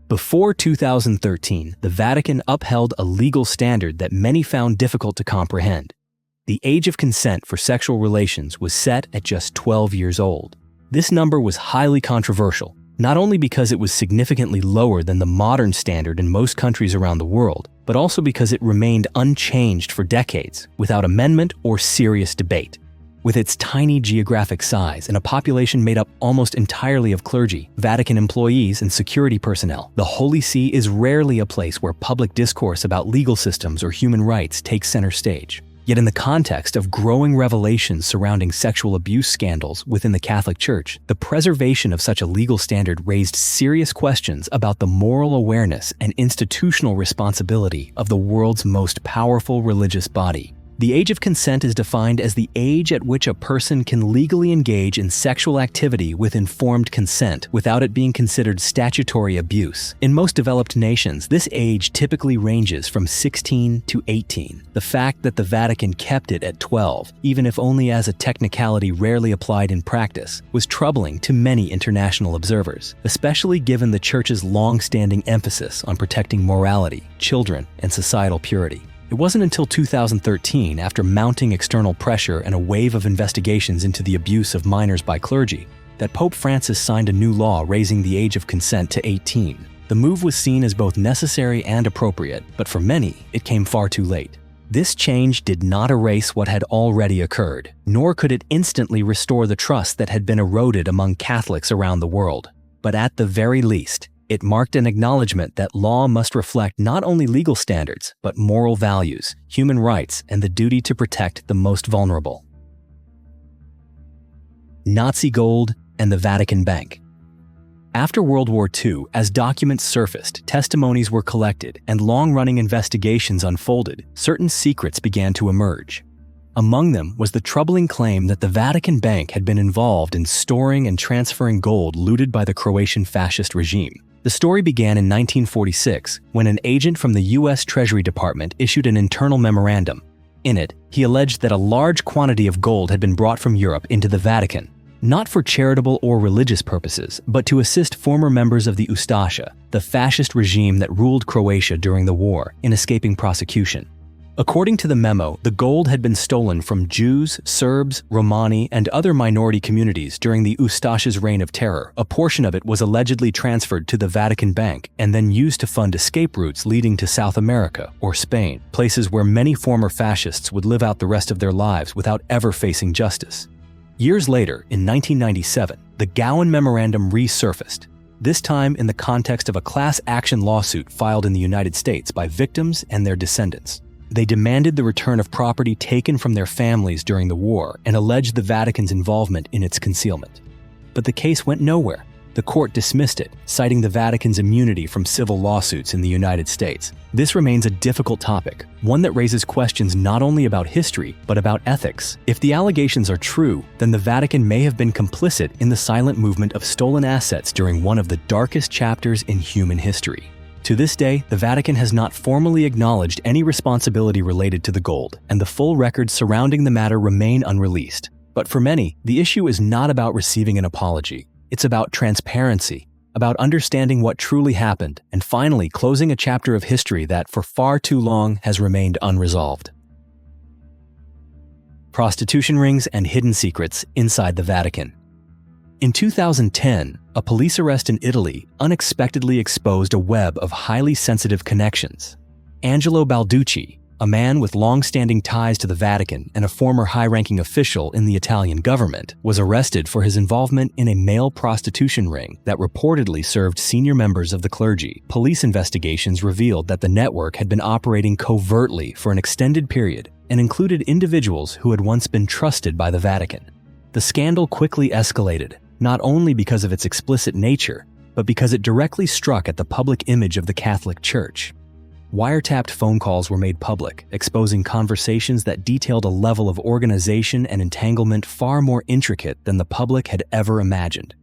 Before 2013, the Vatican upheld a legal standard that many found difficult to comprehend. The age of consent for sexual relations was set at just 12 years old. This number was highly controversial, not only because it was significantly lower than the modern standard in most countries around the world, but also because it remained unchanged for decades without amendment or serious debate. With its tiny geographic size and a population made up almost entirely of clergy, Vatican employees, and security personnel, the Holy See is rarely a place where public discourse about legal systems or human rights takes center stage. Yet in the context of growing revelations surrounding sexual abuse scandals within the Catholic Church, the preservation of such a legal standard raised serious questions about the moral awareness and institutional responsibility of the world's most powerful religious body. The age of consent is defined as the age at which a person can legally engage in sexual activity with informed consent without it being considered statutory abuse. In most developed nations, this age typically ranges from 16 to 18. The fact that the Vatican kept it at 12, even if only as a technicality rarely applied in practice, was troubling to many international observers, especially given the Church's long-standing emphasis on protecting morality, children, and societal purity. It wasn't until 2013, after mounting external pressure and a wave of investigations into the abuse of minors by clergy, that Pope Francis signed a new law raising the age of consent to 18. The move was seen as both necessary and appropriate, but for many, it came far too late. This change did not erase what had already occurred, nor could it instantly restore the trust that had been eroded among Catholics around the world. But at the very least, it marked an acknowledgement that law must reflect not only legal standards, but moral values, human rights, and the duty to protect the most vulnerable. Nazi gold and the Vatican Bank. After World War II, as documents surfaced, testimonies were collected, and long-running investigations unfolded, certain secrets began to emerge. Among them was the troubling claim that the Vatican Bank had been involved in storing and transferring gold looted by the Croatian fascist regime. The story began in 1946, when an agent from the U.S. Treasury Department issued an internal memorandum. In it, he alleged that a large quantity of gold had been brought from Europe into the Vatican, not for charitable or religious purposes, but to assist former members of the Ustasha, the fascist regime that ruled Croatia during the war, in escaping prosecution. According to the memo, the gold had been stolen from Jews, Serbs, Romani, and other minority communities during the Ustasha's reign of terror. A portion of it was allegedly transferred to the Vatican Bank and then used to fund escape routes leading to South America or Spain, places where many former fascists would live out the rest of their lives without ever facing justice. Years later, in 1997, the Gowan Memorandum resurfaced, this time in the context of a class action lawsuit filed in the United States by victims and their descendants. They demanded the return of property taken from their families during the war and alleged the Vatican's involvement in its concealment. But the case went nowhere. The court dismissed it, citing the Vatican's immunity from civil lawsuits in the United States. This remains a difficult topic, one that raises questions not only about history, but about ethics. If the allegations are true, then the Vatican may have been complicit in the silent movement of stolen assets during one of the darkest chapters in human history. To this day, the Vatican has not formally acknowledged any responsibility related to the gold, and the full records surrounding the matter remain unreleased. But for many, the issue is not about receiving an apology. It's about transparency, about understanding what truly happened, and finally closing a chapter of history that, for far too long, has remained unresolved. Prostitution rings and hidden secrets inside the Vatican. In 2010, a police arrest in Italy unexpectedly exposed a web of highly sensitive connections. Angelo Balducci, a man with long-standing ties to the Vatican and a former high-ranking official in the Italian government, was arrested for his involvement in a male prostitution ring that reportedly served senior members of the clergy. Police investigations revealed that the network had been operating covertly for an extended period and included individuals who had once been trusted by the Vatican. The scandal quickly escalated. not only because of its explicit nature, but because it directly struck at the public image of the Catholic Church. Wiretapped phone calls were made public, exposing conversations that detailed a level of organization and entanglement far more intricate than the public had ever imagined.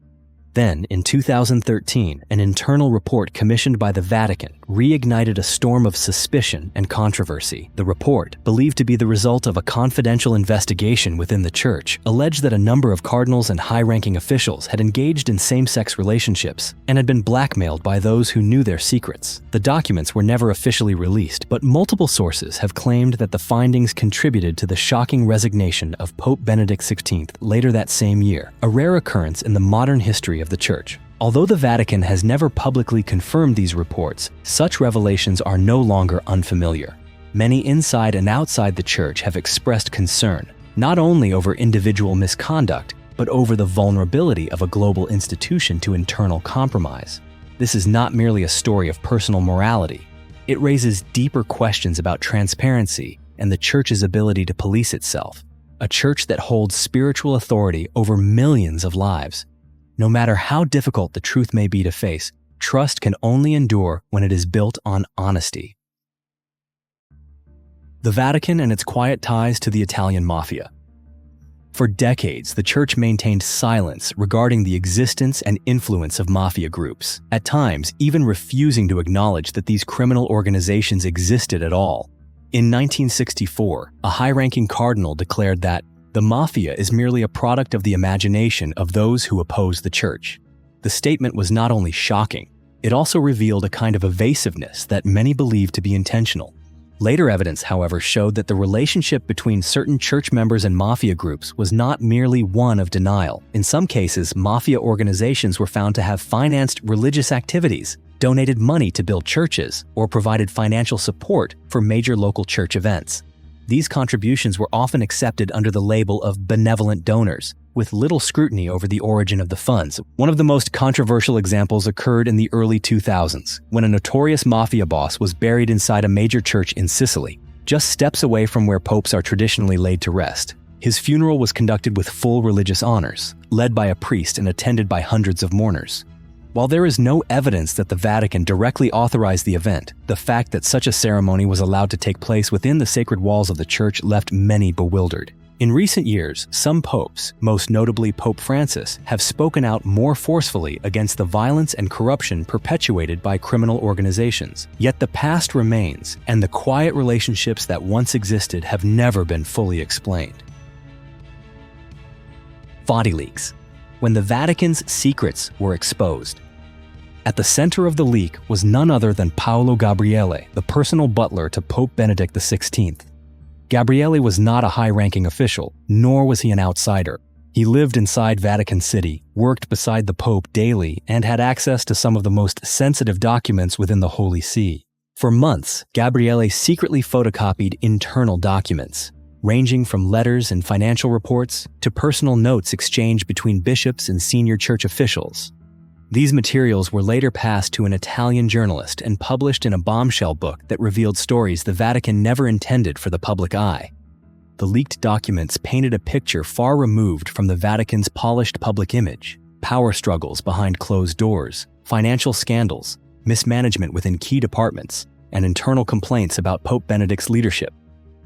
Then, in 2013, an internal report commissioned by the Vatican reignited a storm of suspicion and controversy. The report, believed to be the result of a confidential investigation within the Church, alleged that a number of cardinals and high-ranking officials had engaged in same-sex relationships and had been blackmailed by those who knew their secrets. The documents were never officially released, but multiple sources have claimed that the findings contributed to the shocking resignation of Pope Benedict XVI later that same year, a rare occurrence in the modern history of the Church. Although the Vatican has never publicly confirmed these reports, such revelations are no longer unfamiliar. Many inside and outside the Church have expressed concern, not only over individual misconduct, but over the vulnerability of a global institution to internal compromise. This is not merely a story of personal morality. It raises deeper questions about transparency and the Church's ability to police itself. A Church that holds spiritual authority over millions of lives. No matter how difficult the truth may be to face, trust can only endure when it is built on honesty. The Vatican and its quiet ties to the Italian Mafia. For decades, the Church maintained silence regarding the existence and influence of mafia groups, at times even refusing to acknowledge that these criminal organizations existed at all. In 1964, a high-ranking cardinal declared that the mafia is merely a product of the imagination of those who oppose the Church. The statement was not only shocking, it also revealed a kind of evasiveness that many believed to be intentional. Later evidence, however, showed that the relationship between certain Church members and mafia groups was not merely one of denial. In some cases, mafia organizations were found to have financed religious activities, donated money to build churches, or provided financial support for major local church events. These contributions were often accepted under the label of benevolent donors, with little scrutiny over the origin of the funds. One of the most controversial examples occurred in the early 2000s, when a notorious mafia boss was buried inside a major church in Sicily, just steps away from where popes are traditionally laid to rest. His funeral was conducted with full religious honors, led by a priest and attended by hundreds of mourners. While there is no evidence that the Vatican directly authorized the event, the fact that such a ceremony was allowed to take place within the sacred walls of the Church left many bewildered. In recent years, some popes, most notably Pope Francis, have spoken out more forcefully against the violence and corruption perpetuated by criminal organizations. Yet the past remains, and the quiet relationships that once existed have never been fully explained. Leaks. When the Vatican's secrets were exposed. At the center of the leak was none other than Paolo Gabriele, the personal butler to Pope Benedict XVI. Gabriele was not a high-ranking official, nor was he an outsider. He lived inside Vatican City, worked beside the Pope daily, and had access to some of the most sensitive documents within the Holy See. For months, Gabriele secretly photocopied internal documents, ranging from letters and financial reports to personal notes exchanged between bishops and senior church officials. These materials were later passed to an Italian journalist and published in a bombshell book that revealed stories the Vatican never intended for the public eye. The leaked documents painted a picture far removed from the Vatican's polished public image: power struggles behind closed doors, financial scandals, mismanagement within key departments, and internal complaints about Pope Benedict's leadership.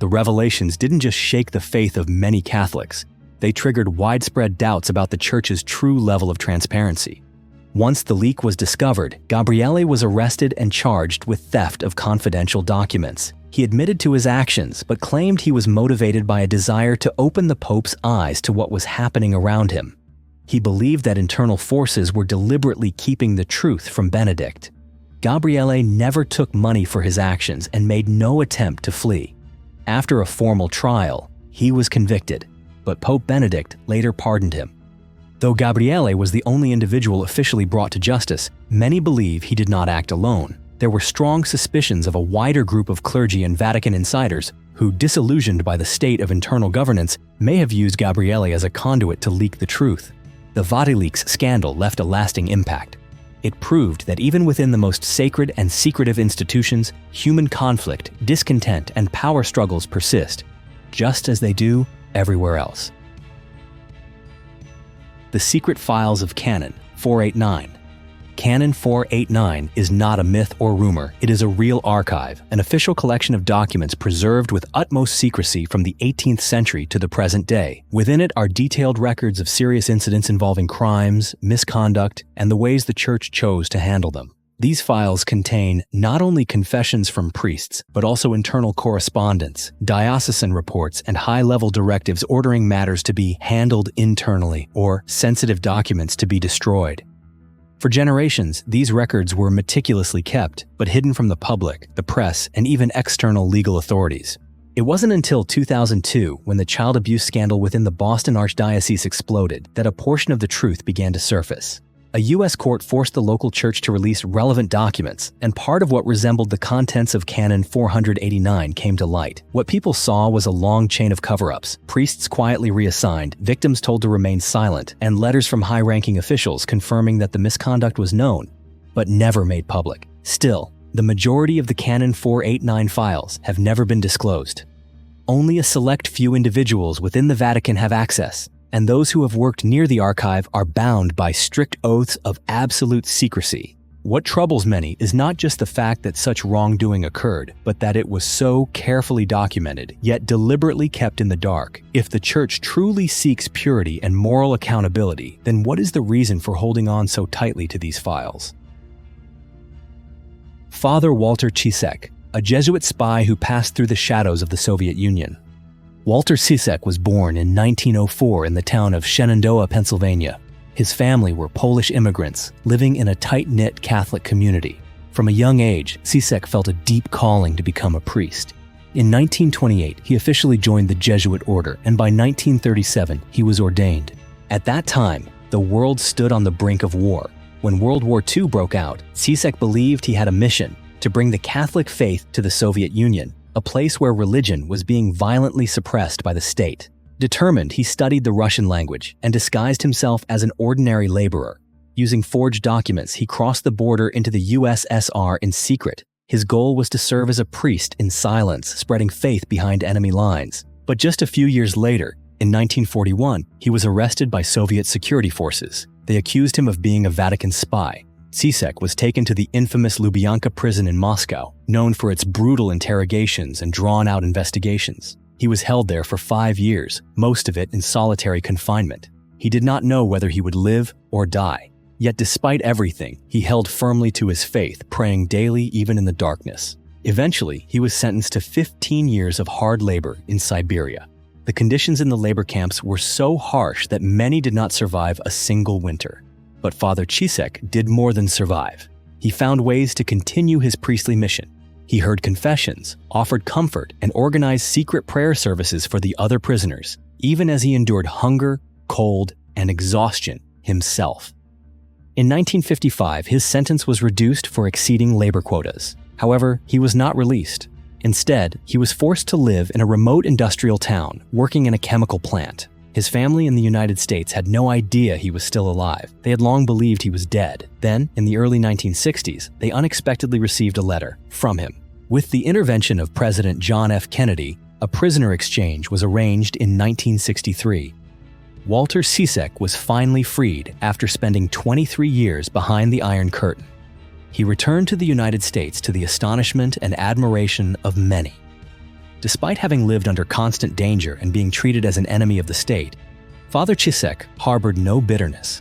The revelations didn't just shake the faith of many Catholics, they triggered widespread doubts about the Church's true level of transparency. Once the leak was discovered, Gabriele was arrested and charged with theft of confidential documents. He admitted to his actions, but claimed he was motivated by a desire to open the Pope's eyes to what was happening around him. He believed that internal forces were deliberately keeping the truth from Benedict. Gabriele never took money for his actions and made no attempt to flee. After a formal trial, he was convicted, but Pope Benedict later pardoned him. Though Gabriele was the only individual officially brought to justice, many believe he did not act alone. There were strong suspicions of a wider group of clergy and Vatican insiders who, disillusioned by the state of internal governance, may have used Gabriele as a conduit to leak the truth. The Vatileaks scandal left a lasting impact. It proved that even within the most sacred and secretive institutions, human conflict, discontent, and power struggles persist, just as they do everywhere else. The Secret Files of Canon 489. Canon 489 is not a myth or rumor. It is a real archive, an official collection of documents preserved with utmost secrecy from the 18th century to the present day. Within it are detailed records of serious incidents involving crimes, misconduct, and the ways the Church chose to handle them. These files contain not only confessions from priests, but also internal correspondence, diocesan reports, and high-level directives ordering matters to be handled internally or sensitive documents to be destroyed. For generations, these records were meticulously kept, but hidden from the public, the press, and even external legal authorities. It wasn't until 2002, when the child abuse scandal within the Boston Archdiocese exploded, that a portion of the truth began to surface. A U.S. court forced the local church to release relevant documents, and part of what resembled the contents of Canon 489 came to light. What people saw was a long chain of cover-ups, priests quietly reassigned, victims told to remain silent, and letters from high-ranking officials confirming that the misconduct was known, but never made public. Still, the majority of the Canon 489 files have never been disclosed. Only a select few individuals within the Vatican have access, and those who have worked near the archive are bound by strict oaths of absolute secrecy. What troubles many is not just the fact that such wrongdoing occurred, but that it was so carefully documented, yet deliberately kept in the dark. If the Church truly seeks purity and moral accountability, then what is the reason for holding on so tightly to these files? Father Walter Cicek, a Jesuit spy who passed through the shadows of the Soviet Union. Walter Cicek was born in 1904 in the town of Shenandoah, Pennsylvania. His family were Polish immigrants living in a tight-knit Catholic community. From a young age, Cicek felt a deep calling to become a priest. In 1928, he officially joined the Jesuit order, and by 1937, he was ordained. At that time, the world stood on the brink of war. When World War II broke out, Cicek believed he had a mission to bring the Catholic faith to the Soviet Union, a place where religion was being violently suppressed by the state. Determined, he studied the Russian language and disguised himself as an ordinary laborer. Using forged documents, he crossed the border into the USSR in secret. His goal was to serve as a priest in silence, spreading faith behind enemy lines. But just a few years later, in 1941, he was arrested by Soviet security forces. They accused him of being a Vatican spy. Cicek was taken to the infamous Lubyanka prison in Moscow, known for its brutal interrogations and drawn-out investigations. He was held there for 5 years, most of it in solitary confinement. He did not know whether he would live or die. Yet despite everything, he held firmly to his faith, praying daily even in the darkness. Eventually, he was sentenced to 15 years of hard labor in Siberia. The conditions in the labor camps were so harsh that many did not survive a single winter. But Father Cicek did more than survive. He found ways to continue his priestly mission. He heard confessions, offered comfort, and organized secret prayer services for the other prisoners, even as he endured hunger, cold, and exhaustion himself. In 1955, his sentence was reduced for exceeding labor quotas. However, he was not released. Instead, he was forced to live in a remote industrial town, working in a chemical plant. His family in the United States had no idea he was still alive. They had long believed he was dead. Then, in the early 1960s, they unexpectedly received a letter from him. With the intervention of President John F. Kennedy, a prisoner exchange was arranged in 1963. Walter Cicek was finally freed after spending 23 years behind the Iron Curtain. He returned to the United States to the astonishment and admiration of many. Despite having lived under constant danger and being treated as an enemy of the state, Father Cicek harbored no bitterness.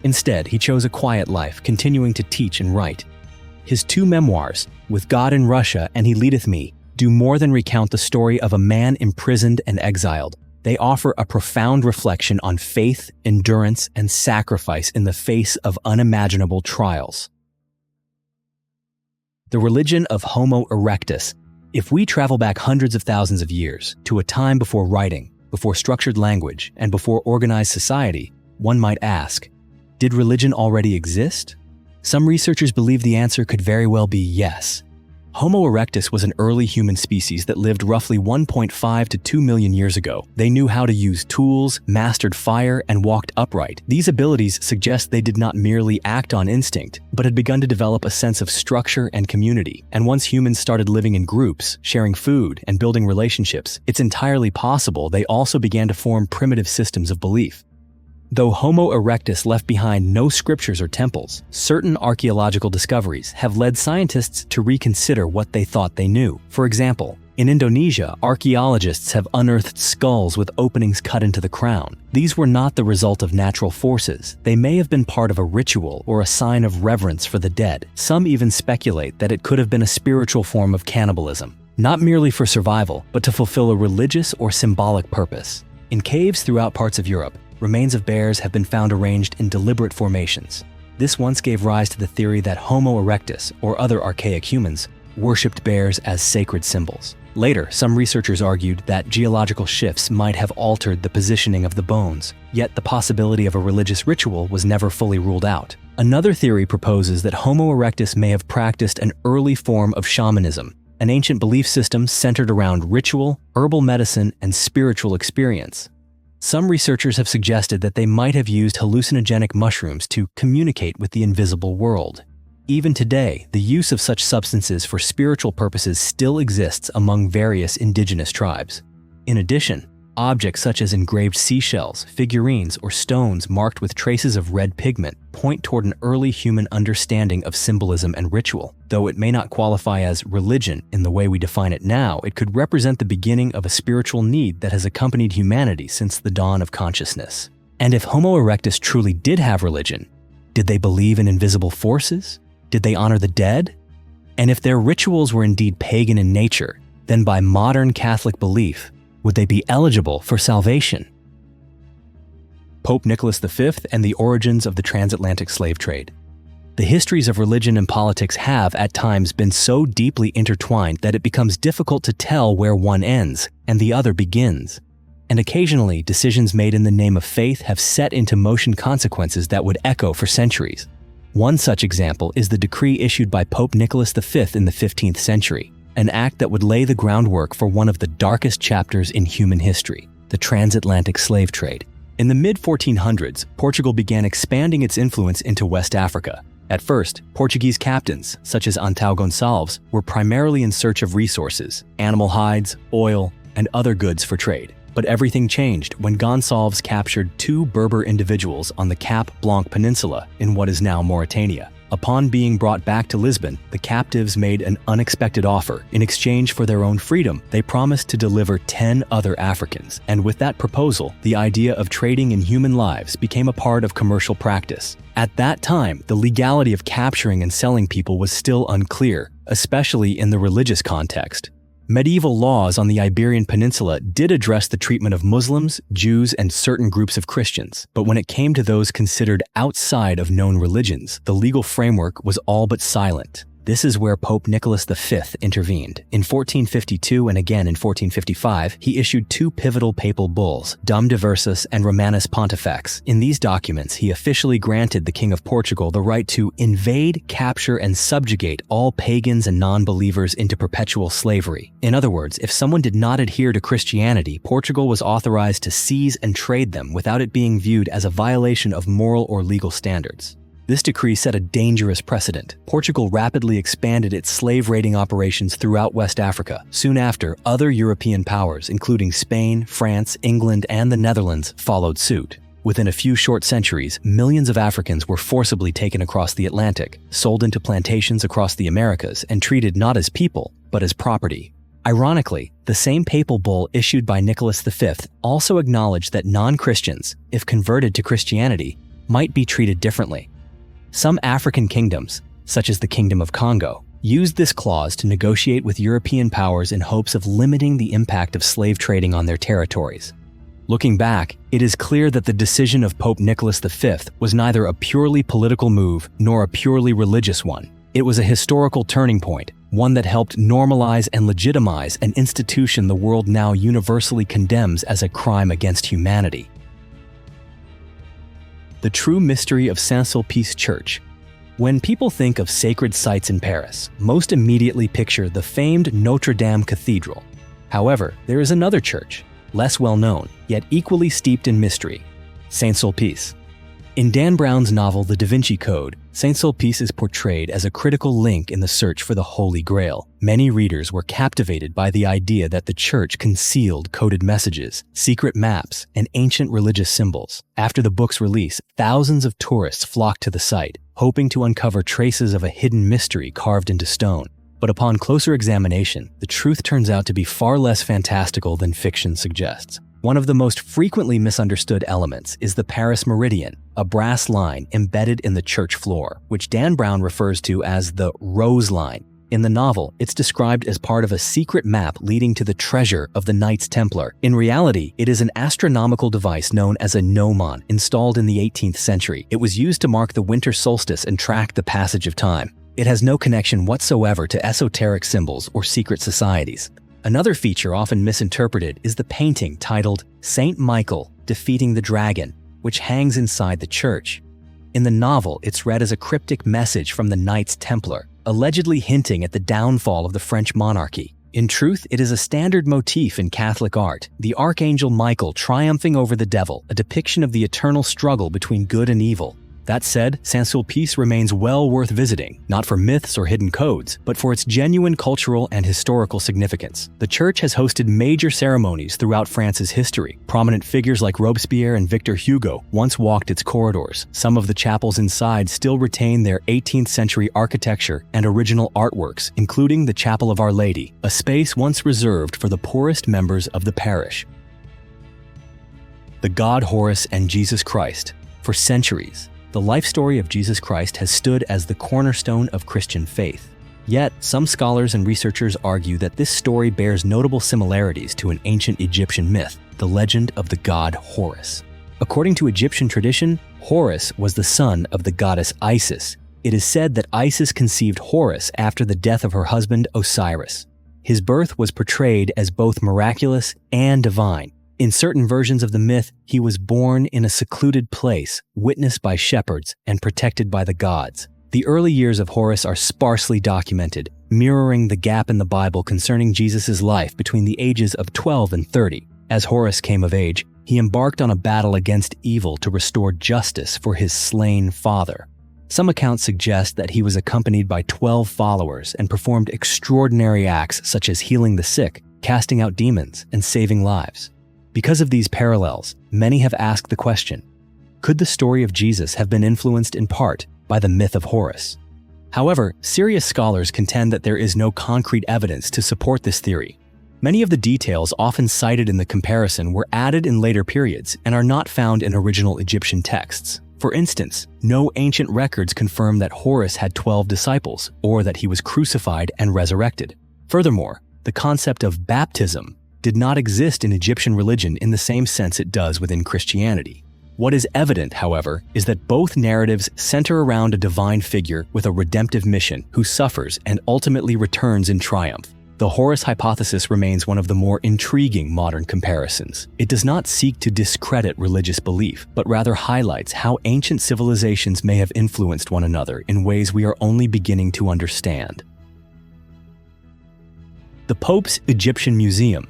Instead, he chose a quiet life, continuing to teach and write. His 2 memoirs, With God in Russia and He Leadeth Me, do more than recount the story of a man imprisoned and exiled. They offer a profound reflection on faith, endurance, and sacrifice in the face of unimaginable trials. The religion of Homo erectus. If we travel back hundreds of thousands of years to a time before writing, before structured language, and before organized society, one might ask, did religion already exist? Some researchers believe the answer could very well be yes. Homo erectus was an early human species that lived roughly 1.5 to 2 million years ago. They knew how to use tools, mastered fire, and walked upright. These abilities suggest they did not merely act on instinct, but had begun to develop a sense of structure and community. And once humans started living in groups, sharing food, and building relationships, it's entirely possible they also began to form primitive systems of belief. Though Homo erectus left behind no scriptures or temples, certain archaeological discoveries have led scientists to reconsider what they thought they knew. For example, in Indonesia, archaeologists have unearthed skulls with openings cut into the crown. These were not the result of natural forces. They may have been part of a ritual or a sign of reverence for the dead. Some even speculate that it could have been a spiritual form of cannibalism, not merely for survival, but to fulfill a religious or symbolic purpose. In caves throughout parts of Europe, remains of bears have been found arranged in deliberate formations. This once gave rise to the theory that Homo erectus, or other archaic humans, worshipped bears as sacred symbols. Later, some researchers argued that geological shifts might have altered the positioning of the bones, yet the possibility of a religious ritual was never fully ruled out. Another theory proposes that Homo erectus may have practiced an early form of shamanism, an ancient belief system centered around ritual, herbal medicine, and spiritual experience. Some researchers have suggested that they might have used hallucinogenic mushrooms to communicate with the invisible world. Even today, the use of such substances for spiritual purposes still exists among various indigenous tribes. In addition, objects such as engraved seashells, figurines, or stones marked with traces of red pigment point toward an early human understanding of symbolism and ritual. Though it may not qualify as religion in the way we define it now, it could represent the beginning of a spiritual need that has accompanied humanity since the dawn of consciousness. And if Homo erectus truly did have religion, did they believe in invisible forces? Did they honor the dead? And if their rituals were indeed pagan in nature, then by modern Catholic belief, would they be eligible for salvation? Pope Nicholas V and the origins of the transatlantic slave trade. The histories of religion and politics have, at times, been so deeply intertwined that it becomes difficult to tell where one ends and the other begins. And occasionally, decisions made in the name of faith have set into motion consequences that would echo for centuries. One such example is the decree issued by Pope Nicholas V in the 15th century, an act that would lay the groundwork for one of the darkest chapters in human history, the transatlantic slave trade. In the mid-1400s, Portugal began expanding its influence into West Africa. At first, Portuguese captains, such as Antão Gonçalves, were primarily in search of resources, animal hides, oil, and other goods for trade. But everything changed when Gonçalves captured 2 Berber individuals on the Cap Blanc Peninsula in what is now Mauritania. Upon being brought back to Lisbon, the captives made an unexpected offer. In exchange for their own freedom, they promised to deliver 10 other Africans. And with that proposal, the idea of trading in human lives became a part of commercial practice. At that time, the legality of capturing and selling people was still unclear, especially in the religious context. Medieval laws on the Iberian Peninsula did address the treatment of Muslims, Jews, and certain groups of Christians, but when it came to those considered outside of known religions, the legal framework was all but silent. This is where Pope Nicholas V intervened. In 1452 and again in 1455, he issued 2 pivotal papal bulls, Dum Diversus and Romanus Pontifex. In these documents, he officially granted the King of Portugal the right to invade, capture, and subjugate all pagans and non-believers into perpetual slavery. In other words, if someone did not adhere to Christianity, Portugal was authorized to seize and trade them without it being viewed as a violation of moral or legal standards. This decree set a dangerous precedent. Portugal rapidly expanded its slave-raiding operations throughout West Africa. Soon after, other European powers, including Spain, France, England, and the Netherlands, followed suit. Within a few short centuries, millions of Africans were forcibly taken across the Atlantic, sold into plantations across the Americas, and treated not as people, but as property. Ironically, the same papal bull issued by Nicholas V also acknowledged that non-Christians, if converted to Christianity, might be treated differently. Some African kingdoms, such as the Kingdom of Congo, used this clause to negotiate with European powers in hopes of limiting the impact of slave trading on their territories. Looking back, it is clear that the decision of Pope Nicholas V was neither a purely political move nor a purely religious one. It was a historical turning point, one that helped normalize and legitimize an institution the world now universally condemns as a crime against humanity. The true mystery of Saint-Sulpice Church. When people think of sacred sites in Paris, most immediately picture the famed Notre Dame Cathedral. However, there is another church, less well known, yet equally steeped in mystery, Saint-Sulpice. In Dan Brown's novel The Da Vinci Code, Saint-Sulpice is portrayed as a critical link in the search for the Holy Grail. Many readers were captivated by the idea that the church concealed coded messages, secret maps, and ancient religious symbols. After the book's release, thousands of tourists flocked to the site, hoping to uncover traces of a hidden mystery carved into stone. But upon closer examination, the truth turns out to be far less fantastical than fiction suggests. One of the most frequently misunderstood elements is the Paris Meridian, a brass line embedded in the church floor, which Dan Brown refers to as the Rose Line. In the novel, it's described as part of a secret map leading to the treasure of the Knights Templar. In reality, it is an astronomical device known as a gnomon, installed in the 18th century. It was used to mark the winter solstice and track the passage of time. It has no connection whatsoever to esoteric symbols or secret societies. Another feature often misinterpreted is the painting titled Saint Michael Defeating the Dragon, which hangs inside the church. In the novel, it's read as a cryptic message from the Knights Templar, allegedly hinting at the downfall of the French monarchy. In truth, it is a standard motif in Catholic art, the Archangel Michael triumphing over the devil, a depiction of the eternal struggle between good and evil. That said, Saint-Sulpice remains well worth visiting, not for myths or hidden codes, but for its genuine cultural and historical significance. The church has hosted major ceremonies throughout France's history. Prominent figures like Robespierre and Victor Hugo once walked its corridors. Some of the chapels inside still retain their 18th century architecture and original artworks, including the Chapel of Our Lady, a space once reserved for the poorest members of the parish. The God Horus and Jesus Christ. For centuries, the life story of Jesus Christ has stood as the cornerstone of Christian faith. Yet, some scholars and researchers argue that this story bears notable similarities to an ancient Egyptian myth, the legend of the god Horus. According to Egyptian tradition, Horus was the son of the goddess Isis. It is said that Isis conceived Horus after the death of her husband Osiris. His birth was portrayed as both miraculous and divine. In certain versions of the myth, he was born in a secluded place, witnessed by shepherds and protected by the gods. The early years of Horus are sparsely documented, mirroring the gap in the Bible concerning Jesus' life between the ages of 12 and 30. As Horus came of age, he embarked on a battle against evil to restore justice for his slain father. Some accounts suggest that he was accompanied by 12 followers and performed extraordinary acts such as healing the sick, casting out demons, and saving lives. Because of these parallels, many have asked the question, could the story of Jesus have been influenced in part by the myth of Horus? However, serious scholars contend that there is no concrete evidence to support this theory. Many of the details often cited in the comparison were added in later periods and are not found in original Egyptian texts. For instance, no ancient records confirm that Horus had 12 disciples or that he was crucified and resurrected. Furthermore, the concept of baptism did not exist in Egyptian religion in the same sense it does within Christianity. What is evident, however, is that both narratives center around a divine figure with a redemptive mission who suffers and ultimately returns in triumph. The Horus hypothesis remains one of the more intriguing modern comparisons. It does not seek to discredit religious belief, but rather highlights how ancient civilizations may have influenced one another in ways we are only beginning to understand. The Pope's Egyptian Museum.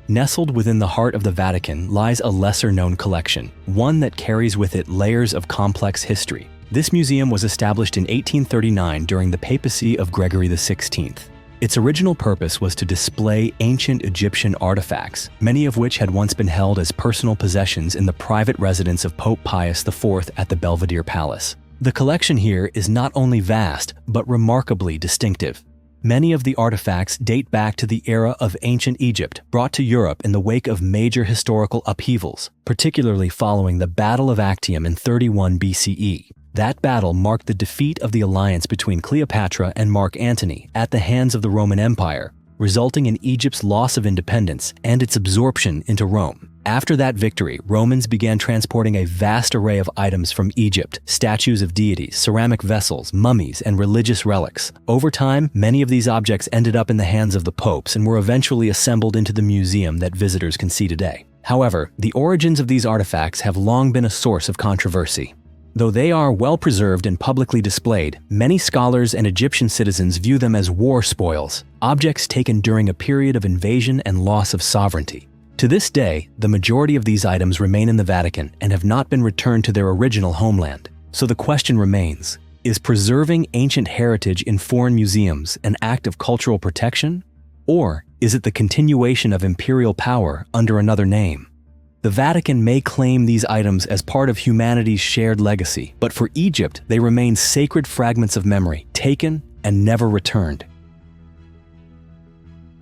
Nestled within the heart of the Vatican lies a lesser-known collection, one that carries with it layers of complex history. This museum was established in 1839 during the papacy of Gregory XVI. Its original purpose was to display ancient Egyptian artifacts, many of which had once been held as personal possessions in the private residence of Pope Pius IV at the Belvedere Palace. The collection here is not only vast, but remarkably distinctive. Many of the artifacts date back to the era of ancient Egypt, brought to Europe in the wake of major historical upheavals, particularly following the Battle of Actium in 31 BCE. That battle marked the defeat of the alliance between Cleopatra and Mark Antony at the hands of the Roman Empire, resulting in Egypt's loss of independence and its absorption into Rome. After that victory, Romans began transporting a vast array of items from Egypt: statues of deities, ceramic vessels, mummies, and religious relics. Over time, many of these objects ended up in the hands of the popes and were eventually assembled into the museum that visitors can see today. However, the origins of these artifacts have long been a source of controversy. Though they are well preserved and publicly displayed, many scholars and Egyptian citizens view them as war spoils, objects taken during a period of invasion and loss of sovereignty. To this day, the majority of these items remain in the Vatican and have not been returned to their original homeland. So the question remains, is preserving ancient heritage in foreign museums an act of cultural protection? Or is it the continuation of imperial power under another name? The Vatican may claim these items as part of humanity's shared legacy, but for Egypt, they remain sacred fragments of memory, taken and never returned.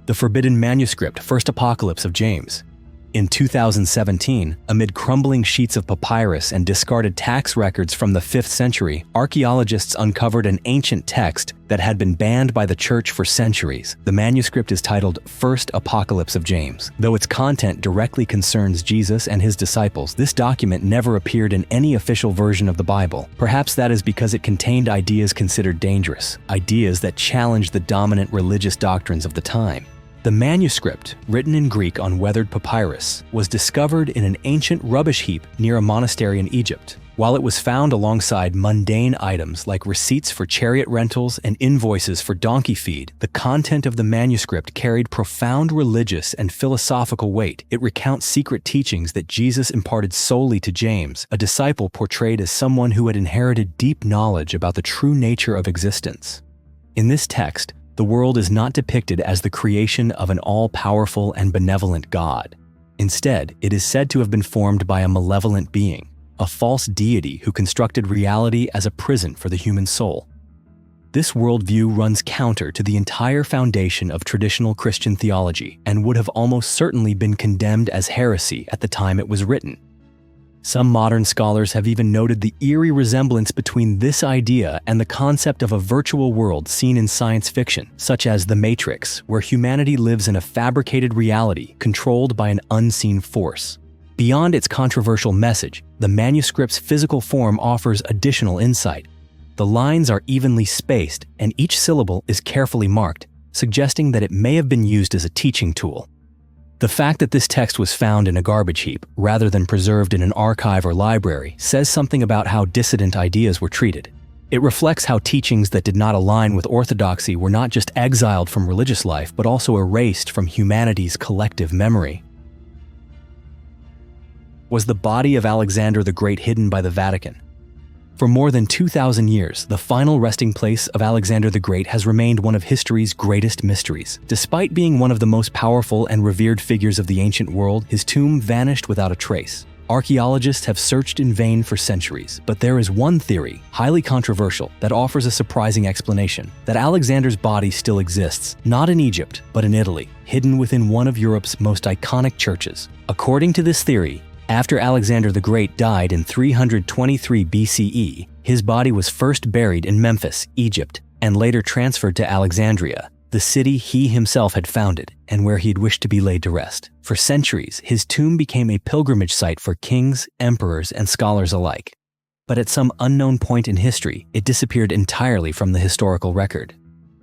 The forbidden manuscript, First Apocalypse of James. In 2017, amid crumbling sheets of papyrus and discarded tax records from the 5th century, archaeologists uncovered an ancient text that had been banned by the church for centuries. The manuscript is titled First Apocalypse of James. Though its content directly concerns Jesus and his disciples, this document never appeared in any official version of the Bible. Perhaps that is because it contained ideas considered dangerous, ideas that challenged the dominant religious doctrines of the time. The manuscript, written in Greek on weathered papyrus, was discovered in an ancient rubbish heap near a monastery in Egypt. While it was found alongside mundane items like receipts for chariot rentals and invoices for donkey feed, the content of the manuscript carried profound religious and philosophical weight. It recounts secret teachings that Jesus imparted solely to James, a disciple portrayed as someone who had inherited deep knowledge about the true nature of existence. In this text, the world is not depicted as the creation of an all-powerful and benevolent God. Instead, it is said to have been formed by a malevolent being, a false deity who constructed reality as a prison for the human soul. This worldview runs counter to the entire foundation of traditional Christian theology and would have almost certainly been condemned as heresy at the time it was written. Some modern scholars have even noted the eerie resemblance between this idea and the concept of a virtual world seen in science fiction, such as The Matrix, where humanity lives in a fabricated reality controlled by an unseen force. Beyond its controversial message, the manuscript's physical form offers additional insight. The lines are evenly spaced, and each syllable is carefully marked, suggesting that it may have been used as a teaching tool. The fact that this text was found in a garbage heap, rather than preserved in an archive or library, says something about how dissident ideas were treated. It reflects how teachings that did not align with orthodoxy were not just exiled from religious life, but also erased from humanity's collective memory. Was the body of Alexander the Great hidden by the Vatican? For more than 2,000 years, the final resting place of Alexander the Great has remained one of history's greatest mysteries. Despite being one of the most powerful and revered figures of the ancient world, his tomb vanished without a trace. Archaeologists have searched in vain for centuries, but there is one theory, highly controversial, that offers a surprising explanation: that Alexander's body still exists, not in Egypt, but in Italy, hidden within one of Europe's most iconic churches. According to this theory, after Alexander the Great died in 323 BCE, his body was first buried in Memphis, Egypt, and later transferred to Alexandria, the city he himself had founded and where he had wished to be laid to rest. For centuries, his tomb became a pilgrimage site for kings, emperors, and scholars alike. But at some unknown point in history, it disappeared entirely from the historical record.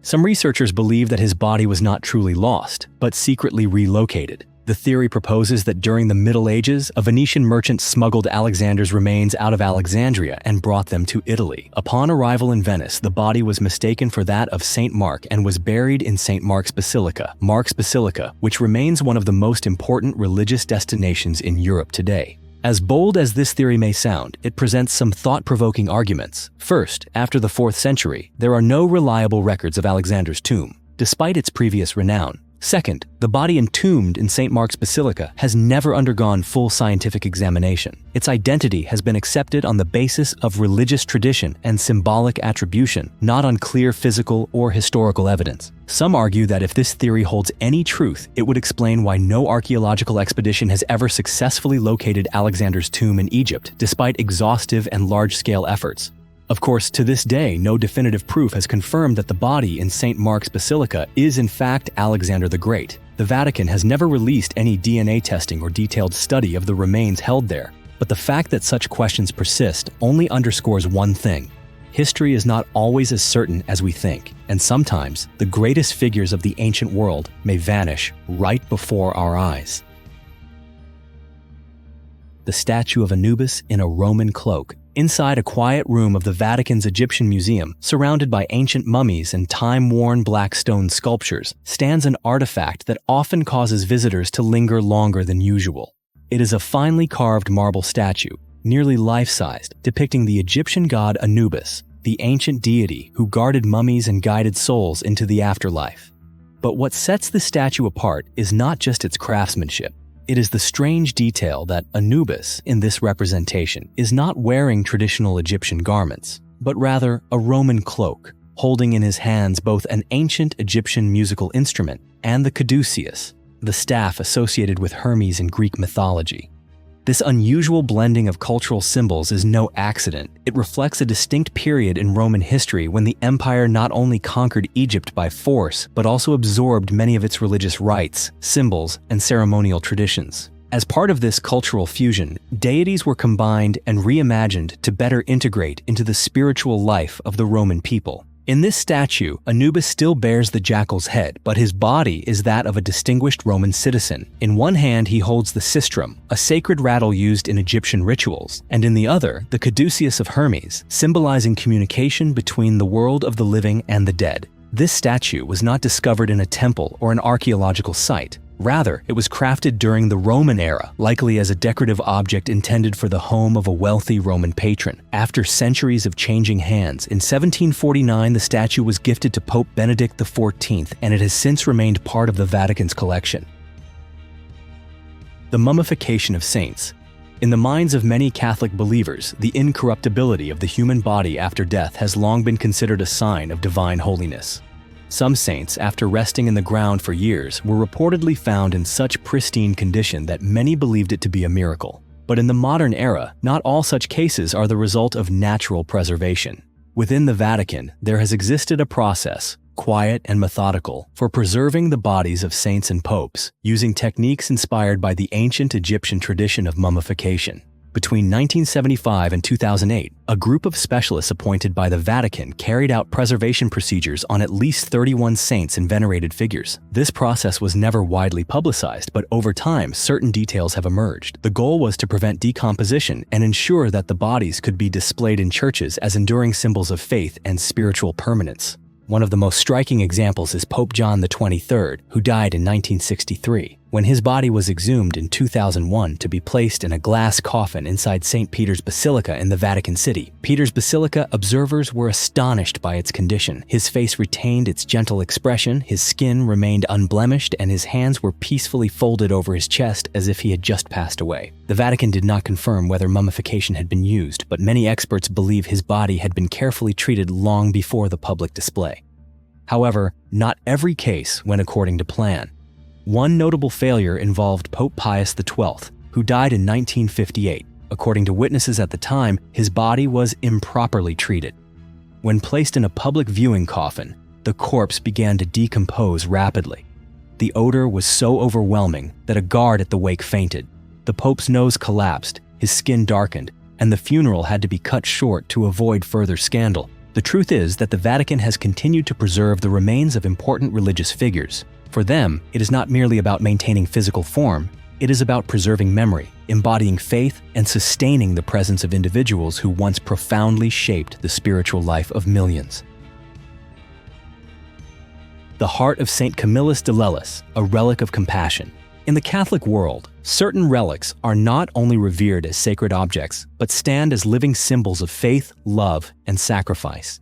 Some researchers believe that his body was not truly lost, but secretly relocated. The theory proposes that during the Middle Ages, a Venetian merchant smuggled Alexander's remains out of Alexandria and brought them to Italy. Upon arrival in Venice, the body was mistaken for that of St. Mark and was buried in St. Mark's Basilica, which remains one of the most important religious destinations in Europe today. As bold as this theory may sound, it presents some thought-provoking arguments. First, after the 4th century, there are no reliable records of Alexander's tomb, despite its previous renown. Second, the body entombed in St. Mark's Basilica has never undergone full scientific examination. Its identity has been accepted on the basis of religious tradition and symbolic attribution, not on clear physical or historical evidence. Some argue that if this theory holds any truth, it would explain why no archaeological expedition has ever successfully located Alexander's tomb in Egypt, despite exhaustive and large-scale efforts. Of course, to this day, no definitive proof has confirmed that the body in St. Mark's Basilica is in fact Alexander the Great. The Vatican has never released any DNA testing or detailed study of the remains held there, but the fact that such questions persist only underscores one thing: history is not always as certain as we think, and sometimes the greatest figures of the ancient world may vanish right before our eyes. The statue of Anubis in a Roman cloak Inside a quiet room of the Vatican's Egyptian Museum, surrounded by ancient mummies and time-worn black stone sculptures, stands an artifact that often causes visitors to linger longer than usual. It is a finely carved marble statue, nearly life-sized, depicting the Egyptian god Anubis, the ancient deity who guarded mummies and guided souls into the afterlife. But what sets the statue apart is not just its craftsmanship. It is the strange detail that Anubis, in this representation, is not wearing traditional Egyptian garments, but rather a Roman cloak, holding in his hands both an ancient Egyptian musical instrument and the caduceus, the staff associated with Hermes in Greek mythology. This unusual blending of cultural symbols is no accident. It reflects a distinct period in Roman history when the empire not only conquered Egypt by force, but also absorbed many of its religious rites, symbols, and ceremonial traditions. As part of this cultural fusion, deities were combined and reimagined to better integrate into the spiritual life of the Roman people. In this statue, Anubis still bears the jackal's head, but his body is that of a distinguished Roman citizen. In one hand, he holds the sistrum, a sacred rattle used in Egyptian rituals, and in the other, the caduceus of Hermes, symbolizing communication between the world of the living and the dead. This statue was not discovered in a temple or an archaeological site. Rather, it was crafted during the Roman era, likely as a decorative object intended for the home of a wealthy Roman patron. After centuries of changing hands, in 1749 the statue was gifted to Pope Benedict XIV, and it has since remained part of the Vatican's collection. The mummification of saints. In the minds of many Catholic believers, the incorruptibility of the human body after death has long been considered a sign of divine holiness. Some saints, after resting in the ground for years, were reportedly found in such pristine condition that many believed it to be a miracle. But in the modern era, not all such cases are the result of natural preservation. Within the Vatican, there has existed a process, quiet and methodical, for preserving the bodies of saints and popes, using techniques inspired by the ancient Egyptian tradition of mummification. Between 1975 and 2008, a group of specialists appointed by the Vatican carried out preservation procedures on at least 31 saints and venerated figures. This process was never widely publicized, but over time, certain details have emerged. The goal was to prevent decomposition and ensure that the bodies could be displayed in churches as enduring symbols of faith and spiritual permanence. One of the most striking examples is Pope John XXIII, who died in 1963, when his body was exhumed in 2001 to be placed in a glass coffin inside St. Peter's Basilica in the Vatican City. Peter's Basilica observers were astonished by its condition. His face retained its gentle expression, his skin remained unblemished, and his hands were peacefully folded over his chest as if he had just passed away. The Vatican did not confirm whether mummification had been used, but many experts believe his body had been carefully treated long before the public display. However, not every case went according to plan. One notable failure involved Pope Pius XII, who died in 1958. According to witnesses at the time, his body was improperly treated. When placed in a public viewing coffin, the corpse began to decompose rapidly. The odor was so overwhelming that a guard at the wake fainted. The Pope's nose collapsed, his skin darkened, and the funeral had to be cut short to avoid further scandal. The truth is that the Vatican has continued to preserve the remains of important religious figures. For them, it is not merely about maintaining physical form, it is about preserving memory, embodying faith, and sustaining the presence of individuals who once profoundly shaped the spiritual life of millions. The heart of St. Camillus de Lellis, a relic of compassion. In the Catholic world, certain relics are not only revered as sacred objects, but stand as living symbols of faith, love, and sacrifice.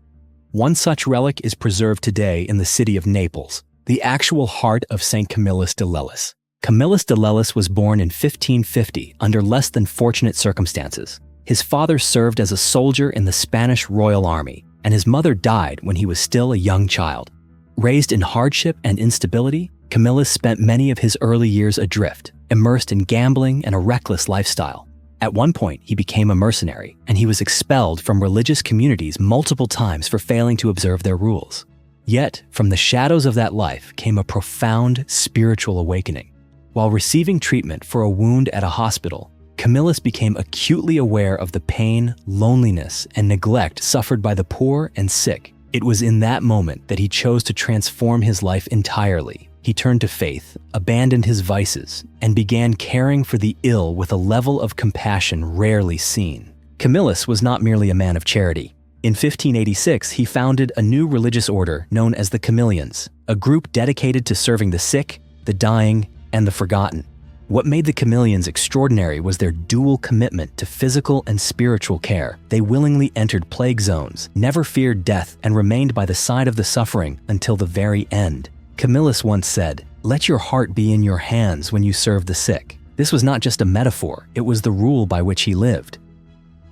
One such relic is preserved today in the city of Naples, the actual heart of St. Camillus de Lellis. Camillus de Lellis was born in 1550 under less than fortunate circumstances. His father served as a soldier in the Spanish Royal Army, and his mother died when he was still a young child. Raised in hardship and instability, Camillus spent many of his early years adrift, immersed in gambling and a reckless lifestyle. At one point, he became a mercenary, and he was expelled from religious communities multiple times for failing to observe their rules. Yet, from the shadows of that life came a profound spiritual awakening. While receiving treatment for a wound at a hospital, Camillus became acutely aware of the pain, loneliness, and neglect suffered by the poor and sick. It was in that moment that he chose to transform his life entirely. He turned to faith, abandoned his vices, and began caring for the ill with a level of compassion rarely seen. Camillus was not merely a man of charity. In 1586, he founded a new religious order known as the Camillians, a group dedicated to serving the sick, the dying, and the forgotten. What made the Camillians extraordinary was their dual commitment to physical and spiritual care. They willingly entered plague zones, never feared death, and remained by the side of the suffering until the very end. Camillus once said, "Let your heart be in your hands when you serve the sick." This was not just a metaphor, it was the rule by which he lived.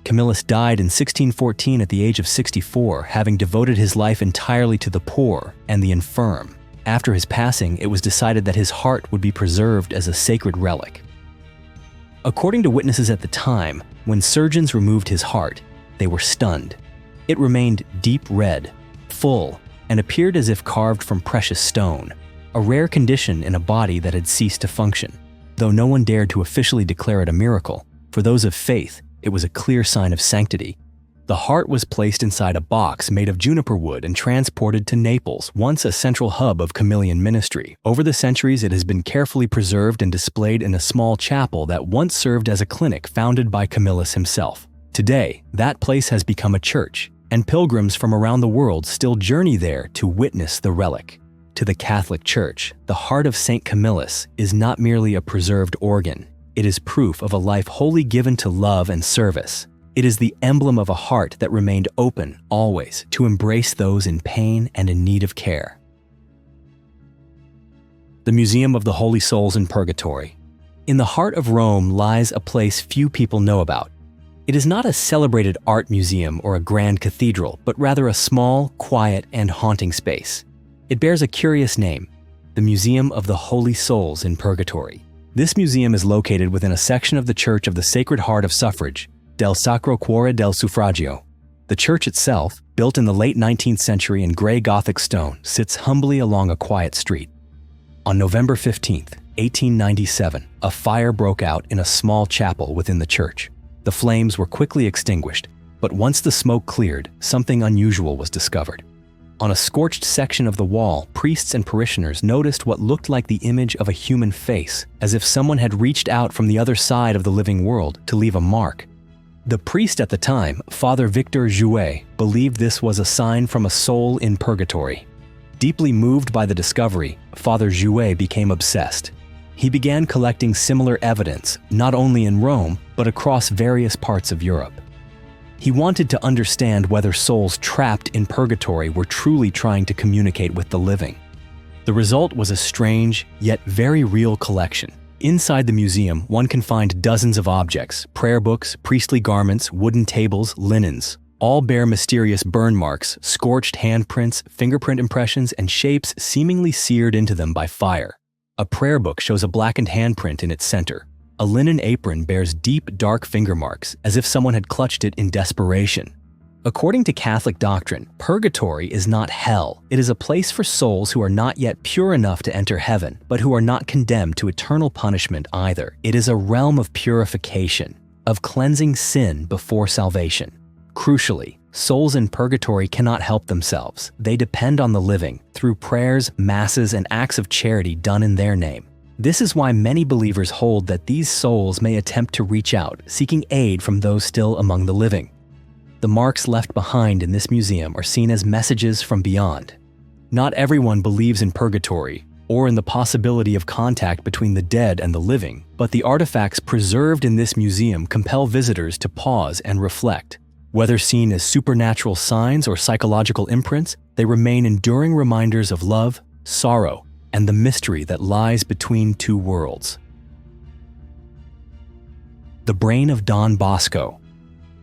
Camillus died in 1614 at the age of 64, having devoted his life entirely to the poor and the infirm. After his passing, it was decided that his heart would be preserved as a sacred relic. According to witnesses at the time, when surgeons removed his heart, they were stunned. It remained deep red, full, and appeared as if carved from precious stone, a rare condition in a body that had ceased to function. Though no one dared to officially declare it a miracle, for those of faith, it was a clear sign of sanctity. The heart was placed inside a box made of juniper wood and transported to Naples, once a central hub of Camillian ministry. Over the centuries, it has been carefully preserved and displayed in a small chapel that once served as a clinic founded by Camillus himself. Today, that place has become a church, and pilgrims from around the world still journey there to witness the relic. To the Catholic Church, the heart of St. Camillus is not merely a preserved organ. It is proof of a life wholly given to love and service. It is the emblem of a heart that remained open, always, to embrace those in pain and in need of care. The Museum of the Holy Souls in Purgatory. In the heart of Rome lies a place few people know about. It is not a celebrated art museum or a grand cathedral, but rather a small, quiet, and haunting space. It bears a curious name, the Museum of the Holy Souls in Purgatory. This museum is located within a section of the Church of the Sacred Heart of Suffrage, del Sacro Cuore del Suffragio. The church itself, built in the late 19th century in gray Gothic stone, sits humbly along a quiet street. On November 15, 1897, a fire broke out in a small chapel within the church. The flames were quickly extinguished, but once the smoke cleared, something unusual was discovered. On a scorched section of the wall, priests and parishioners noticed what looked like the image of a human face, as if someone had reached out from the other side of the living world to leave a mark. The priest at the time, Father Victor Jouet, believed this was a sign from a soul in purgatory. Deeply moved by the discovery, Father Jouet became obsessed. He began collecting similar evidence, not only in Rome, but across various parts of Europe. He wanted to understand whether souls trapped in purgatory were truly trying to communicate with the living. The result was a strange, yet very real collection. Inside the museum, one can find dozens of objects, prayer books, priestly garments, wooden tables, linens. All bear mysterious burn marks, scorched handprints, fingerprint impressions, and shapes seemingly seared into them by fire. A prayer book shows a blackened handprint in its center. A linen apron bears deep, dark finger marks, as if someone had clutched it in desperation. According to Catholic doctrine, purgatory is not hell. It is a place for souls who are not yet pure enough to enter heaven, but who are not condemned to eternal punishment either. It is a realm of purification, of cleansing sin before salvation. Crucially, souls in purgatory cannot help themselves. They depend on the living, through prayers, masses, and acts of charity done in their name. This is why many believers hold that these souls may attempt to reach out, seeking aid from those still among the living. The marks left behind in this museum are seen as messages from beyond. Not everyone believes in purgatory or in the possibility of contact between the dead and the living, but the artifacts preserved in this museum compel visitors to pause and reflect. Whether seen as supernatural signs or psychological imprints, they remain enduring reminders of love, sorrow, and the mystery that lies between two worlds. The brain of Don Bosco.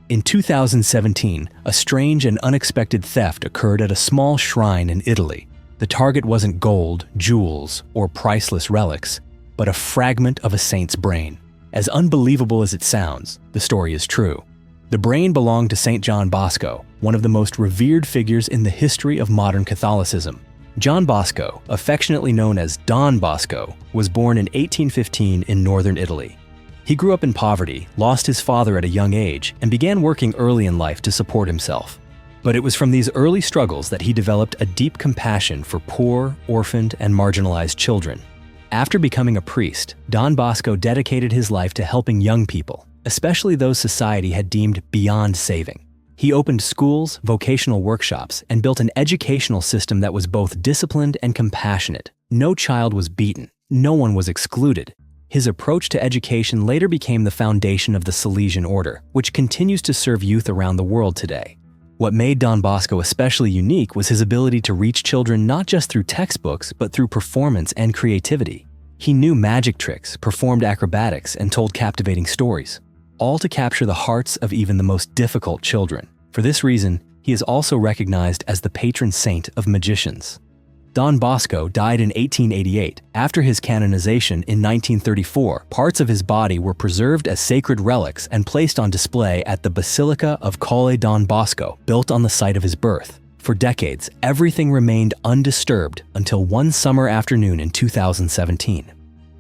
In 2017, a strange and unexpected theft occurred at a small shrine in Italy. The target wasn't gold, jewels, or priceless relics, but a fragment of a saint's brain. As unbelievable as it sounds, the story is true. The brain belonged to St. John Bosco, one of the most revered figures in the history of modern Catholicism. John Bosco, affectionately known as Don Bosco, was born in 1815 in northern Italy. He grew up in poverty, lost his father at a young age, and began working early in life to support himself. But it was from these early struggles that he developed a deep compassion for poor, orphaned, and marginalized children. After becoming a priest, Don Bosco dedicated his life to helping young people. especially those society had deemed beyond saving. He opened schools, vocational workshops, and built an educational system that was both disciplined and compassionate. No child was beaten. No one was excluded. His approach to education later became the foundation of the Salesian Order, which continues to serve youth around the world today. What made Don Bosco especially unique was his ability to reach children not just through textbooks, but through performance and creativity. He knew magic tricks, performed acrobatics, and told captivating stories, all to capture the hearts of even the most difficult children. For this reason, he is also recognized as the patron saint of magicians. Don Bosco died in 1888. After his canonization in 1934, parts of his body were preserved as sacred relics and placed on display at the Basilica of Colle Don Bosco, built on the site of his birth. For decades, everything remained undisturbed until one summer afternoon in 2017.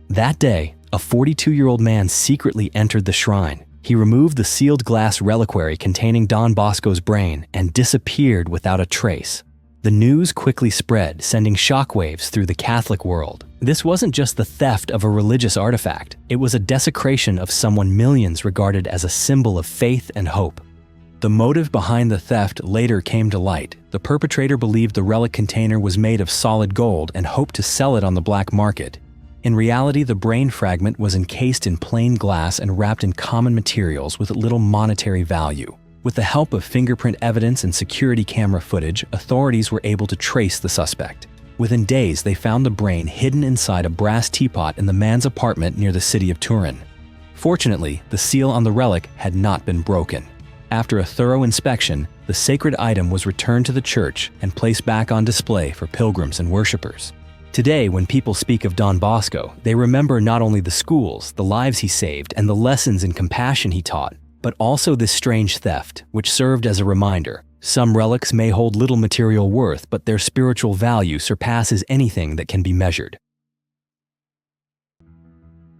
That day, a 42-year-old man secretly entered the shrine. He removed the sealed glass reliquary containing Don Bosco's brain and disappeared without a trace. The news quickly spread, sending shockwaves through the Catholic world. This wasn't just the theft of a religious artifact. It was a desecration of someone millions regarded as a symbol of faith and hope. The motive behind the theft later came to light. The perpetrator believed the relic container was made of solid gold and hoped to sell it on the black market. In reality, the brain fragment was encased in plain glass and wrapped in common materials with little monetary value. With the help of fingerprint evidence and security camera footage, authorities were able to trace the suspect. Within days, they found the brain hidden inside a brass teapot in the man's apartment near the city of Turin. Fortunately, the seal on the relic had not been broken. After a thorough inspection, the sacred item was returned to the church and placed back on display for pilgrims and worshippers. Today, when people speak of Don Bosco, they remember not only the schools, the lives he saved, and the lessons in compassion he taught, but also this strange theft, which served as a reminder. Some relics may hold little material worth, but their spiritual value surpasses anything that can be measured.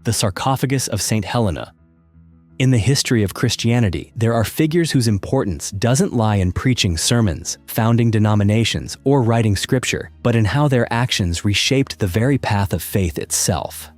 The sarcophagus of St. Helena. In the history of Christianity, there are figures whose importance doesn't lie in preaching sermons, founding denominations, or writing scripture, but in how their actions reshaped the very path of faith itself.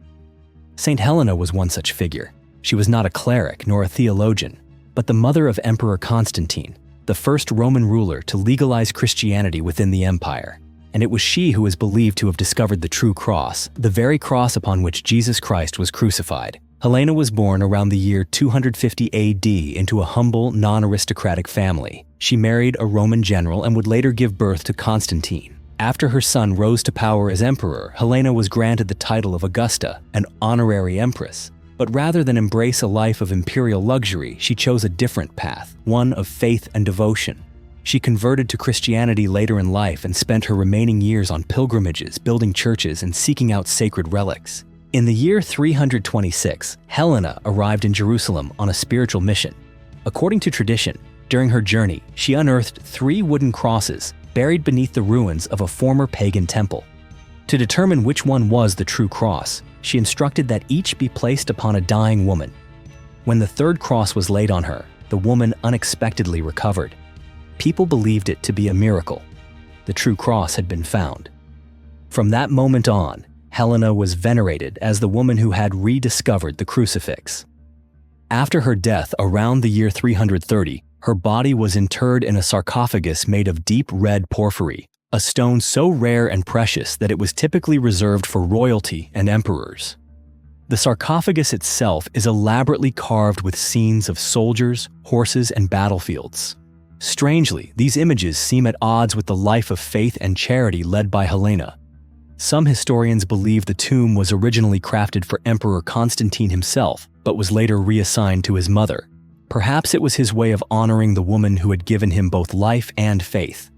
St. Helena was one such figure. She was not a cleric nor a theologian, but the mother of Emperor Constantine, the first Roman ruler to legalize Christianity within the empire. And it was she who is believed to have discovered the true cross, the very cross upon which Jesus Christ was crucified. Helena was born around the year 250 AD into a humble, non-aristocratic family. She married a Roman general and would later give birth to Constantine. After her son rose to power as emperor, Helena was granted the title of Augusta, an honorary empress. But rather than embrace a life of imperial luxury, she chose a different path, one of faith and devotion. She converted to Christianity later in life and spent her remaining years on pilgrimages, building churches, and seeking out sacred relics. In the year 326, Helena arrived in Jerusalem on a spiritual mission. According to tradition, during her journey, she unearthed 3 wooden crosses buried beneath the ruins of a former pagan temple. To determine which one was the true cross, she instructed that each be placed upon a dying woman. When the 3rd cross was laid on her, the woman unexpectedly recovered. People believed it to be a miracle. The true cross had been found. From that moment on, Helena was venerated as the woman who had rediscovered the crucifix. After her death around the year 330, her body was interred in a sarcophagus made of deep red porphyry, a stone so rare and precious that it was typically reserved for royalty and emperors. The sarcophagus itself is elaborately carved with scenes of soldiers, horses, and battlefields. Strangely, these images seem at odds with the life of faith and charity led by Helena. Some historians believe the tomb was originally crafted for Emperor Constantine himself, but was later reassigned to his mother. Perhaps it was his way of honoring the woman who had given him both life and faith.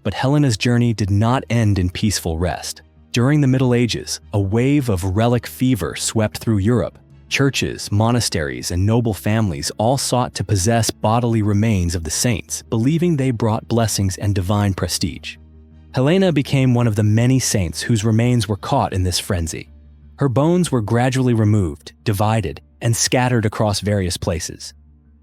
But Helena's journey did not end in peaceful rest. During the Middle Ages, a wave of relic fever swept through Europe. Churches, monasteries, and noble families all sought to possess bodily remains of the saints, believing they brought blessings and divine prestige. Helena became one of the many saints whose remains were caught in this frenzy. Her bones were gradually removed, divided, and scattered across various places.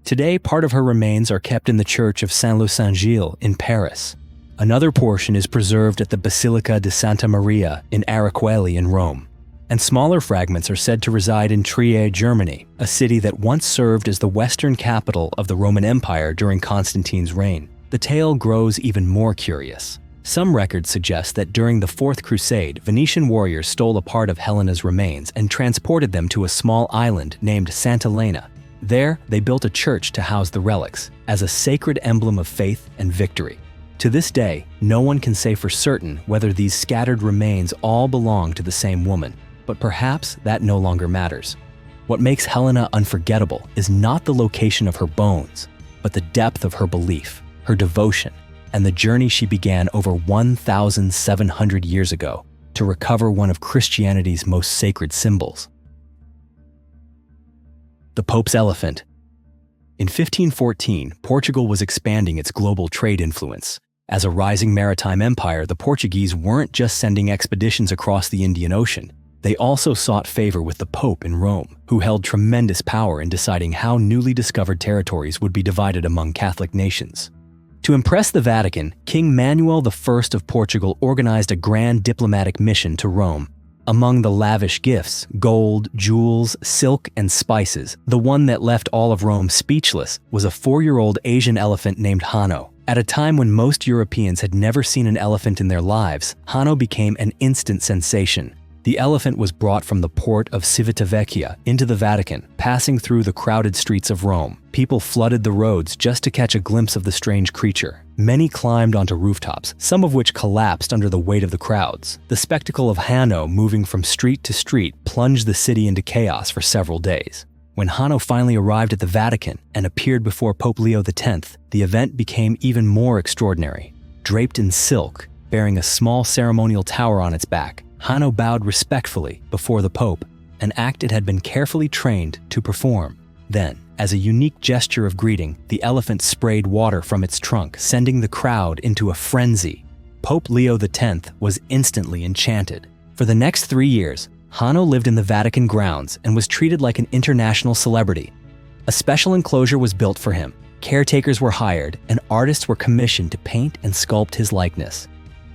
Today, part of her remains are kept in the Church of Saint-Leu-Saint-Gilles in Paris. Another portion is preserved at the Basilica di Santa Maria in Aracoeli in Rome. and smaller fragments are said to reside in Trier, Germany, a city that once served as the western capital of the Roman Empire during Constantine's reign. The tale grows even more curious. Some records suggest that during the Fourth Crusade, Venetian warriors stole a part of Helena's remains and transported them to a small island named Sant'Elena. There, they built a church to house the relics, as a sacred emblem of faith and victory. To this day, no one can say for certain whether these scattered remains all belong to the same woman, but perhaps that no longer matters. What makes Helena unforgettable is not the location of her bones, but the depth of her belief, her devotion, and the journey she began over 1,700 years ago to recover one of Christianity's most sacred symbols. The Pope's Elephant. In 1514, Portugal was expanding its global trade influence. As a rising maritime empire, the Portuguese weren't just sending expeditions across the Indian Ocean. They also sought favor with the Pope in Rome, who held tremendous power in deciding how newly discovered territories would be divided among Catholic nations. To impress the Vatican, King Manuel I of Portugal organized a grand diplomatic mission to Rome. Among the lavish gifts, gold, jewels, silk, and spices, the one that left all of Rome speechless was a 4-year-old Asian elephant named Hanno. At a time when most Europeans had never seen an elephant in their lives, Hanno became an instant sensation. The elephant was brought from the port of Civitavecchia into the Vatican, passing through the crowded streets of Rome. People flooded the roads just to catch a glimpse of the strange creature. Many climbed onto rooftops, some of which collapsed under the weight of the crowds. The spectacle of Hanno moving from street to street plunged the city into chaos for several days. When Hanno finally arrived at the Vatican and appeared before Pope Leo X, the event became even more extraordinary. Draped in silk, bearing a small ceremonial tower on its back, Hanno bowed respectfully before the Pope, an act it had been carefully trained to perform. Then, as a unique gesture of greeting, the elephant sprayed water from its trunk, sending the crowd into a frenzy. Pope Leo X was instantly enchanted. For the next 3 years, Hanno lived in the Vatican grounds and was treated like an international celebrity. A special enclosure was built for him, caretakers were hired, and artists were commissioned to paint and sculpt his likeness.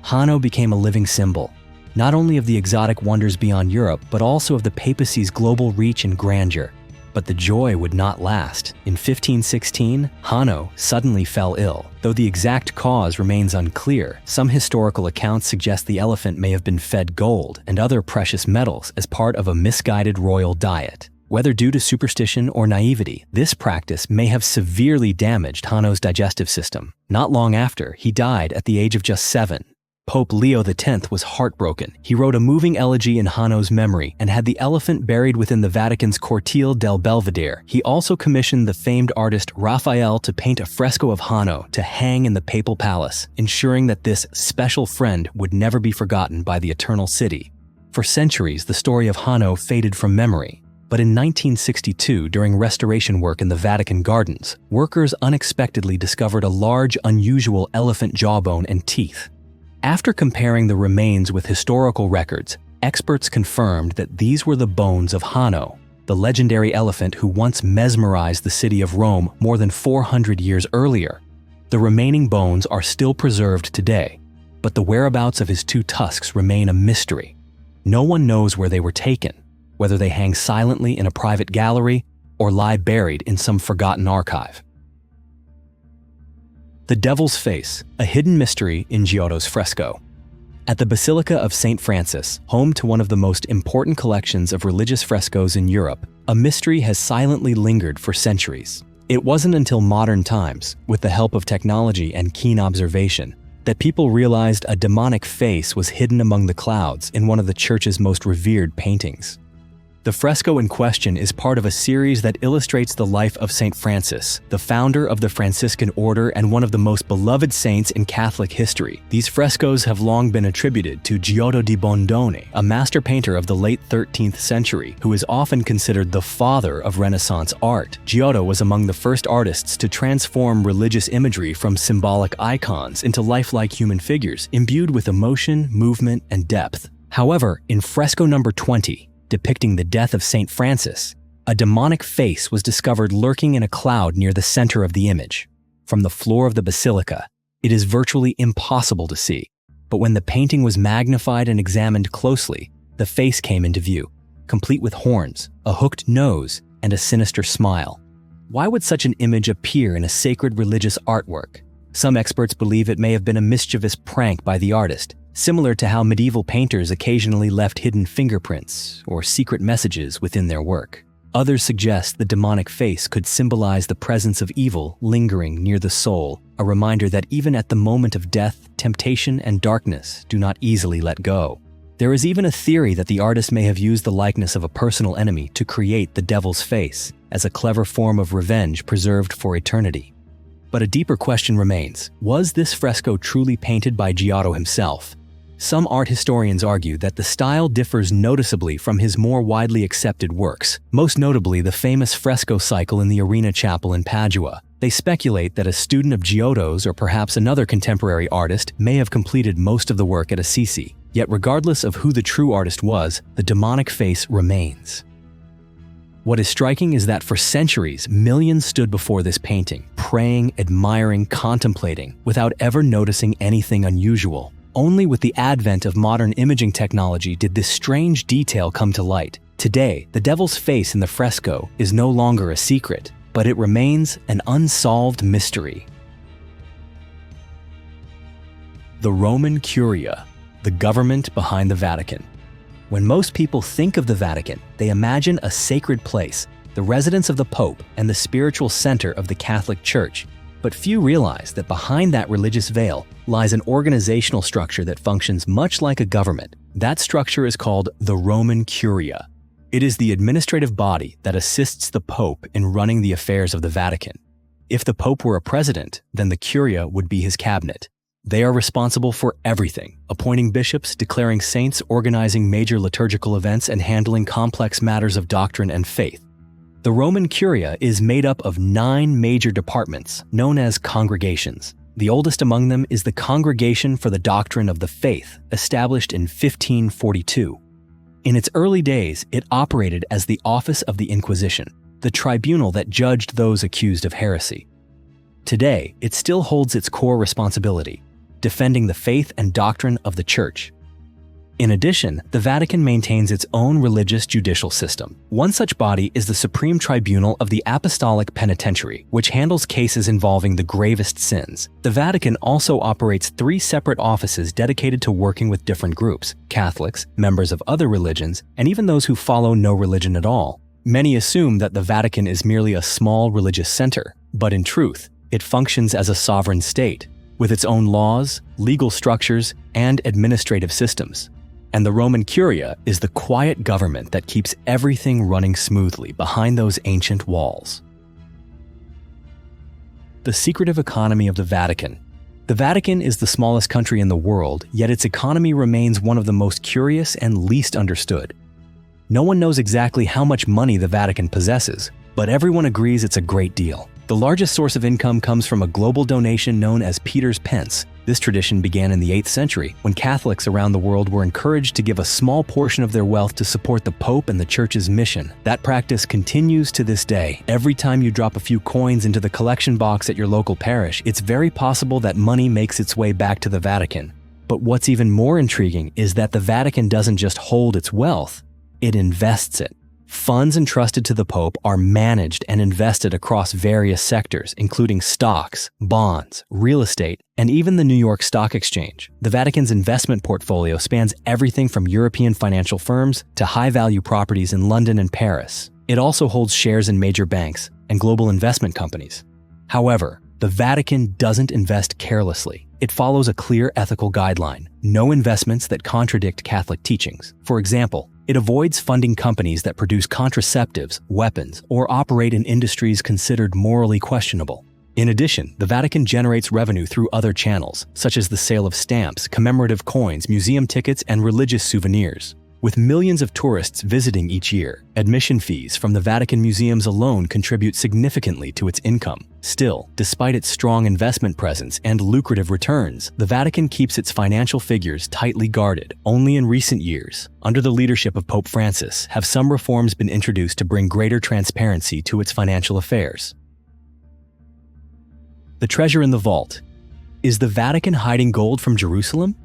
Hanno became a living symbol, not only of the exotic wonders beyond Europe, but also of the papacy's global reach and grandeur. But the joy would not last. In 1516, Hanno suddenly fell ill. Though the exact cause remains unclear, some historical accounts suggest the elephant may have been fed gold and other precious metals as part of a misguided royal diet. Whether due to superstition or naivety, this practice may have severely damaged Hanno's digestive system. Not long after, he died at the age of just 7. Pope Leo X was heartbroken. He wrote a moving elegy in Hanno's memory and had the elephant buried within the Vatican's Cortile del Belvedere. He also commissioned the famed artist Raphael to paint a fresco of Hanno to hang in the papal palace, ensuring that this special friend would never be forgotten by the Eternal City. For centuries, the story of Hanno faded from memory. But in 1962, during restoration work in the Vatican gardens, workers unexpectedly discovered a large, unusual elephant jawbone and teeth. After comparing the remains with historical records, experts confirmed that these were the bones of Hanno, the legendary elephant who once mesmerized the city of Rome more than 400 years earlier. The remaining bones are still preserved today, but the whereabouts of his 2 tusks remain a mystery. No one knows where they were taken, whether they hang silently in a private gallery or lie buried in some forgotten archive. The Devil's Face, a hidden mystery in Giotto's fresco. At the Basilica of St. Francis, home to one of the most important collections of religious frescoes in Europe, a mystery has silently lingered for centuries. It wasn't until modern times, with the help of technology and keen observation, that people realized a demonic face was hidden among the clouds in one of the church's most revered paintings. The fresco in question is part of a series that illustrates the life of St. Francis, the founder of the Franciscan order and one of the most beloved saints in Catholic history. These frescoes have long been attributed to Giotto di Bondone, a master painter of the late 13th century, who is often considered the father of Renaissance art. Giotto was among the first artists to transform religious imagery from symbolic icons into lifelike human figures, imbued with emotion, movement, and depth. However, in fresco number 20, depicting the death of St. Francis, a demonic face was discovered lurking in a cloud near the center of the image. From the floor of the basilica, it is virtually impossible to see, but when the painting was magnified and examined closely, the face came into view, complete with horns, a hooked nose, and a sinister smile. Why would such an image appear in a sacred religious artwork? Some experts believe it may have been a mischievous prank by the artist, similar to how medieval painters occasionally left hidden fingerprints or secret messages within their work. Others suggest the demonic face could symbolize the presence of evil lingering near the soul, a reminder that even at the moment of death, temptation and darkness do not easily let go. There is even a theory that the artist may have used the likeness of a personal enemy to create the devil's face as a clever form of revenge preserved for eternity. But a deeper question remains: was this fresco truly painted by Giotto himself? Some art historians argue that the style differs noticeably from his more widely accepted works, most notably the famous fresco cycle in the Arena Chapel in Padua. They speculate that a student of Giotto's or perhaps another contemporary artist may have completed most of the work at Assisi. Yet regardless of who the true artist was, the demonic face remains. What is striking is that for centuries, millions stood before this painting, praying, admiring, contemplating, without ever noticing anything unusual. Only with the advent of modern imaging technology did this strange detail come to light. Today, the devil's face in the fresco is no longer a secret, but it remains an unsolved mystery. The Roman Curia, the government behind the Vatican. When most people think of the Vatican, they imagine a sacred place, the residence of the Pope and the spiritual center of the Catholic Church. But few realize that behind that religious veil lies an organizational structure that functions much like a government. That structure is called the Roman Curia. It is the administrative body that assists the Pope in running the affairs of the Vatican. If the Pope were a president, then the Curia would be his cabinet. They are responsible for everything: appointing bishops, declaring saints, organizing major liturgical events, and handling complex matters of doctrine and faith. The Roman Curia is made up of 9 major departments, known as congregations. The oldest among them is the Congregation for the Doctrine of the Faith, established in 1542. In its early days, it operated as the Office of the Inquisition, the tribunal that judged those accused of heresy. Today, it still holds its core responsibility: defending the faith and doctrine of the Church. In addition, the Vatican maintains its own religious judicial system. One such body is the Supreme Tribunal of the Apostolic Penitentiary, which handles cases involving the gravest sins. The Vatican also operates 3 separate offices dedicated to working with different groups: Catholics, members of other religions, and even those who follow no religion at all. Many assume that the Vatican is merely a small religious center, but in truth, it functions as a sovereign state, with its own laws, legal structures, and administrative systems. And the Roman Curia is the quiet government that keeps everything running smoothly behind those ancient walls. The secretive economy of the Vatican. The Vatican is the smallest country in the world, yet its economy remains one of the most curious and least understood. No one knows exactly how much money the Vatican possesses, but everyone agrees it's a great deal. The largest source of income comes from a global donation known as Peter's Pence. This tradition began in the 8th century, when Catholics around the world were encouraged to give a small portion of their wealth to support the Pope and the Church's mission. That practice continues to this day. Every time you drop a few coins into the collection box at your local parish, it's very possible that money makes its way back to the Vatican. But what's even more intriguing is that the Vatican doesn't just hold its wealth, it invests it. Funds entrusted to the Pope are managed and invested across various sectors, including stocks, bonds, real estate, and even the New York Stock Exchange. The Vatican's investment portfolio spans everything from European financial firms to high-value properties in London and Paris. It also holds shares in major banks and global investment companies. However, the Vatican doesn't invest carelessly. It follows a clear ethical guideline: no investments that contradict Catholic teachings. For example, it avoids funding companies that produce contraceptives, weapons, or operate in industries considered morally questionable. In addition, the Vatican generates revenue through other channels, such as the sale of stamps, commemorative coins, museum tickets, and religious souvenirs. With millions of tourists visiting each year, admission fees from the Vatican museums alone contribute significantly to its income. Still, despite its strong investment presence and lucrative returns, the Vatican keeps its financial figures tightly guarded. Only in recent years, under the leadership of Pope Francis, have some reforms been introduced to bring greater transparency to its financial affairs. The treasure in the vault. Is the Vatican hiding gold from Jerusalem?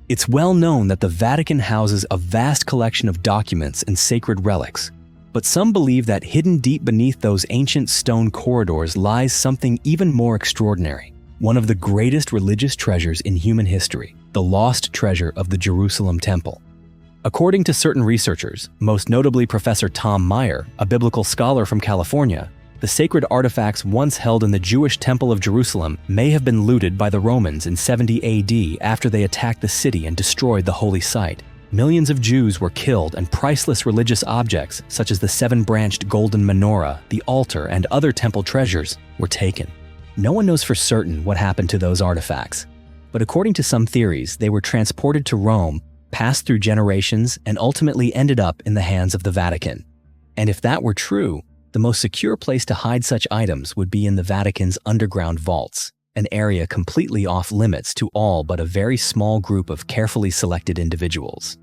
It's well known that the Vatican houses a vast collection of documents and sacred relics, but some believe that hidden deep beneath those ancient stone corridors lies something even more extraordinary, one of the greatest religious treasures in human history, the lost treasure of the Jerusalem Temple. According to certain researchers, most notably Professor Tom Meyer, a biblical scholar from California, the sacred artifacts once held in the Jewish Temple of Jerusalem may have been looted by the Romans in 70 AD after they attacked the city and destroyed the holy site. Millions of Jews were killed and priceless religious objects, such as the 7-branched golden menorah, the altar, and other temple treasures, were taken. No one knows for certain what happened to those artifacts, but according to some theories, they were transported to Rome, passed through generations, and ultimately ended up in the hands of the Vatican. And if that were true, the most secure place to hide such items would be in the Vatican's underground vaults, an area completely off limits to all but a very small group of carefully selected individuals.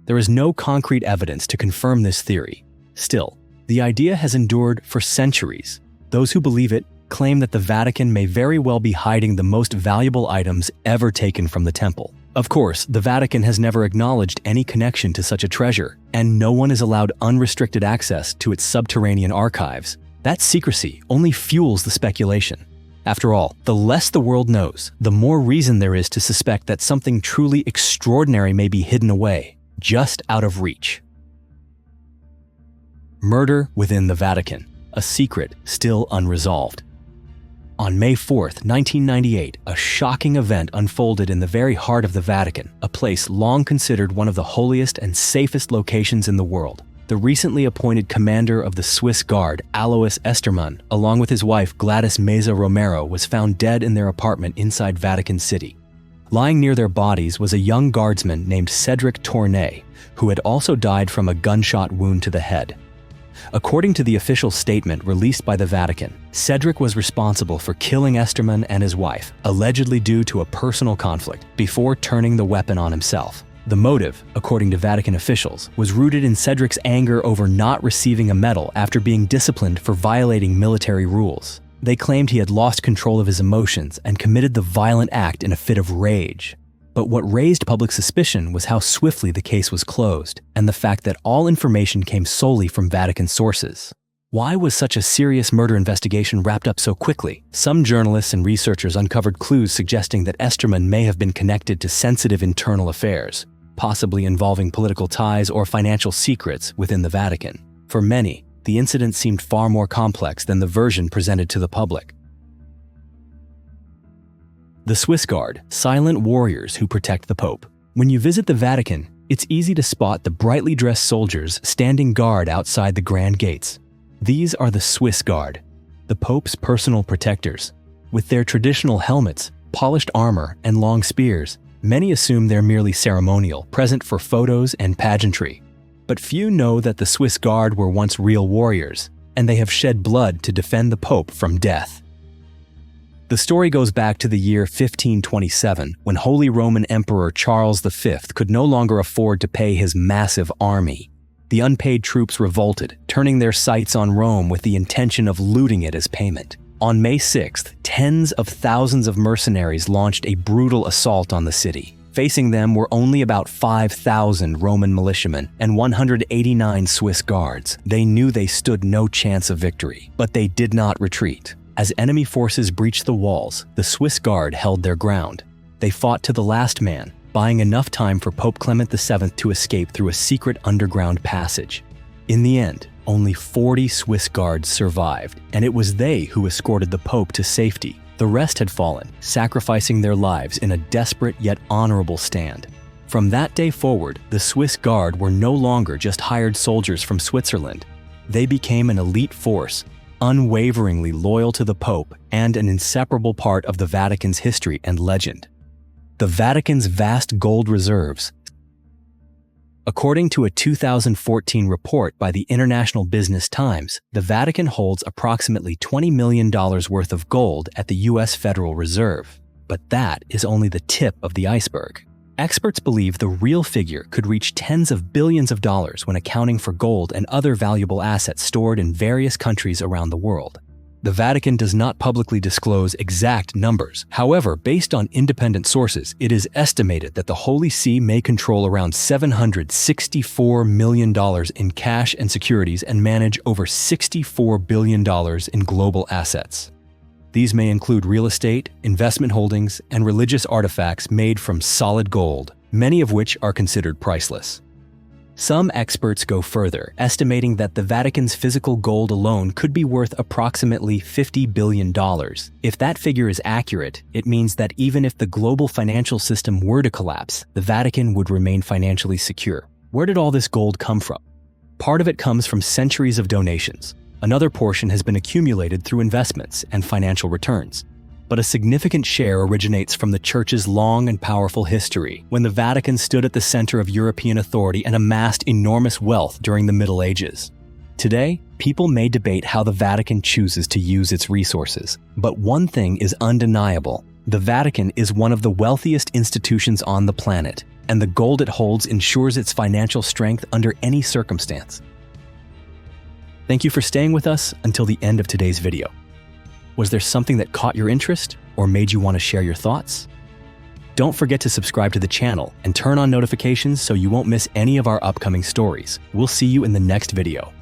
There is no concrete evidence to confirm this theory. Still, the idea has endured for centuries. Those who believe it claim that the Vatican may very well be hiding the most valuable items ever taken from the temple. Of course, the Vatican has never acknowledged any connection to such a treasure, and no one is allowed unrestricted access to its subterranean archives. That secrecy only fuels the speculation. After all, the less the world knows, the more reason there is to suspect that something truly extraordinary may be hidden away, just out of reach. Murder within the Vatican, a secret still unresolved. On May 4th, 1998, a shocking event unfolded in the very heart of the Vatican, a place long considered one of the holiest and safest locations in the world. The recently appointed commander of the Swiss Guard, Alois Estermann, along with his wife Gladys Meza Romero, was found dead in their apartment inside Vatican City. Lying near their bodies was a young guardsman named Cedric Tournay, who had also died from a gunshot wound to the head. According to the official statement released by the Vatican, Cedric was responsible for killing Estermann and his wife, allegedly due to a personal conflict, before turning the weapon on himself. The motive, according to Vatican officials, was rooted in Cedric's anger over not receiving a medal after being disciplined for violating military rules. They claimed he had lost control of his emotions and committed the violent act in a fit of rage. But what raised public suspicion was how swiftly the case was closed, and the fact that all information came solely from Vatican sources. Why was such a serious murder investigation wrapped up so quickly? Some journalists and researchers uncovered clues suggesting that Estermann may have been connected to sensitive internal affairs, possibly involving political ties or financial secrets within the Vatican. For many, the incident seemed far more complex than the version presented to the public. The Swiss Guard, silent warriors who protect the Pope. When you visit the Vatican, it's easy to spot the brightly dressed soldiers standing guard outside the grand gates. These are the Swiss Guard, the Pope's personal protectors. With their traditional helmets, polished armor, and long spears, many assume they're merely ceremonial, present for photos and pageantry. But few know that the Swiss Guard were once real warriors, and they have shed blood to defend the Pope from death. The story goes back to the year 1527, when Holy Roman Emperor Charles V could no longer afford to pay his massive army. The unpaid troops revolted, turning their sights on Rome with the intention of looting it as payment. On May 6th, tens of thousands of mercenaries launched a brutal assault on the city. Facing them were only about 5,000 Roman militiamen and 189 Swiss guards. They knew they stood no chance of victory, but they did not retreat. As enemy forces breached the walls, the Swiss Guard held their ground. They fought to the last man, buying enough time for Pope Clement VII to escape through a secret underground passage. In the end, only 40 Swiss Guards survived, and it was they who escorted the Pope to safety. The rest had fallen, sacrificing their lives in a desperate yet honorable stand. From that day forward, the Swiss Guard were no longer just hired soldiers from Switzerland. They became an elite force, unwaveringly loyal to the Pope and an inseparable part of the Vatican's history and legend. The Vatican's vast gold reserves. According to a 2014 report by the International Business Times, the Vatican holds approximately $20 million worth of gold at the U.S. Federal Reserve. But that is only the tip of the iceberg. Experts believe the real figure could reach tens of billions of dollars when accounting for gold and other valuable assets stored in various countries around the world. The Vatican does not publicly disclose exact numbers. However, based on independent sources, it is estimated that the Holy See may control around $764 million in cash and securities and manage over $64 billion in global assets. These may include real estate, investment holdings, and religious artifacts made from solid gold, many of which are considered priceless. Some experts go further, estimating that the Vatican's physical gold alone could be worth approximately $50 billion. If that figure is accurate, it means that even if the global financial system were to collapse, the Vatican would remain financially secure. Where did all this gold come from? Part of it comes from centuries of donations. Another portion has been accumulated through investments and financial returns. But a significant share originates from the Church's long and powerful history, when the Vatican stood at the center of European authority and amassed enormous wealth during the Middle Ages. Today, people may debate how the Vatican chooses to use its resources, but one thing is undeniable. The Vatican is one of the wealthiest institutions on the planet, and the gold it holds ensures its financial strength under any circumstance. Thank you for staying with us until the end of today's video. Was there something that caught your interest or made you want to share your thoughts? Don't forget to subscribe to the channel and turn on notifications so you won't miss any of our upcoming stories. We'll see you in the next video.